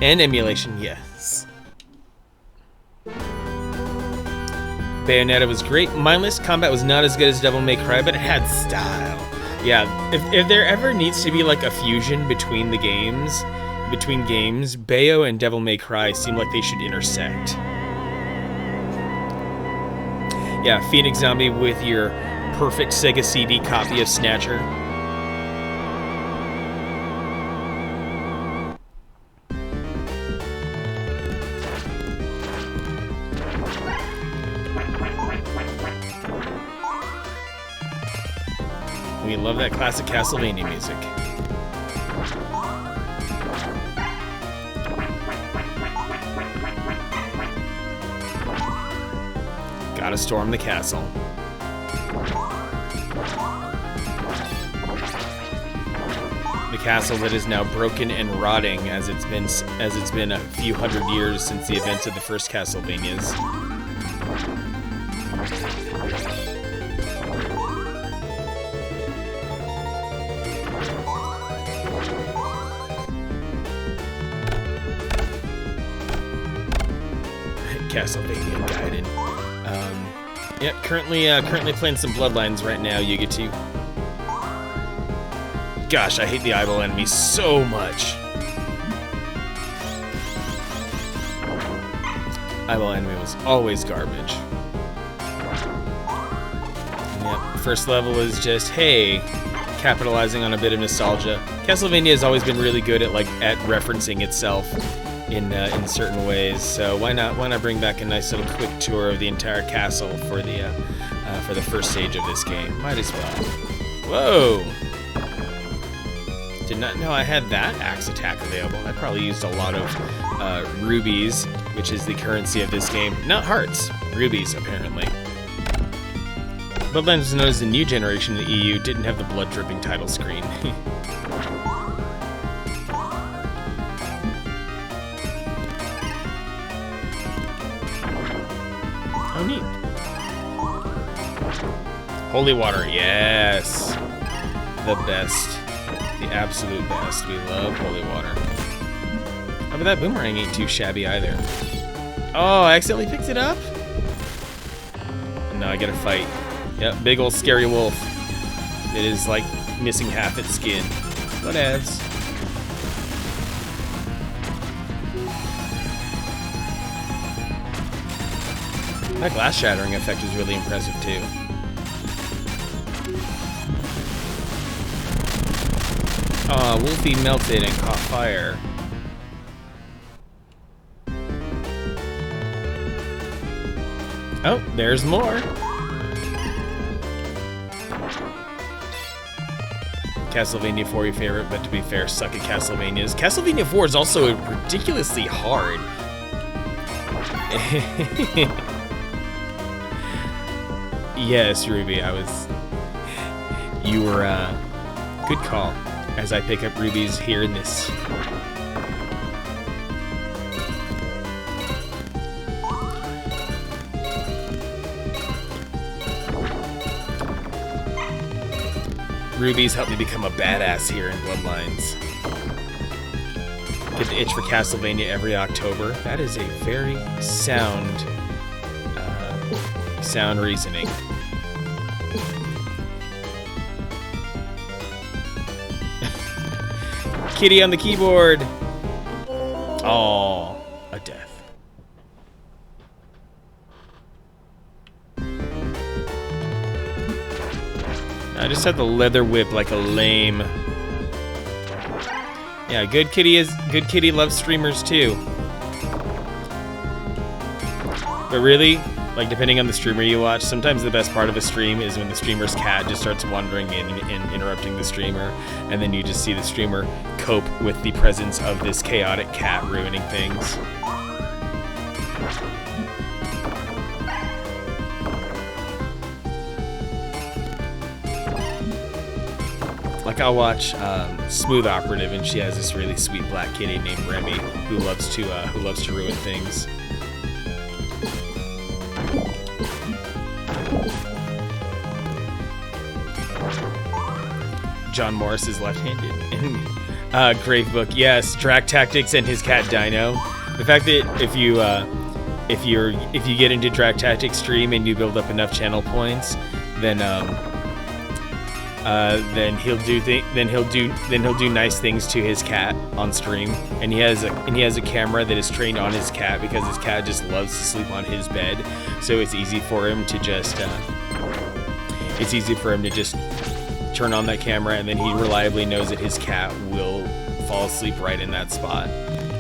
and emulation. Yes. Bayonetta was great. Mindless combat was not as good as Devil May Cry, but it had style. Yeah, if there ever needs to be like a fusion between games, Bayo and Devil May Cry seem like they should intersect. Yeah, Phoenix Zombie with your perfect Sega CD copy of Snatcher. We love that classic Castlevania music. Gotta storm the castle. The castle that is now broken and rotting as it's been a few hundred years since the events of the first Castlevanias. Castlevania Gaiden. Yep, currently playing some Bloodlines right now, Yugitu. Gosh, I hate the eyeball enemy so much. Eyeball enemy was always garbage. Yep, first level is just, hey, capitalizing on a bit of nostalgia. Castlevania has always been really good at referencing itself in certain ways, so why not bring back a nice little quick tour of the entire castle for the first stage of this game? Might as well. Whoa! Did not know I had that axe attack available. I probably used a lot of rubies, which is the currency of this game. Not hearts, rubies apparently. But then notice the new generation of the EU didn't have the blood-dripping title screen. Oh, neat. Holy water, yes. The best. The absolute best. We love holy water. Oh, but that boomerang ain't too shabby either. Oh, I accidentally picked it up? No, I gotta fight. Yep, big old scary wolf. It is like missing half its skin. Whatevs. That glass shattering effect is really impressive too. Aw, Wolfie melted and caught fire. Oh, there's more. Castlevania 4 your favorite, but to be fair, suck at Castlevanias. Castlevania 4 is also ridiculously hard. Yes, Ruby, you were, good call, as I pick up rubies here in this. Rubies help me become a badass here in Bloodlines. Get the itch for Castlevania every October. That is a very sound reasoning. Kitty on the keyboard. Oh, a death. I just had the leather whip like a lame. Yeah, good kitty loves streamers too. But really, like depending on the streamer you watch, sometimes the best part of a stream is when the streamer's cat just starts wandering in and interrupting the streamer, and then you just see the streamer cope with the presence of this chaotic cat ruining things. Like I'll watch Smooth Operative, and she has this really sweet black kitty named Remy who loves to ruin things. John Morris is left-handed. Gravebook, yes. Track Tactics and his cat Dino. The fact that if you get into Track Tactics stream and you build up enough channel points, then he'll do nice things to his cat on stream. And he has a camera that is trained on his cat because his cat just loves to sleep on his bed. So it's easy for him to just turn on that camera, and then he reliably knows that his cat will fall asleep right in that spot.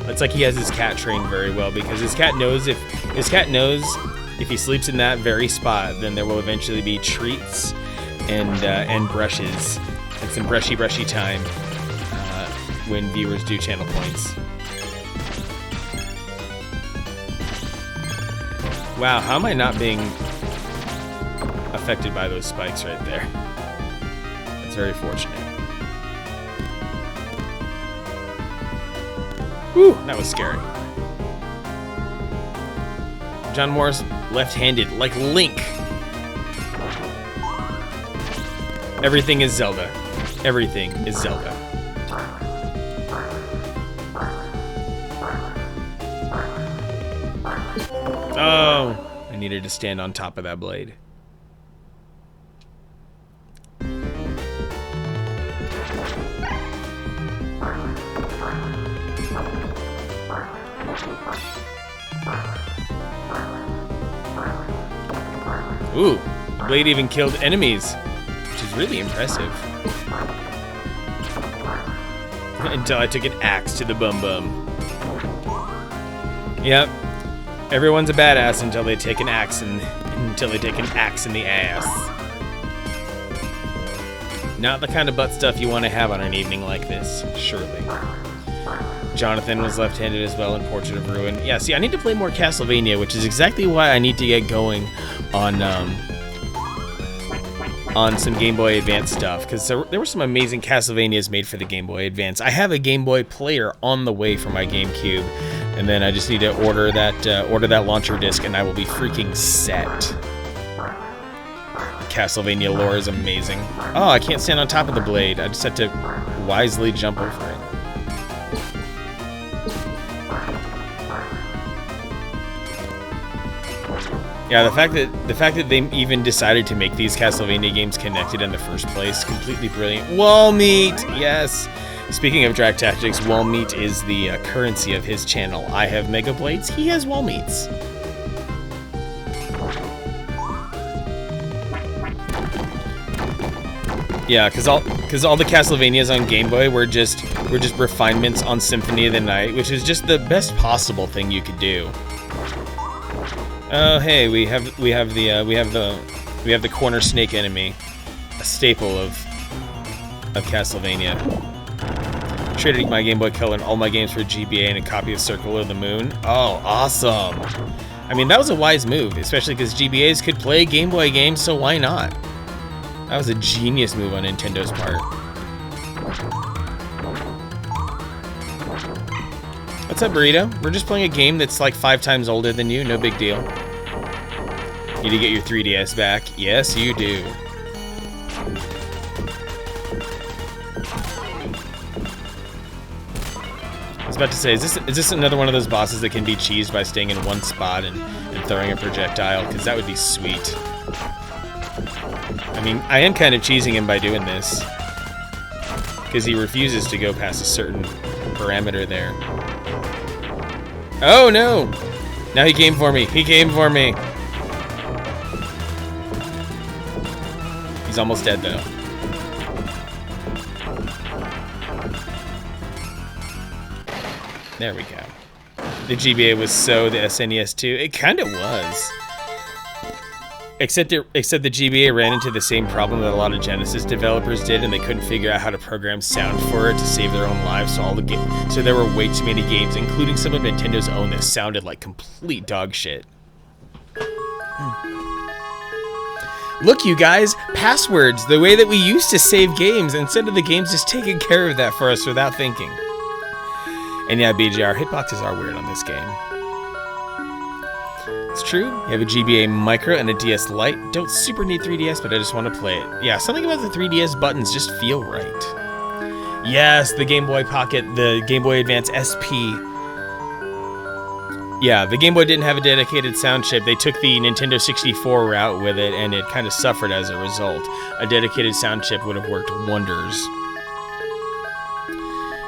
It's like he has his cat trained very well, because his cat knows if he sleeps in that very spot, then there will eventually be treats and brushes and some brushy time when viewers do channel points. Wow, how am I not being affected by those spikes right there? That's very fortunate. Whew, that was scary. John Morris, left-handed, like Link. Everything is Zelda. Everything is Zelda. Oh, I needed to stand on top of that blade. Ooh, the blade even killed enemies, which is really impressive. Until I took an axe to the bum. Yep, everyone's a badass until they take an axe in the ass. Not the kind of butt stuff you want to have on an evening like this, surely. Jonathan was left-handed as well in Portrait of Ruin. Yeah, see, I need to play more Castlevania, which is exactly why I need to get going on some Game Boy Advance stuff, because there were some amazing Castlevanias made for the Game Boy Advance. I have a Game Boy player on the way for my GameCube, and then I just need to order that launcher disc, and I will be freaking set. Castlevania lore is amazing. Oh, I can't stand on top of the blade. I just have to wisely jump over it. Yeah, the fact that they even decided to make these Castlevania games connected in the first place, completely brilliant. Wall meat, yes. Speaking of Track Tactics, wall meat is the currency of his channel. I have Mega Blades, he has wall meats. Yeah, because all the Castlevanias on Game Boy were just refinements on Symphony of the Night, which is just the best possible thing you could do. Oh, hey, we have the corner snake enemy, a staple of Castlevania. Traded my Game Boy Color and all my games for GBA and a copy of Circle of the Moon. Oh, awesome! I mean, that was a wise move, especially because GBAs could play Game Boy games, so why not? That was a genius move on Nintendo's part. What's up, Burrito? We're just playing a game that's like 5 times older than you, no big deal. Need to get your 3DS back? Yes, you do. I was about to say, is this another one of those bosses that can be cheesed by staying in one spot and throwing a projectile? Because that would be sweet. I mean, I am kind of cheesing him by doing this, because he refuses to go past a certain parameter there. Oh no! Now he came for me. He came for me. He's almost dead though. There we go. The GBA was so the SNES too. It kind of was. Except the GBA ran into the same problem that a lot of Genesis developers did, and they couldn't figure out how to program sound for it to save their own lives. So there were way too many games, including some of Nintendo's own, that sounded like complete dog shit. Look, you guys, passwords, the way that we used to save games, instead of the games just taking care of that for us without thinking. And yeah, BGR, hitboxes are weird on this game. It's true. You have a GBA Micro and a DS Lite. Don't super need 3DS, but I just want to play it. Yeah, something about the 3DS buttons just feel right. Yes, the Game Boy Pocket, the Game Boy Advance SP. Yeah, the Game Boy didn't have a dedicated sound chip. They took the Nintendo 64 route with it, and it kind of suffered as a result. A dedicated sound chip would have worked wonders.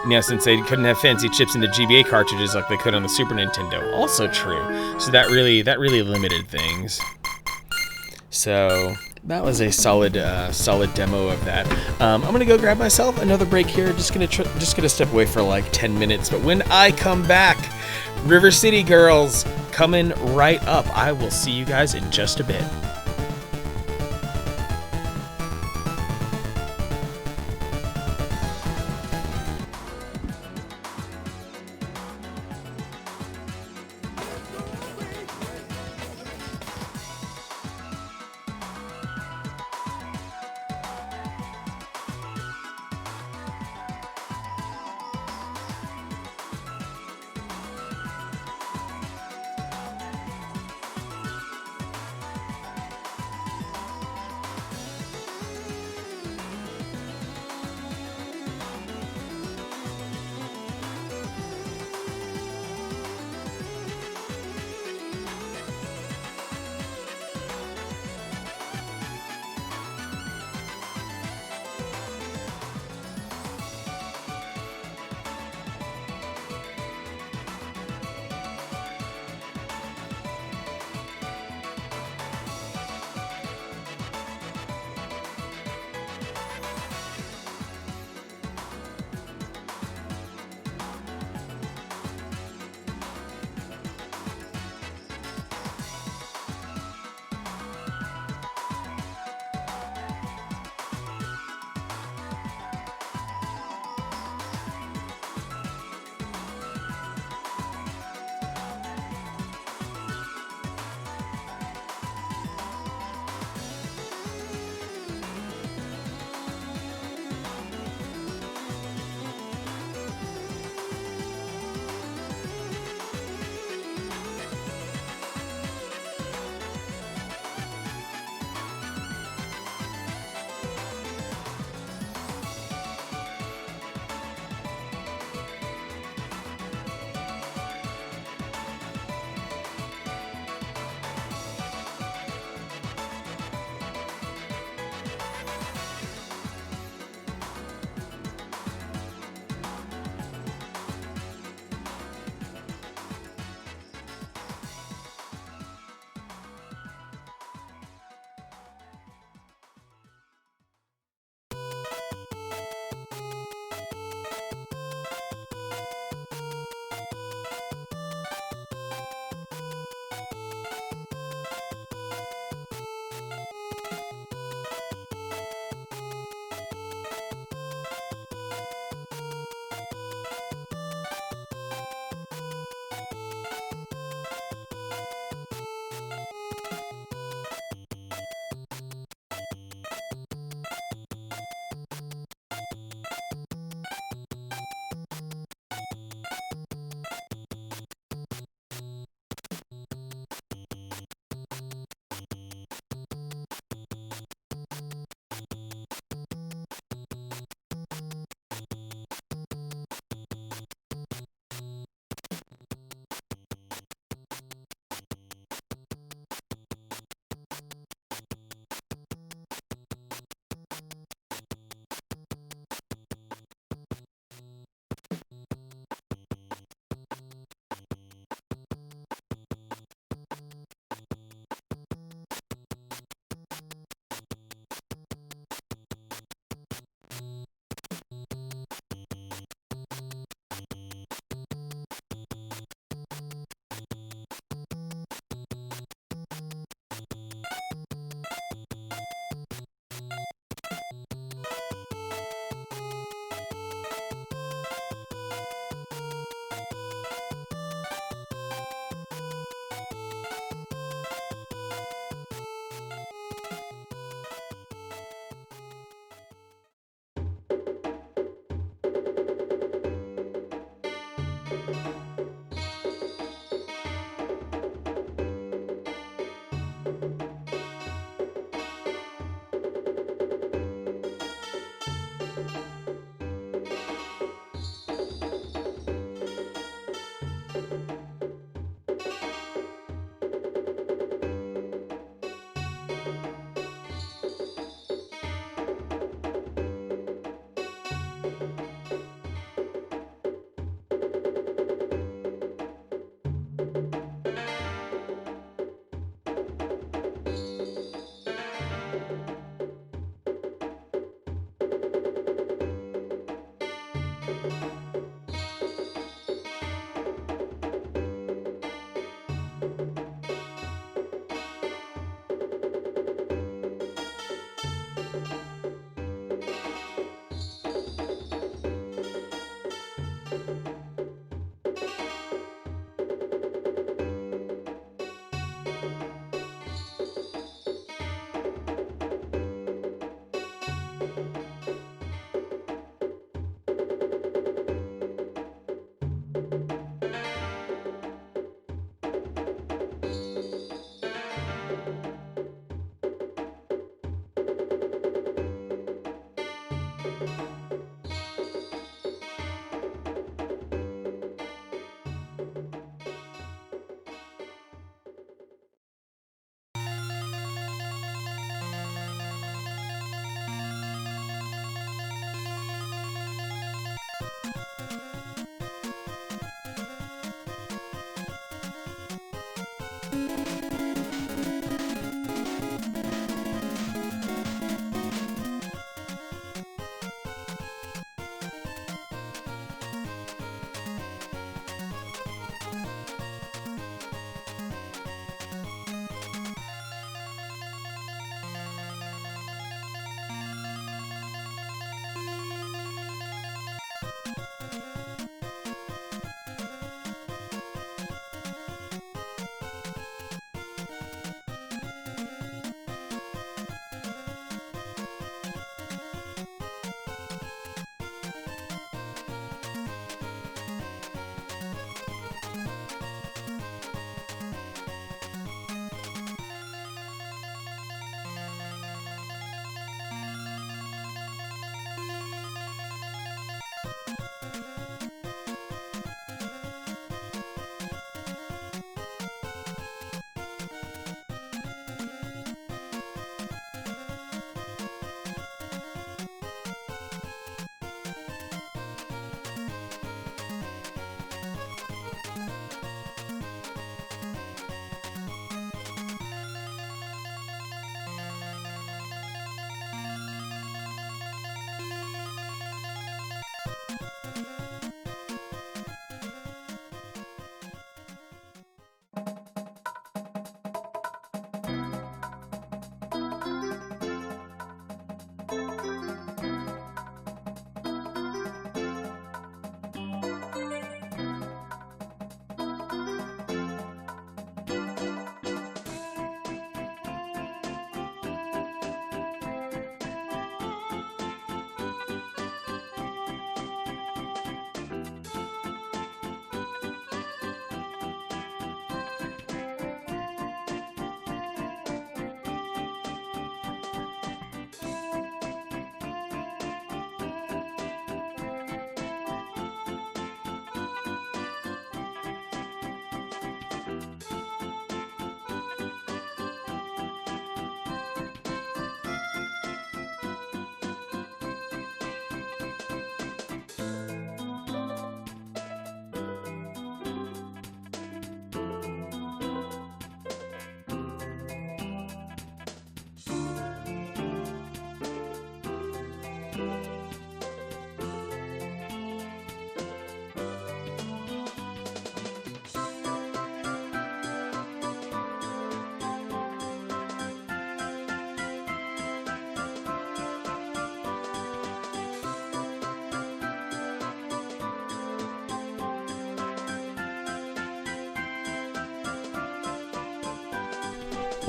And yeah, since they couldn't have fancy chips in the GBA cartridges like they could on the Super Nintendo. Also true. So that really limited things. So that was a solid demo of that. I'm gonna go grab myself another break here. Just gonna step away for like 10 minutes. But when I come back, River City Girls coming right up. I will see you guys in just a bit.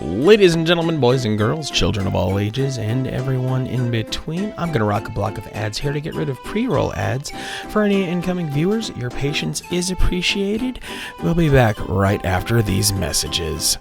Ladies and gentlemen, boys and girls, children of all ages, and everyone in between, I'm going to rock a block of ads here to get rid of pre-roll ads. For any incoming viewers, your patience is appreciated. We'll be back right after these messages.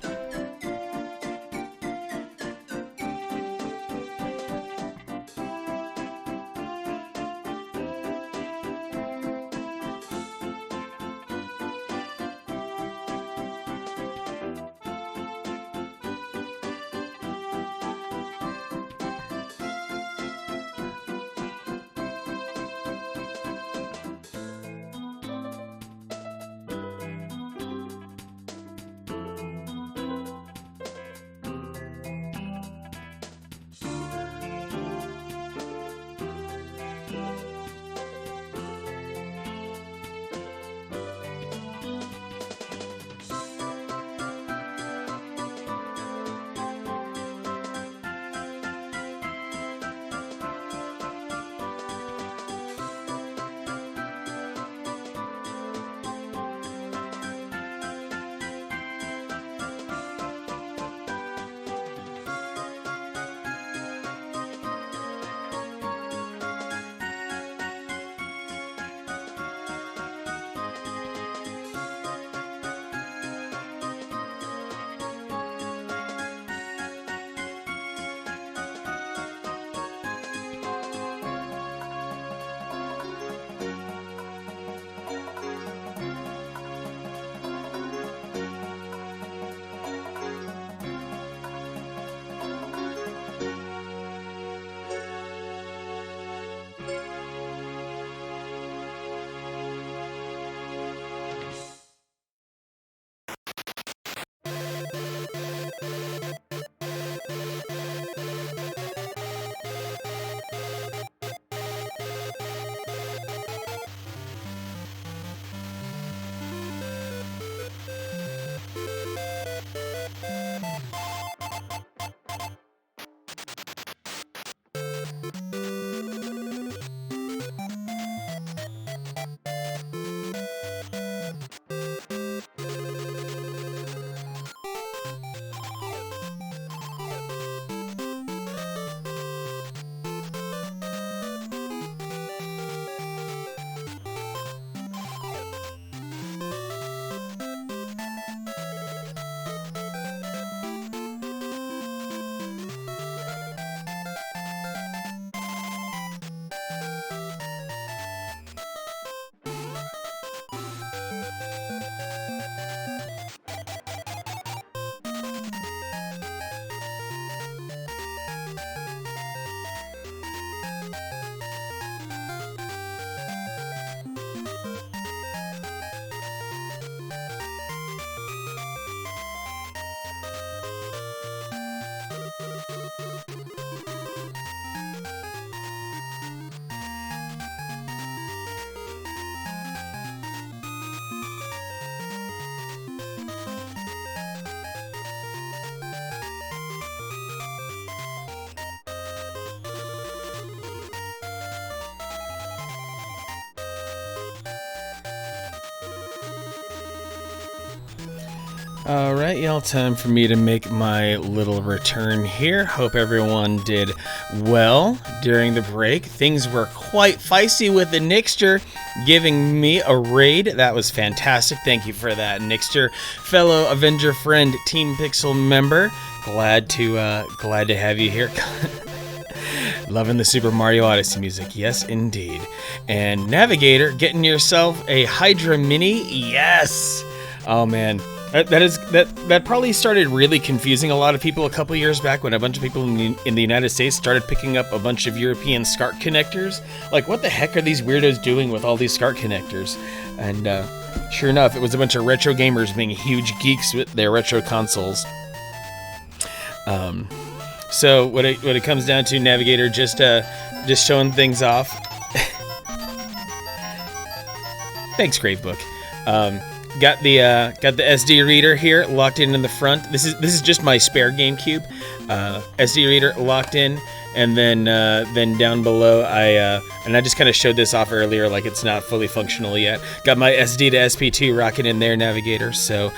Alright, y'all, time for me to make my little return here. Hope everyone did well during the break. Things were quite feisty with the Nixter giving me a raid. That was fantastic. Thank you for that, Nixter. Fellow Avenger friend, Team Pixel member, glad to have you here. Loving the Super Mario Odyssey music, yes indeed. And Navigator, getting yourself a Hydra Mini, yes! Oh man. That probably started really confusing a lot of people a couple years back when a bunch of people in the United States started picking up a bunch of European SCART connectors. Like, what the heck are these weirdos doing with all these SCART connectors? And sure enough, it was a bunch of retro gamers being huge geeks with their retro consoles. So what it comes down to, Navigator, just showing things off. Thanks, Gravebook. Got the SD reader here locked in the front. This is just my spare GameCube. SD reader locked in, and then down below I just kind of showed this off earlier, like it's not fully functional yet. Got my SD to SP2 rocking in there, Navigator. So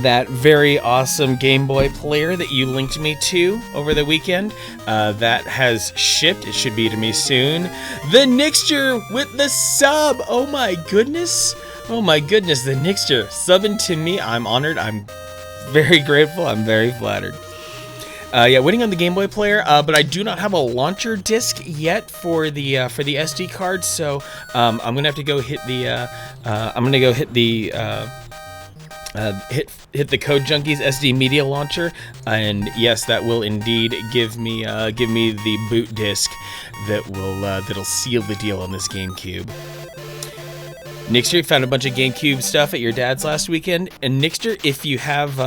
that very awesome Game Boy player that you linked me to over the weekend, that has shipped. It should be to me soon. The Nixter with the sub. Oh my goodness, the Nixter subbing to me. I'm honored. I'm very grateful. I'm very flattered. Yeah, waiting on the Game Boy player, but I do not have a launcher disc yet for the SD card. So I'm gonna have to go hit the hit the Code Junkies SD Media Launcher, and yes, that will indeed give me the boot disc that'll seal the deal on this GameCube. Nixter, found a bunch of GameCube stuff at your dad's last weekend, and Nixter, if you have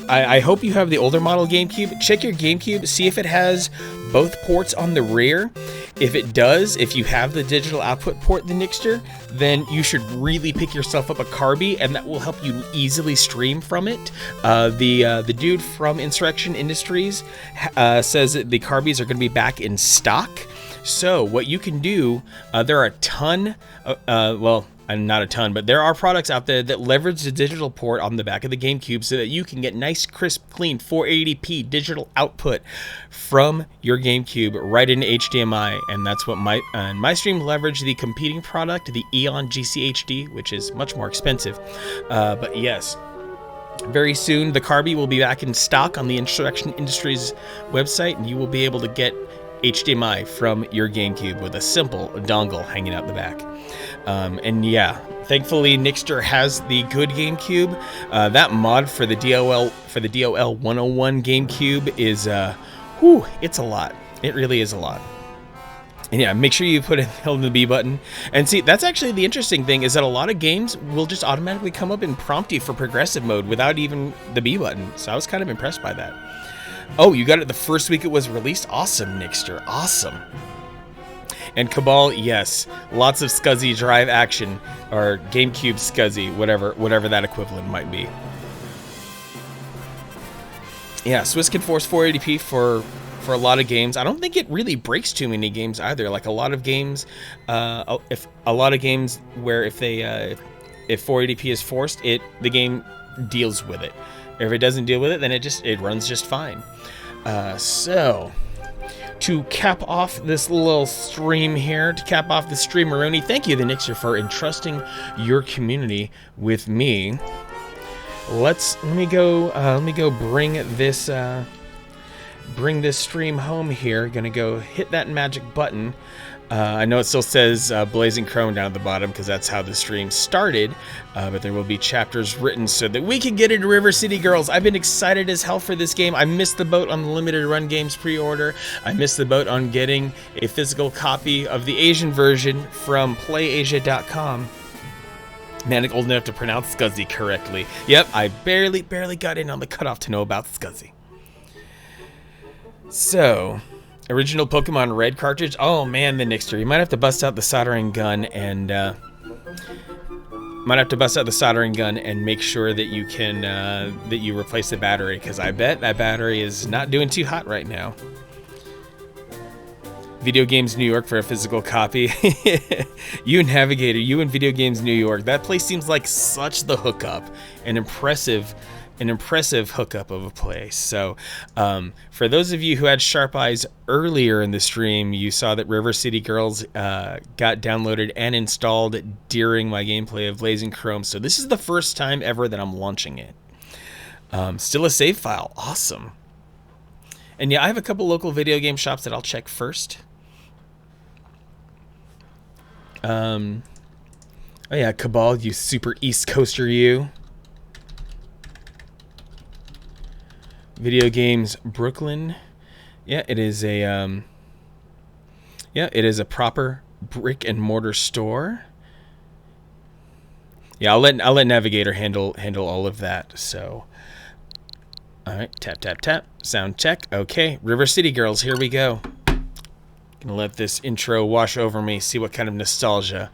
I hope you have the older model GameCube. Check your GameCube, see if it has both ports on the rear. If it does, if you have the digital output port, the Nixter, then you should really pick yourself up a Carby, and that will help you easily stream from it. The dude from Insurrection Industries says that the Carbys are going to be back in stock. So what you can do, there are a ton, not a ton, but there are products out there that leverage the digital port on the back of the GameCube so that you can get nice, crisp, clean 480p digital output from your GameCube right into HDMI, and that's what my stream leveraged the competing product, the Eon GCHD, which is much more expensive. But yes, very soon the Carby will be back in stock on the Insurrection Industries website, and you will be able to get HDMI from your GameCube with a simple dongle hanging out the back. And yeah, thankfully Nixter has the good GameCube. That mod for the DOL 101 GameCube is it's a lot. It really is a lot. And yeah, make sure you put in the B button. And see, that's actually the interesting thing, is that a lot of games will just automatically come up and prompt you for progressive mode without even the B button. So I was kind of impressed by that. Oh, you got it the first week it was released? Awesome, Nixter. Awesome. And Cabal, yes. Lots of SCSI drive action, or GameCube SCSI, whatever that equivalent might be. Yeah, Swiss can force 480p for a lot of games. I don't think it really breaks too many games either. Like a lot of games, if 480p is forced, the game deals with it. If it doesn't deal with it, then it runs just fine. So, to cap off this little stream here, to cap off the streameroni, thank you, the Nixter, for entrusting your community with me. Let me go bring this stream home here. Gonna go hit that magic button. I know it still says Blazing Chrome down at the bottom because that's how the stream started, but there will be chapters written so that we can get into River City Girls. I've been excited as hell for this game. I missed the boat on the Limited Run Games pre-order. I missed the boat on getting a physical copy of the Asian version from PlayAsia.com. Man, I'm old enough to pronounce SCSI correctly. Yep, I barely got in on the cutoff to know about SCSI. So, original Pokemon Red cartridge. Oh man, the Nixter, you might have to bust out the soldering gun and make sure that you can that you replace the battery, because I bet that battery is not doing too hot right now. Video Games New York for a physical copy. You Navigator, you and Video Games New York. That place seems like such the hookup, an impressive hookup of a place. So for those of you who had sharp eyes earlier in the stream, you saw that River City Girls got downloaded and installed during my gameplay of Blazing Chrome. So this is the first time ever that I'm launching it. Still a save file. Awesome. And yeah, I have a couple local video game shops that I'll check first. Oh yeah, Cabal, you super East Coaster, you. Video Games Brooklyn. Yeah, it is a proper brick and mortar store. Yeah, I'll let Navigator handle all of that. So, all right, tap tap tap, sound check. Okay, River City Girls, here we go. Gonna let this intro wash over me. See what kind of nostalgia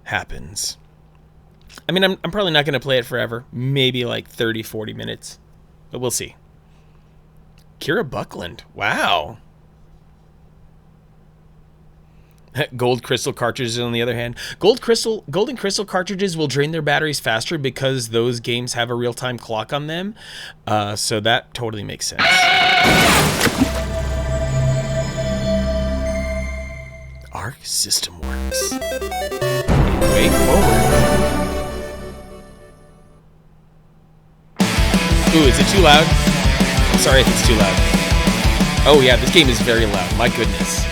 happens. I mean, I'm probably not gonna play it forever. Maybe like 30-40 minutes, but we'll see. Kira Buckland. Wow. Gold crystal cartridges, on the other hand. Golden crystal cartridges will drain their batteries faster because those games have a real-time clock on them. So that totally makes sense. Arc System Works. Way forward. Ooh, is it too loud? I'm sorry if it's too loud. Oh yeah, this game is very loud. My goodness.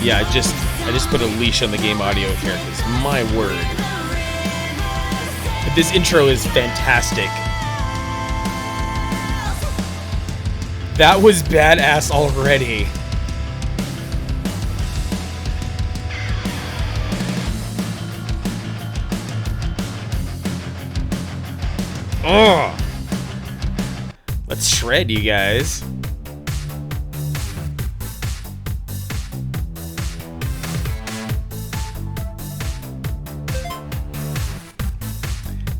Yeah, I just put a leash on the game audio here because my word. But this intro is fantastic. That was badass already. Oh, let's shred, you guys.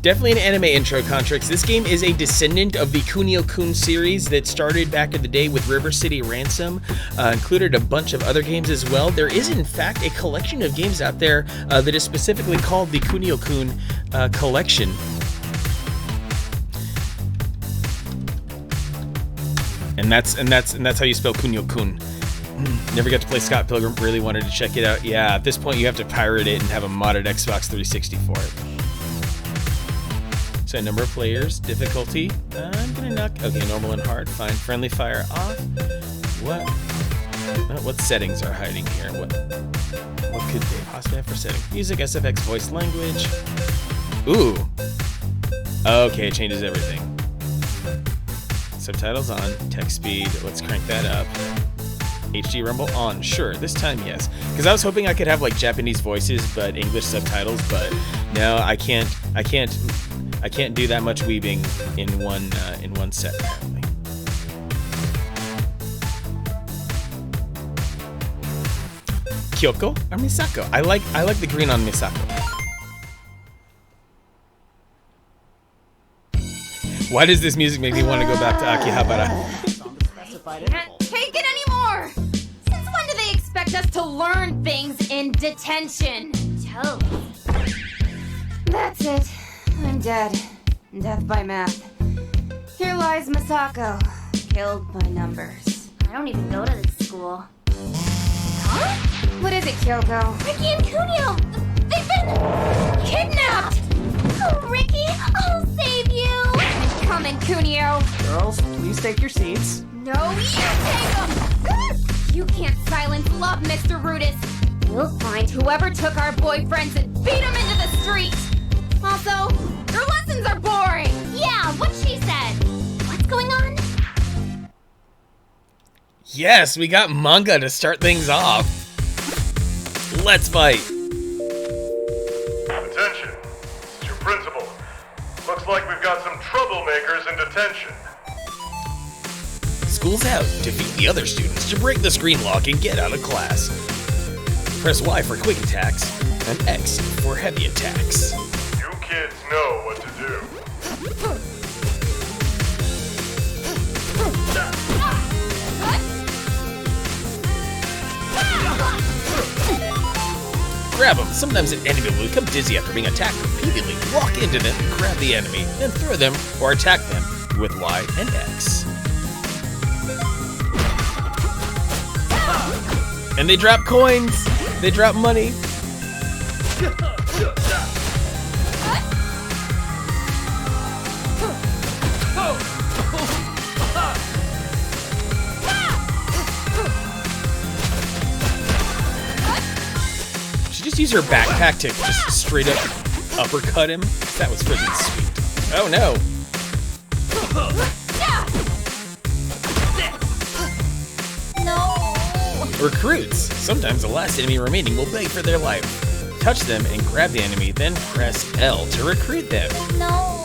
Definitely an anime intro, Contrix. This game is a descendant of the Kunio-kun series that started back in the day with River City Ransom. Included a bunch of other games as well. There is, in fact, a collection of games out there that is specifically called the Kunio-kun collection. And that's how you spell kunio-kun. Never got to play Scott Pilgrim. Really wanted to check it out. Yeah, at this point you have to pirate it and have a modded Xbox 360 for it. So number of players, difficulty. I'm gonna knock. Okay, normal and hard. Fine. Friendly fire off. What settings are hiding here? What could they possibly have for setting? Music, SFX, voice, language. Ooh. Okay, it changes everything. Subtitles on, text speed, let's crank that up. HD rumble on, sure, this time yes. Because I was hoping I could have like Japanese voices but English subtitles, but no, I can't do that much weaving in one set apparently. Kyoko or Misako? I like the green on Misako. Why does this music make me want to go back to Akihabara? Can't take it anymore! Since when do they expect us to learn things in detention? Tell me. That's it. I'm dead. Death by math. Here lies Misako, killed by numbers. I don't even go to this school. Huh? What is it, Kyoko? Ricky and Kunio! They've been kidnapped! Oh, Ricky, I'll save you! Come in, Kunio! Girls, please take your seats. No, you take them! You can't silence love, Mr. Rudis! We'll find whoever took our boyfriends and beat them into the street! Also, your lessons are boring! Yeah, what she said. What's going on? Yes, we got manga to start things off. Let's fight. Attention, it's your principal. Looks like we've got some troublemakers in detention. school's out, defeat the other students to break the screen lock and get out of class. Press Y for quick attacks, and X for heavy attacks. You kids know what to do. Grab them. Sometimes an enemy will become dizzy after being attacked repeatedly. Walk into them, grab the enemy, then throw them or attack them with Y and X. And they drop coins. They drop money. Just use her backpack to just straight up uppercut him. That was freaking sweet. Oh no. No. Recruits. Sometimes the last enemy remaining will beg for their life. Touch them and grab the enemy, then press L to recruit them. No.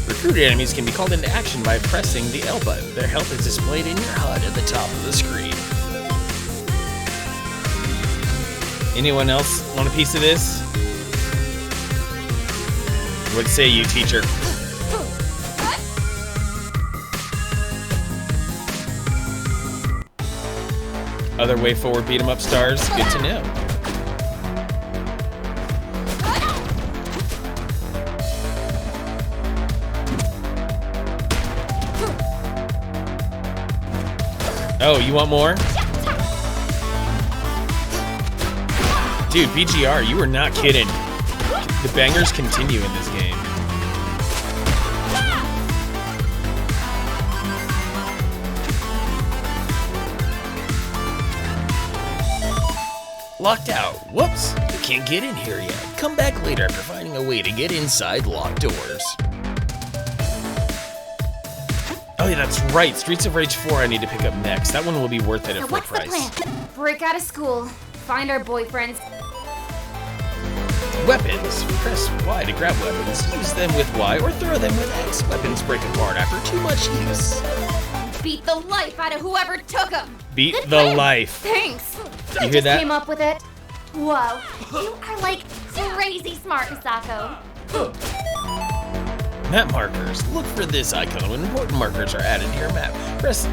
Recruited enemies can be called into action by pressing the L button. Their health is displayed in your HUD at the top of the screen. Anyone else want a piece of this? What say you, teacher? Other way forward beat 'em up stars? Good to know. Oh, you want more? Dude, BGR, you were not kidding. The bangers continue in this game. Locked out. Whoops, you can't get in here yet. Come back later after finding a way to get inside locked doors. Oh yeah, that's right. Streets of Rage 4 I need to pick up next. That one will be worth it at So full what's price. the plan? Break out of school, find our boyfriends. Weapons. Press Y to grab weapons. Use them with Y or throw them with X. Weapons break apart after too much use. Beat the life out of whoever took them. Beat Good the plan. life. Thanks. You hear just that? came up with it. Whoa. You are like crazy smart, Misako. Map markers. Look for this icon when important markers are added to your map. Press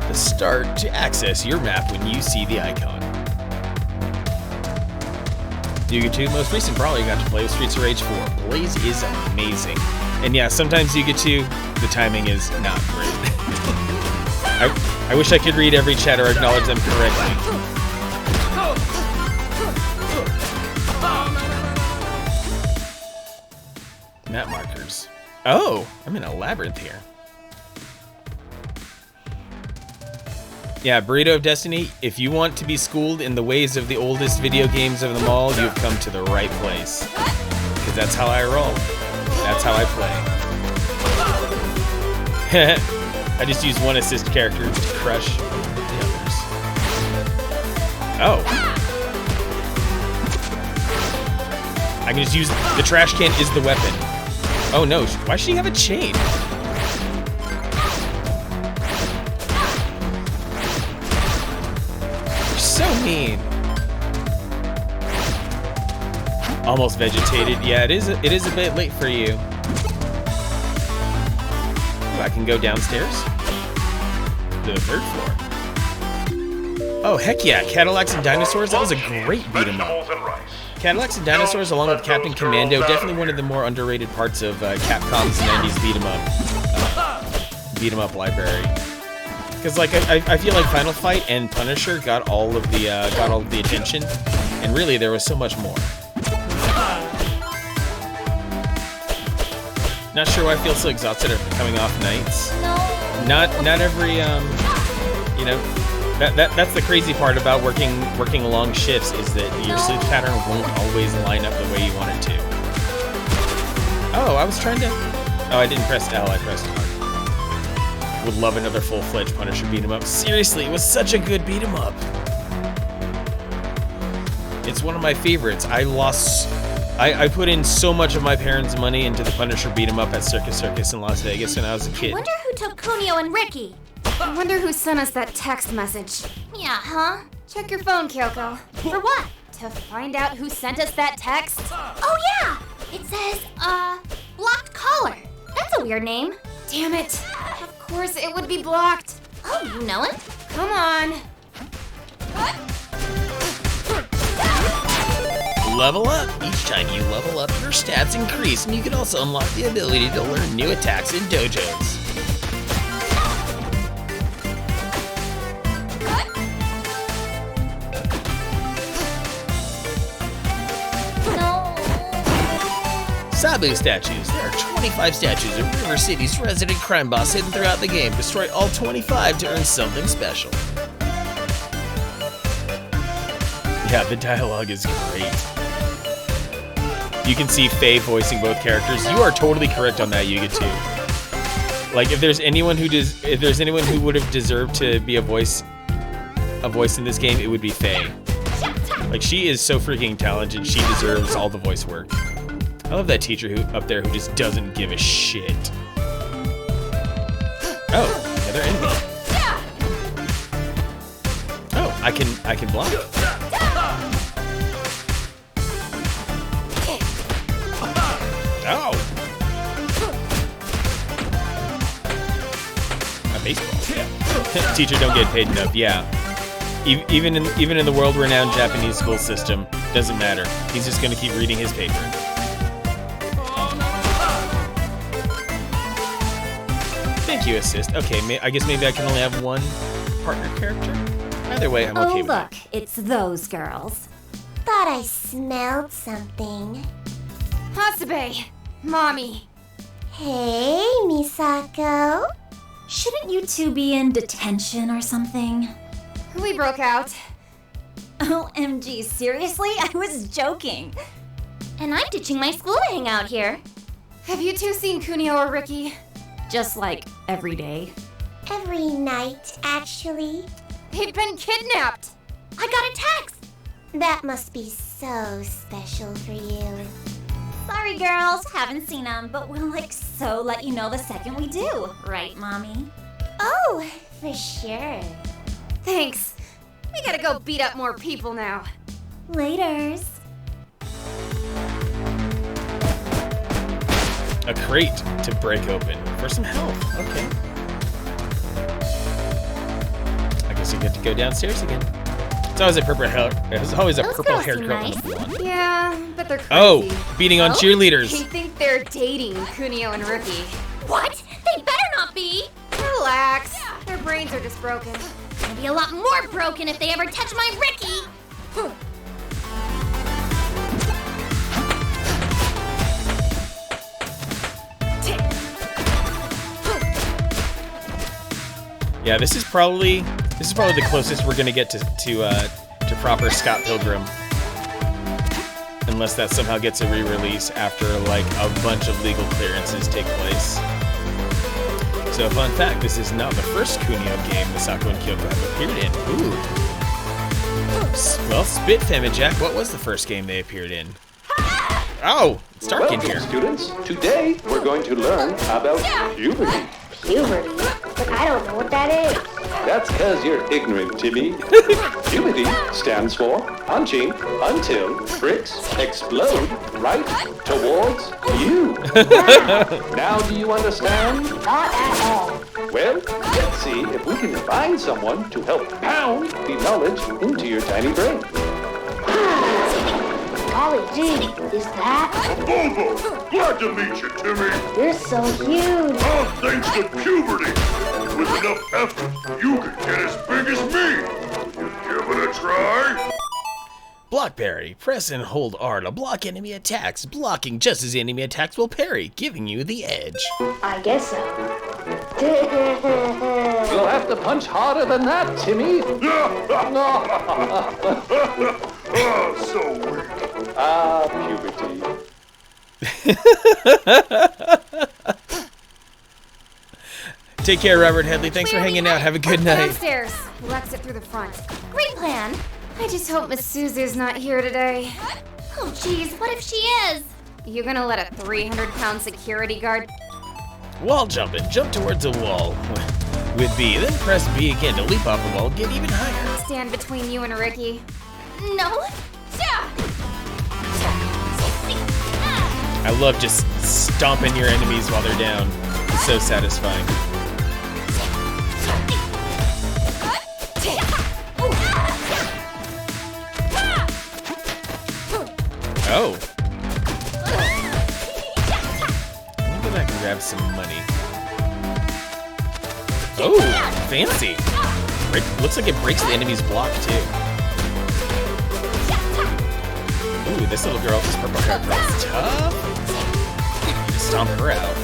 the start to access your map when you see the icon. Yuga 2, most recent brawler you got to play with Streets of Rage 4. Blaze is amazing. And yeah, sometimes Yuga 2, the timing is not great. I wish I could read every chat or acknowledge them correctly. Map markers. Oh, I'm in a labyrinth here. Yeah, Burrito of Destiny, if you want to be schooled in the ways of the oldest video games of them all, you've come to the right place. Because that's how I roll. That's how I play. I just use one assist character to crush the others. Oh. I can just use, the trash can is the weapon. Oh no, why should he have a chain? You're so mean. Almost vegetated. Yeah, it is a bit late for you. Ooh, I can go downstairs to the 3rd floor. Oh, heck yeah, Cadillacs and Dinosaurs, that was a great beat 'em up. Vegetables and rice. Cadillacs and Dinosaurs, along with Captain Commando, definitely one of the more underrated parts of Capcom's 90s beat 'em up library. Because like I feel like Final Fight and Punisher got all of the attention, and really there was so much more. Not sure why I feel so exhausted after coming off nights. No. Not every you know. That's the crazy part about working long shifts is that your sleep pattern won't always line up the way you want it to. Oh, I was trying to... Oh, I didn't press L, I pressed R. Would love another full-fledged Punisher beat 'em up. Seriously, it was such a good beat 'em up. It's one of my favorites. I put in so much of my parents' money into the Punisher beat 'em up at Circus in Las Vegas when I was a kid. I wonder who who took Kunio and Ricky. I wonder who sent us that text message. Yeah, huh? Check your phone, Kyoko. For what? To find out who sent us that text. Oh yeah! It says, blocked caller. That's a weird name. Damn it. Of course it would be blocked. Oh, you know it? Come on. Level up! Each time you level up, your stats increase, and you can also unlock the ability to learn new attacks in dojos. Sabu statues. There are 25 statues of River City's resident crime boss hidden throughout the game. Destroy all 25 to earn something special. Yeah, the dialogue is great. You can see Faye voicing both characters. You are totally correct on that, Yuga, too. Like, if there's anyone who would have deserved to be a voice in this game, it would be Faye. Like, she is so freaking talented. She deserves all the voice work. I love that teacher up there who just doesn't give a shit. Oh, another enemy. Oh, I can block. Oh. A baseball. Teacher don't get paid enough. Yeah. Even in the world-renowned Japanese school system, doesn't matter. He's just gonna keep reading his paper. Thank you, assist. Okay, I guess maybe I can only have one partner character. Either way, I'm okay with it. Oh, look, it's those girls. Thought I smelled something. Hasabe, Mommy. Hey, Misako. Shouldn't you two be in detention or something? We broke out. OMG, seriously? I was joking. And I'm ditching my school to hang out here. Have you two seen Kunio or Ricky? Just like every day. Every night, actually. They've been kidnapped. I got a text. That must be so special for you. Sorry, girls, haven't seen them, but we'll let you know the second we do. Right, Mommy? Oh, for sure. Thanks. We gotta go beat up more people now. Laters. A crate to break open for some health. Okay. I guess you get to go downstairs again. It's always a purple hair. There's always a Those purple girls hair seem coat. nice. Yeah, but they're crazy. Oh, beating on They cheerleaders. think they're dating Kunio and Ricky. What? They better not be! Relax. Their brains are just broken. Gonna be a lot more broken if they ever touch my Ricky. Yeah, this is probably the closest we're gonna get to proper Scott Pilgrim. Unless that somehow gets a re-release after like a bunch of legal clearances take place. So fun fact, this is not the first Kunio game Misako and Kyoko have appeared in. Ooh. Well, spit Femme Jack, what was the first game they appeared in? Oh, it's dark in Welcome, here. students. Today, we're going to learn about puberty. Puberty? But I don't know what that is. That's because you're ignorant, Timmy. Puberty stands for punching until bricks explode right towards you. Now, do you understand? Not at all. Well, let's see if we can find someone to help pound the knowledge into your tiny brain. Golly gee, is that? Bobo! Glad to meet you, Timmy! You're so huge. Oh, thanks to puberty! With enough effort, you could get as big as me! You give it a try? Blockberry. Press and hold R to block enemy attacks. Blocking just as enemy attacks will parry, giving you the edge. I guess so. You'll have to punch harder than that, Timmy. Oh, so weak. Ah, puberty. Take care, Robert Headley. Thanks for hanging out. Have a good night. Downstairs. We'll exit through the front. Great plan. I just hope Miss Suzu's not here today. Oh, geez, what if she is? You gonna let a 300-pound security guard? Wall jumping. Jump towards a wall with B. Then press B again to leap off the wall. Get even higher. Stand between you and Ricky. No. I love just stomping your enemies while they're down. It's so satisfying. Oh. Let me go back and grab some money. Oh, fancy. Looks like it breaks the enemy's block, too. Ooh, this little girl, this purple hair girl is tough. You just stomp her out.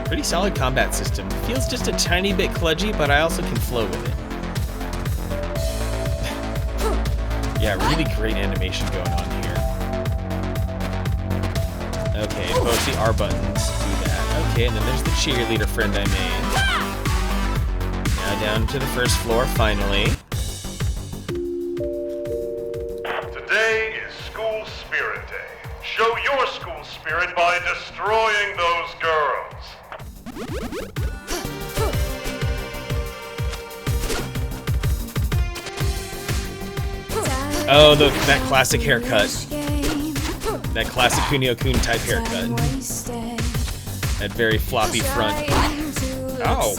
Pretty solid combat system. Feels just a tiny bit kludgy, but I also can flow with it. Yeah, really great animation going on here. Okay, both the R buttons do that. Okay, and then there's the cheerleader friend I made. Now down to the first floor, finally. Today is School Spirit Day. Show your school spirit by destroying those girls. Oh, that classic haircut. That classic kunio-kun type haircut. That very floppy front. Ow.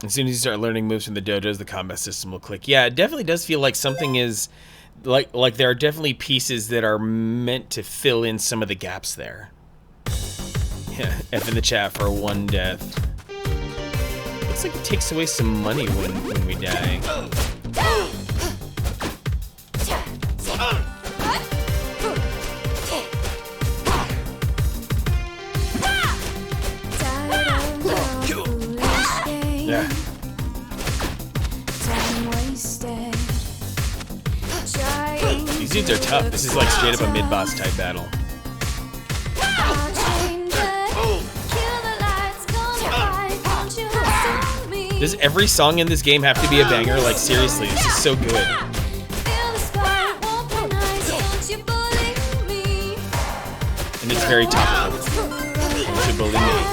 As soon as you start learning moves from the dojos, the combat system will click. Yeah, it definitely does feel like something is... Like there are definitely pieces that are meant to fill in some of the gaps there. Yeah, F in the chat for one death. Looks like it takes away some money when we die. Yeah. These dudes are tough. This is like straight up a mid-boss type battle. Does every song in this game have to be a banger? Like seriously, this is so good. And it's very topical. Don't you believe me?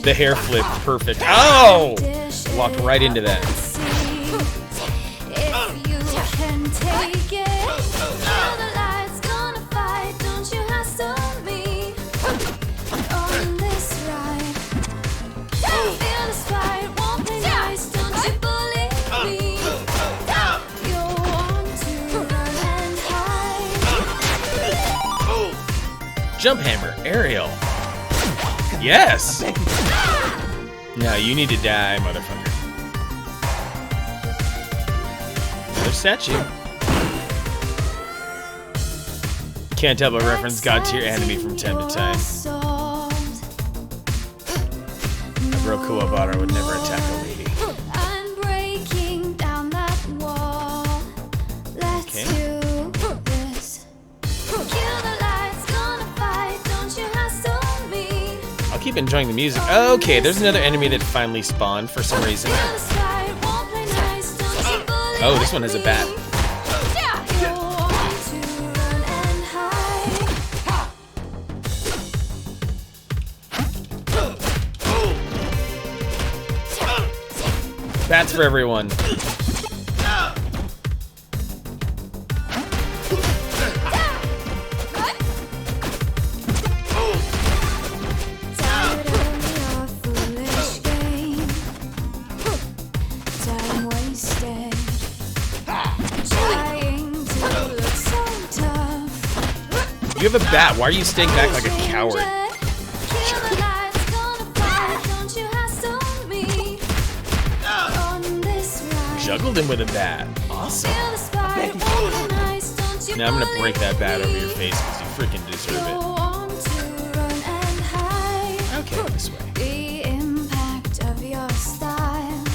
The hair flip, perfect. Oh! Walked right into that. Jump hammer, aerial. Yes! No, you need to die, motherfucker. Another statue. Can't help but reference God tier anime from time to time. A real Kuwabara would never attack a lady. Okay. Keep enjoying the music. Okay, there's another enemy that finally spawned for some reason. Oh, this one has a bat. Bats for everyone. You have a bat. Why are you staying back like a coward? juggled him with a bat. Awesome. Now I'm gonna break that bat over your face because you freaking deserve it. Okay, this way. The impact of your style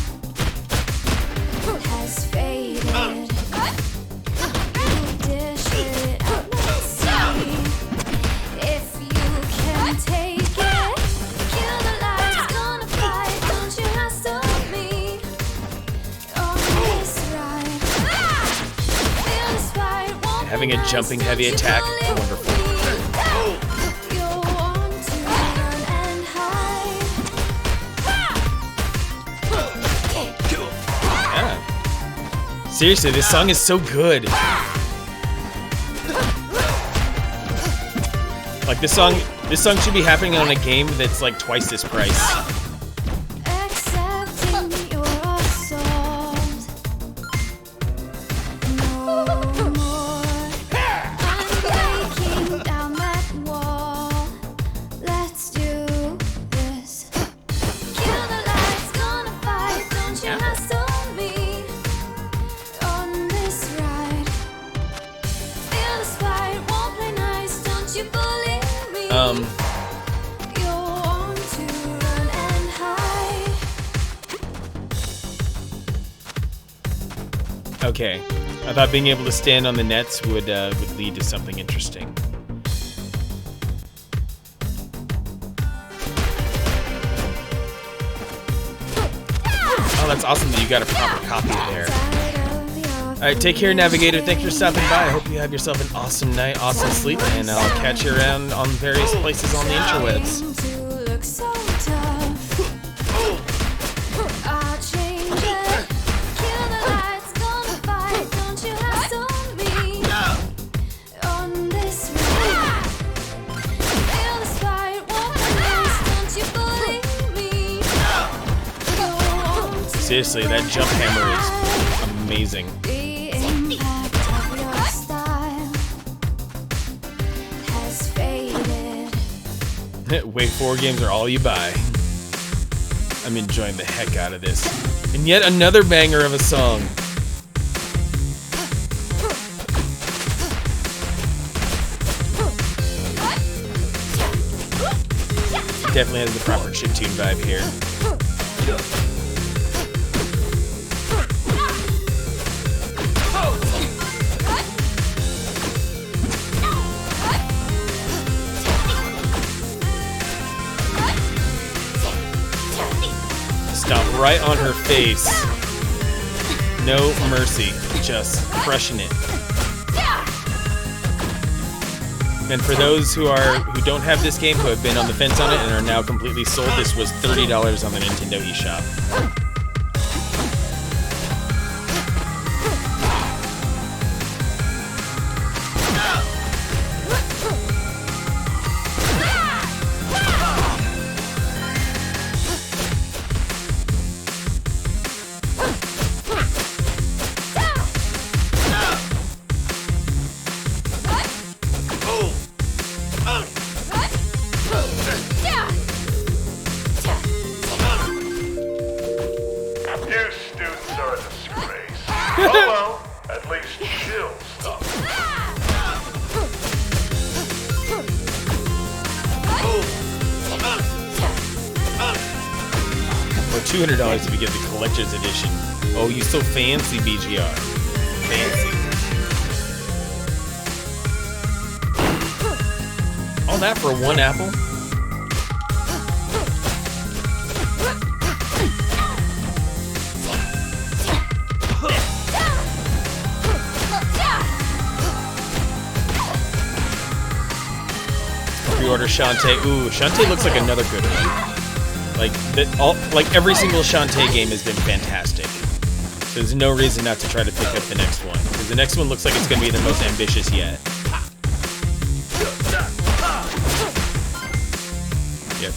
has faded. You dish it out, let's see if you can take it. Kill the lights, gonna fight, don't you hustle me on this ride. Feel the spite, won't Having a jumping heavy attack, wonderful. Seriously, this song is so good. Like this song should be happening on a game that's like twice this price. Accepting your assault. No more. I'm breaking down that wall. Let's do this. Kill the lights, gonna fight. Don't you hustle me on this ride. Feel the spite, won't play nice. Don't you bully me. You want to run and hide. Okay, I thought being able to stand on the nets would lead to something interesting. Oh, that's awesome that you got a proper copy there. Alright, take care, Navigator. Thanks for stopping by. I hope you have yourself an awesome night, awesome sleep, and I'll catch you around on various places on the interwebs. To look so tough. I'll change it. Kill the lights, gonna fight. Don't you hustle me on this ride. Feel the spite, won't be nice. Don't you bully me. You want to Seriously, that jump hammer is amazing. the impact of your style has faded. Wait 4 games are all you buy. I'm enjoying the heck out of this. And yet another banger of a song. Definitely has the proper chiptune vibe here. Stomp right on her face. No mercy. Just crushing it. And for those who don't have this game, who have been on the fence on it and are now completely sold, this was $30 on the Nintendo eShop. You students are a disgrace. Oh well, at least chill stuff. Or $200 if you get the collector's edition. Oh, you so fancy, BGR. Fancy. All that for 1 apple? Pre-order Shantae. Ooh, Shantae looks like another good one. Like every single Shantae game has been fantastic. So there's no reason not to try to pick up the next one, because the next one looks like it's going to be the most ambitious yet. Yeah.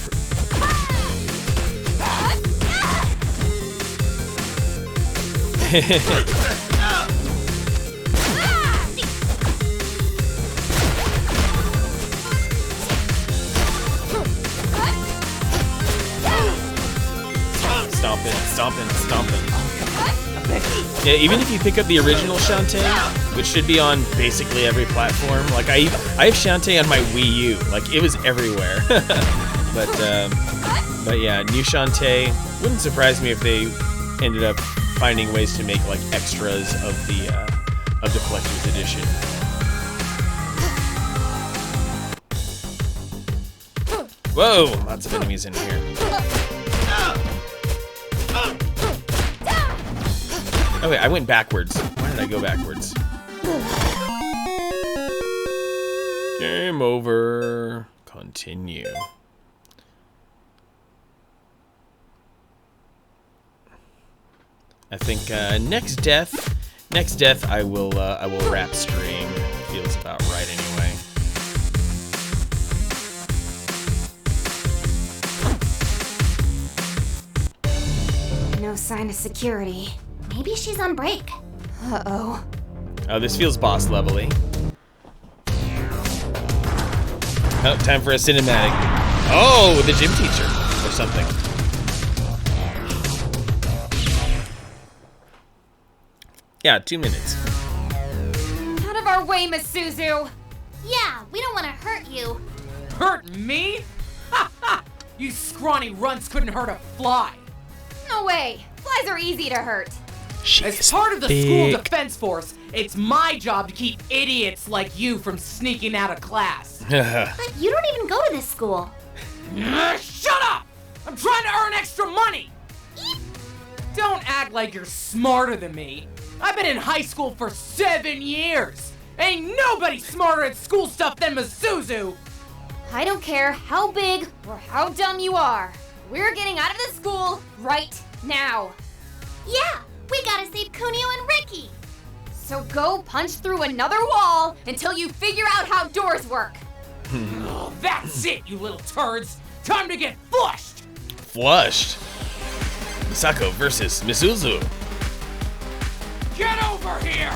Stomping, stomping, stomping. Yeah, even if you pick up the original Shantae, which should be on basically every platform, like I have Shantae on my Wii U, like it was everywhere. but yeah, new Shantae wouldn't surprise me if they ended up finding ways to make like extras of the collector's edition. Whoa, lots of enemies in here. Oh wait, I went backwards. Why did I go backwards? Game over. Continue. I think next death I will wrap stream. Feels about right anyway. No sign of security. Maybe she's on break. Uh-oh. Oh, this feels boss level-y. Oh, time for a cinematic. Oh, the gym teacher or something. Yeah, 2 minutes. Out of our way, Miss Suzu! Yeah, we don't want to hurt you. Hurt me? Ha ha! You scrawny runts couldn't hurt a fly. No way! Flies are easy to hurt. As part of the school defense force, it's my job to keep idiots like you from sneaking out of class. But you don't even go to this school. Shut up! I'm trying to earn extra money! Don't act like you're smarter than me. I've been in high school for 7 years. Ain't nobody smarter at school stuff than Misuzu. I don't care how big or how dumb you are. We're getting out of the school right now. Yeah, we gotta save Kunio and Ricky. So go punch through another wall until you figure out how doors work. Oh, that's it, you little turds. Time to get flushed. Flushed. Misako versus Misuzu. Get over here.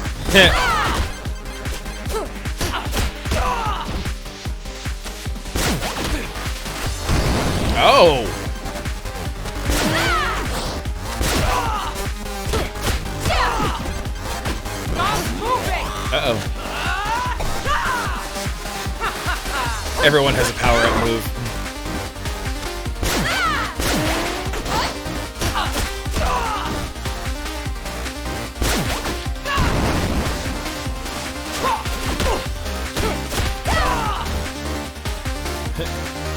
Oh. Uh-oh. Everyone has a power-up move.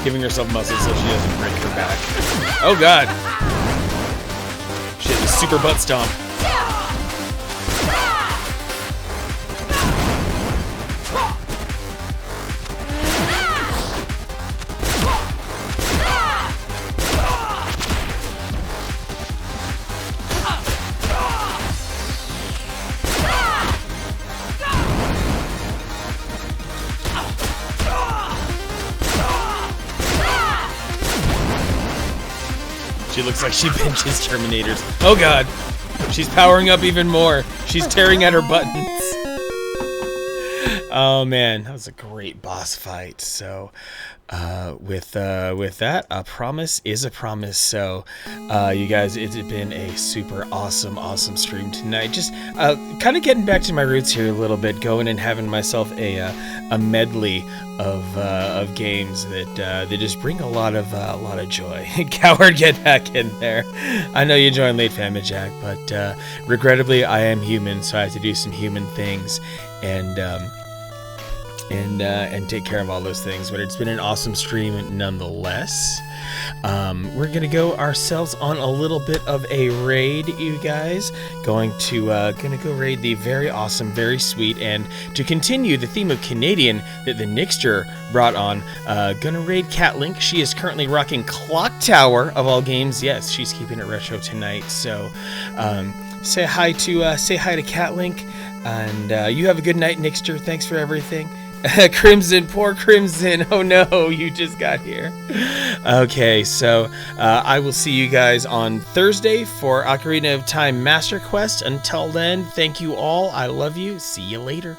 Giving herself muscles so she doesn't break her back. Oh god! Shit, the super butt stomp. She looks like she pinches Terminators. Oh god! She's powering up even more. She's tearing at her buttons. Oh man, that was a great boss fight. So with that, a promise is a promise. So you guys, it's been a super awesome stream tonight. Just kind of getting back to my roots here a little bit, going and having myself a medley of games that just bring a lot of joy. Coward, get back in there. I know you joined late, Family Jack, but regrettably I am human, so I have to do some human things and take care of all those things. But it's been an awesome stream nonetheless. We're gonna go ourselves on a little bit of a raid, you guys. Gonna go raid the very awesome, very sweet, and to continue the theme of Canadian that the Nixter brought on, gonna raid Cat Link. She is currently rocking Clock Tower of all games. Yes, she's keeping it retro tonight. So say hi to Cat Link, and you have a good night, Nixter. Thanks for everything. Crimson, poor Crimson. Oh no, you just got here. Okay, so I will see you guys on Thursday for Ocarina of Time Master Quest. Until then, thank you all. I love you. See you later.